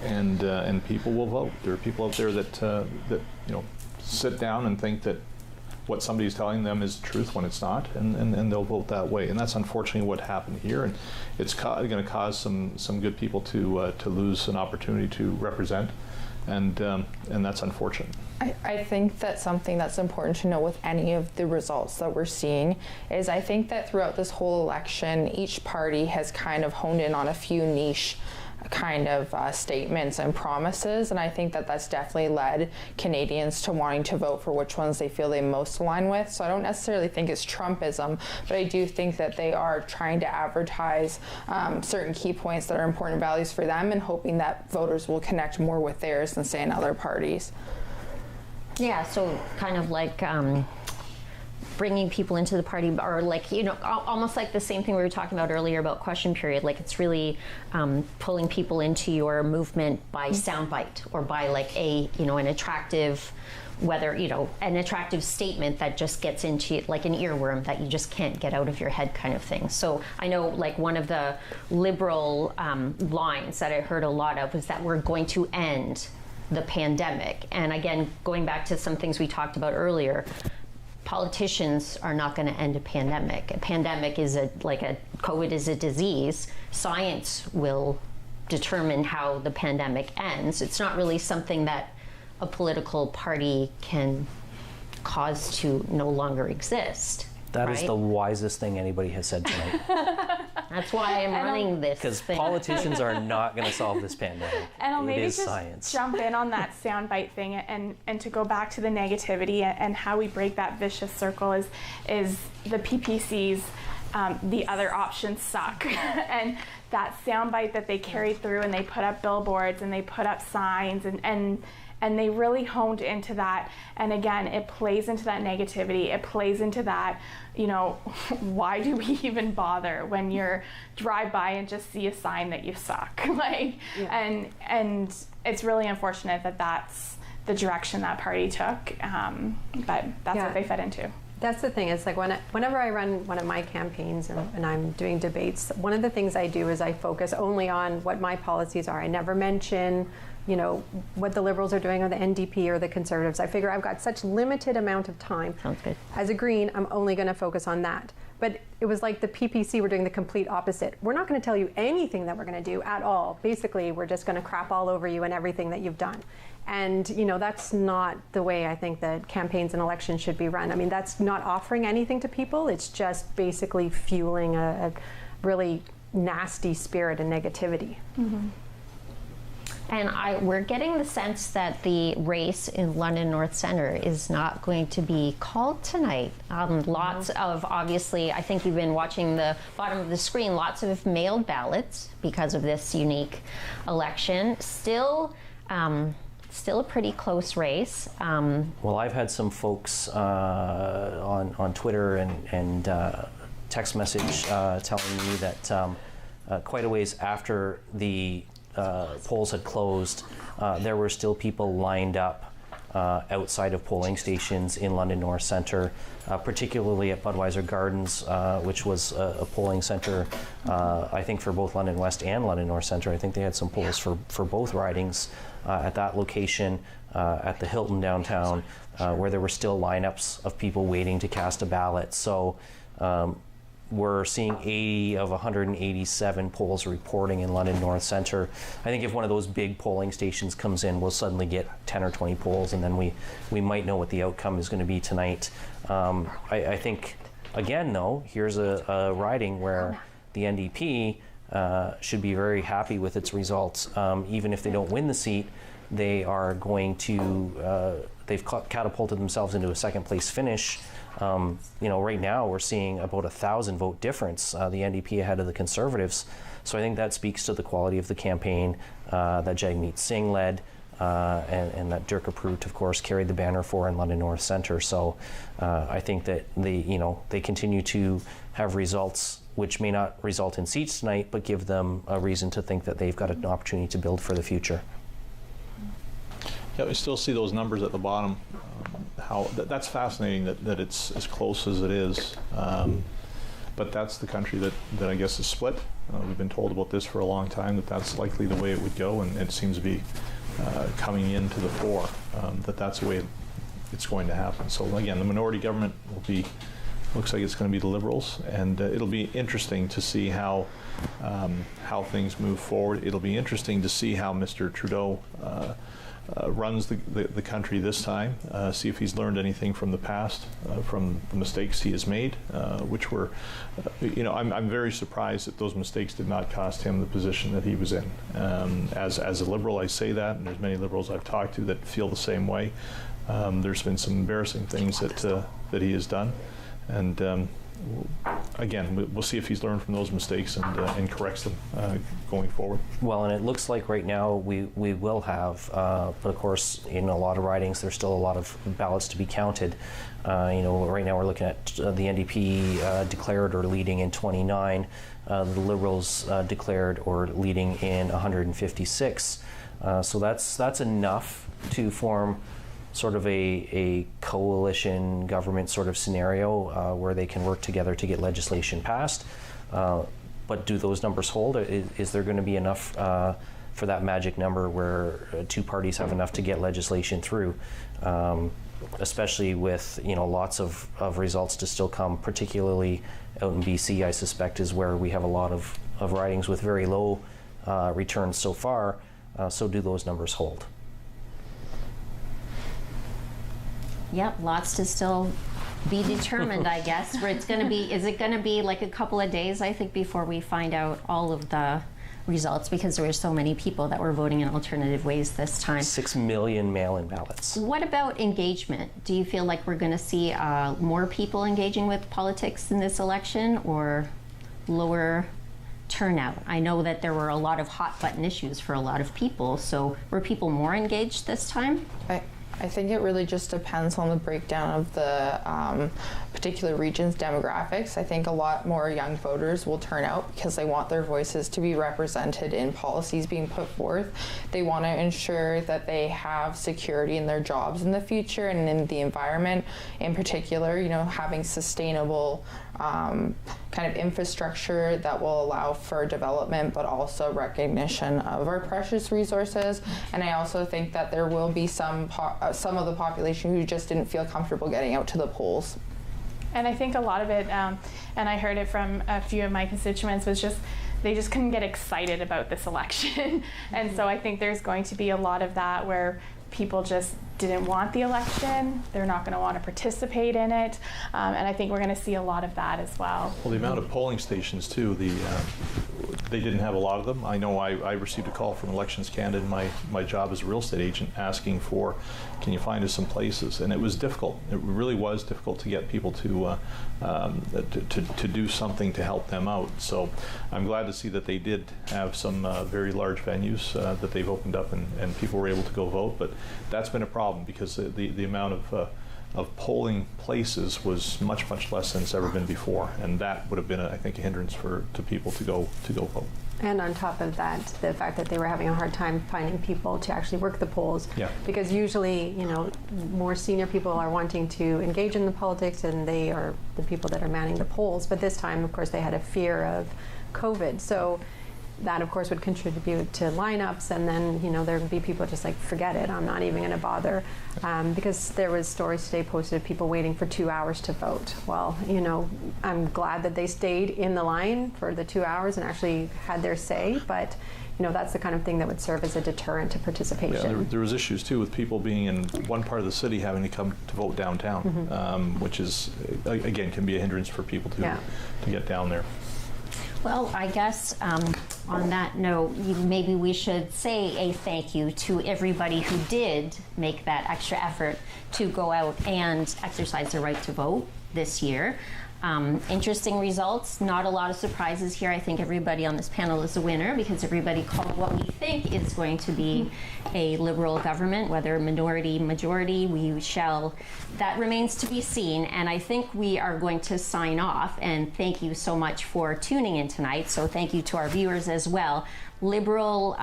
And people will vote. There are people out there that sit down and think that what somebody's telling them is truth when it's not, and they'll vote that way. And that's unfortunately what happened here. And it's going to cause some good people to lose an opportunity to represent, and that's unfortunate. I think that something that's important to know with any of the results that we're seeing is I think that throughout this whole election, each party has kind of honed in on a few niche kind of statements and promises, and I think that that's definitely led Canadians to wanting to vote for which ones they feel they most align with. So I don't necessarily think it's Trumpism, but I do think that they are trying to advertise certain key points that are important values for them, and hoping that voters will connect more with theirs than say in other parties. Yeah, so kind of like bringing people into the party, or like, almost like the same thing we were talking about earlier about question period. Like, it's really pulling people into your movement by soundbite, or by like an attractive, an attractive statement that just gets into like an earworm that you just can't get out of your head kind of thing. So I know like one of the Liberal lines that I heard a lot of was that we're going to end the pandemic. And again, going back to some things we talked about earlier, politicians are not going to end a pandemic. A pandemic is COVID is a disease. Science will determine how the pandemic ends. It's not really something that a political party can cause to no longer exist. That is right? the wisest thing anybody has said tonight. That's why I'm running this Because thing. politicians are not going to solve this pandemic. And I'll It maybe is just science. jump in on that soundbite thing, and to go back to the negativity and how we break that vicious circle is the PPCs. The other options suck. And that soundbite that they carried through, and they put up billboards and they put up signs, and they really honed into that. And again, it plays into that negativity. It plays into that, why do we even bother when you're drive by and just see a sign that you suck? And it's really unfortunate that that's the direction that party took. But that's what they fed into. That's the thing. It's like whenever I run one of my campaigns and I'm doing debates, one of the things I do is I focus only on what my policies are. I never mention, what the Liberals are doing, or the NDP or the Conservatives. I figure I've got such limited amount of time. Sounds good. As a Green, I'm only going to focus on that. But it was like the PPC were doing the complete opposite. We're not going to tell you anything that we're going to do at all. Basically, we're just going to crap all over you and everything that you've done. And, that's not the way I think that campaigns and elections should be run. I mean, that's not offering anything to people. It's just basically fueling a really nasty spirit and negativity. Mm-hmm. And we're getting the sense that the race in London North Centre is not going to be called tonight. Lots of, obviously, I think you've been watching the bottom of the screen, lots of mailed ballots because of this unique election. Still a pretty close race. Well, I've had some folks on Twitter and text message telling me that quite a ways after the polls had closed, there were still people lined up outside of polling stations in London North Centre, particularly at Budweiser Gardens, which was a polling centre, I think, for both London West and London North Centre. I think they had some polls for both ridings at that location, at the Hilton downtown, where there were still lineups of people waiting to cast a ballot. So we're seeing 80 of 187 polls reporting in London North Centre. I think if one of those big polling stations comes in, we'll suddenly get 10 or 20 polls, and then we might know what the outcome is going to be tonight. I think Again, though, here's a riding where the NDP should be very happy with its results. Even if they don't win the seat, they are going to, they've catapulted themselves into a second place finish. Right now we're seeing about 1,000 vote difference, the NDP ahead of the Conservatives. So I think that speaks to the quality of the campaign that Jagmeet Singh led, and that Dirk Approot, of course, carried the banner for in London North Centre. So I think that they continue to have results which may not result in seats tonight, but give them a reason to think that they've got an opportunity to build for the future. Yeah, we still see those numbers at the bottom. That's fascinating that it's as close as it is. But that's the country that I guess is split. We've been told about this for a long time, that's likely the way it would go, and it seems to be coming into the fore, that's the way it's going to happen. So again, the minority government looks like it's going to be the Liberals, and it'll be interesting to see how things move forward. It'll be interesting to see how Mr. Trudeau runs the country this time, see if he's learned anything from the past, from the mistakes he has made, which were, I'm very surprised that those mistakes did not cost him the position that he was in. As a Liberal, I say that, and there's many Liberals I've talked to that feel the same way. There's been some embarrassing things that he has done, and again, we'll see if he's learned from those mistakes and corrects them going forward. Well, and it looks like right now we will have, but of course, in a lot of ridings, there's still a lot of ballots to be counted. Right now we're looking at the NDP declared or leading in 29, the Liberals declared or leading in 156. So that's enough to form sort of a coalition government sort of scenario where they can work together to get legislation passed. But do those numbers hold? Is there going to be enough for that magic number where two parties have enough to get legislation through? Especially with lots of results to still come, particularly out in BC, I suspect, is where we have a lot of ridings with very low returns so far. So do those numbers hold? Yep, lots to still be determined, I guess. Where it's going to be, is it going to be like a couple of days, I think, before we find out all of the results, because there were so many people that were voting in alternative ways this time. 6 million mail-in ballots. What about engagement? Do you feel like we're going to see more people engaging with politics in this election, or lower turnout? I know that there were a lot of hot button issues for a lot of people, so were people more engaged this time? I think it really just depends on the breakdown of the particular region's demographics. I think a lot more young voters will turn out because they want their voices to be represented in policies being put forth. They want to ensure that they have security in their jobs in the future and in the environment. In particular, having sustainable kind of infrastructure that will allow for development, but also recognition of our precious resources. And I also think that there will be some of the population who just didn't feel comfortable getting out to the polls. And I think a lot of it, and I heard it from a few of my constituents, was just they just couldn't get excited about this election. And so I think there's going to be a lot of that where people just didn't want the election. They're not going to want to participate in it. And I think we're going to see a lot of that as well. Well, the amount of polling stations, too, they didn't have a lot of them. I know I received a call from Elections Canada in my job as a real estate agent asking for, can you find us some places? And it was difficult. It really was difficult to get people to do something to help them out. So I'm glad to see that they did have some very large venues that they've opened up and people were able to go vote. But that's been a problem because the amount of polling places was much less than it's ever been before, and that would have been, I think, a hindrance to people to go vote. And on top of that, the fact that they were having a hard time finding people to actually work the polls. Yeah. Because usually, more senior people are wanting to engage in the politics, and they are the people that are manning the polls. But this time, of course, they had a fear of COVID. So that of course would contribute to lineups, and then there would be people just like, forget it, I'm not even going to bother, because there was stories today posted of people waiting for 2 hours to vote. Well, I'm glad that they stayed in the line for the 2 hours and actually had their say, but that's the kind of thing that would serve as a deterrent to participation. Yeah, there was issues too with people being in one part of the city having to come to vote downtown, which is, again, can be a hindrance for people to get down there. Well, I guess on that note, maybe we should say a thank you to everybody who did make that extra effort to go out and exercise their right to vote this year. Interesting results, not a lot of surprises here. I think everybody on this panel is a winner because everybody called what we think is going to be a Liberal government, whether minority, majority, that remains to be seen. And I think we are going to sign off, and thank you so much for tuning in tonight. So thank you to our viewers as well. Liberal,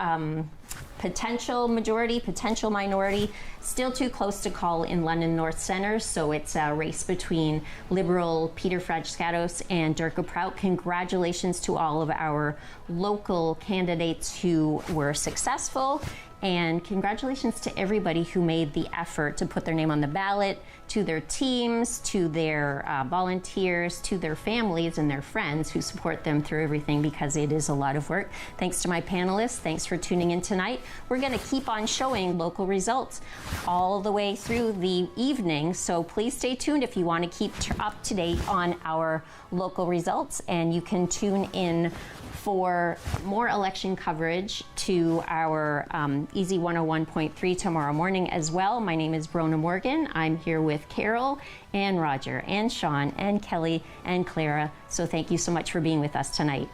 potential majority, potential minority, still too close to call in London North Centre, so it's a race between Liberal Peter Frajskatos and Dirk Prout. Congratulations to all of our local candidates who were successful, and congratulations to everybody who made the effort to put their name on the ballot, to their teams, to their volunteers, to their families and their friends who support them through everything, because it is a lot of work. Thanks to my panelists. Thanks for tuning in tonight. We're going to keep on showing local results all the way through the evening, so please stay tuned if you want to keep up to date on our local results, and you can tune in for more election coverage to our Easy 101.3 tomorrow morning as well. My name is Brona Morgan. I'm here with Carol and Roger and Sean and Kelly and Clara. So thank you so much for being with us tonight.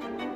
you.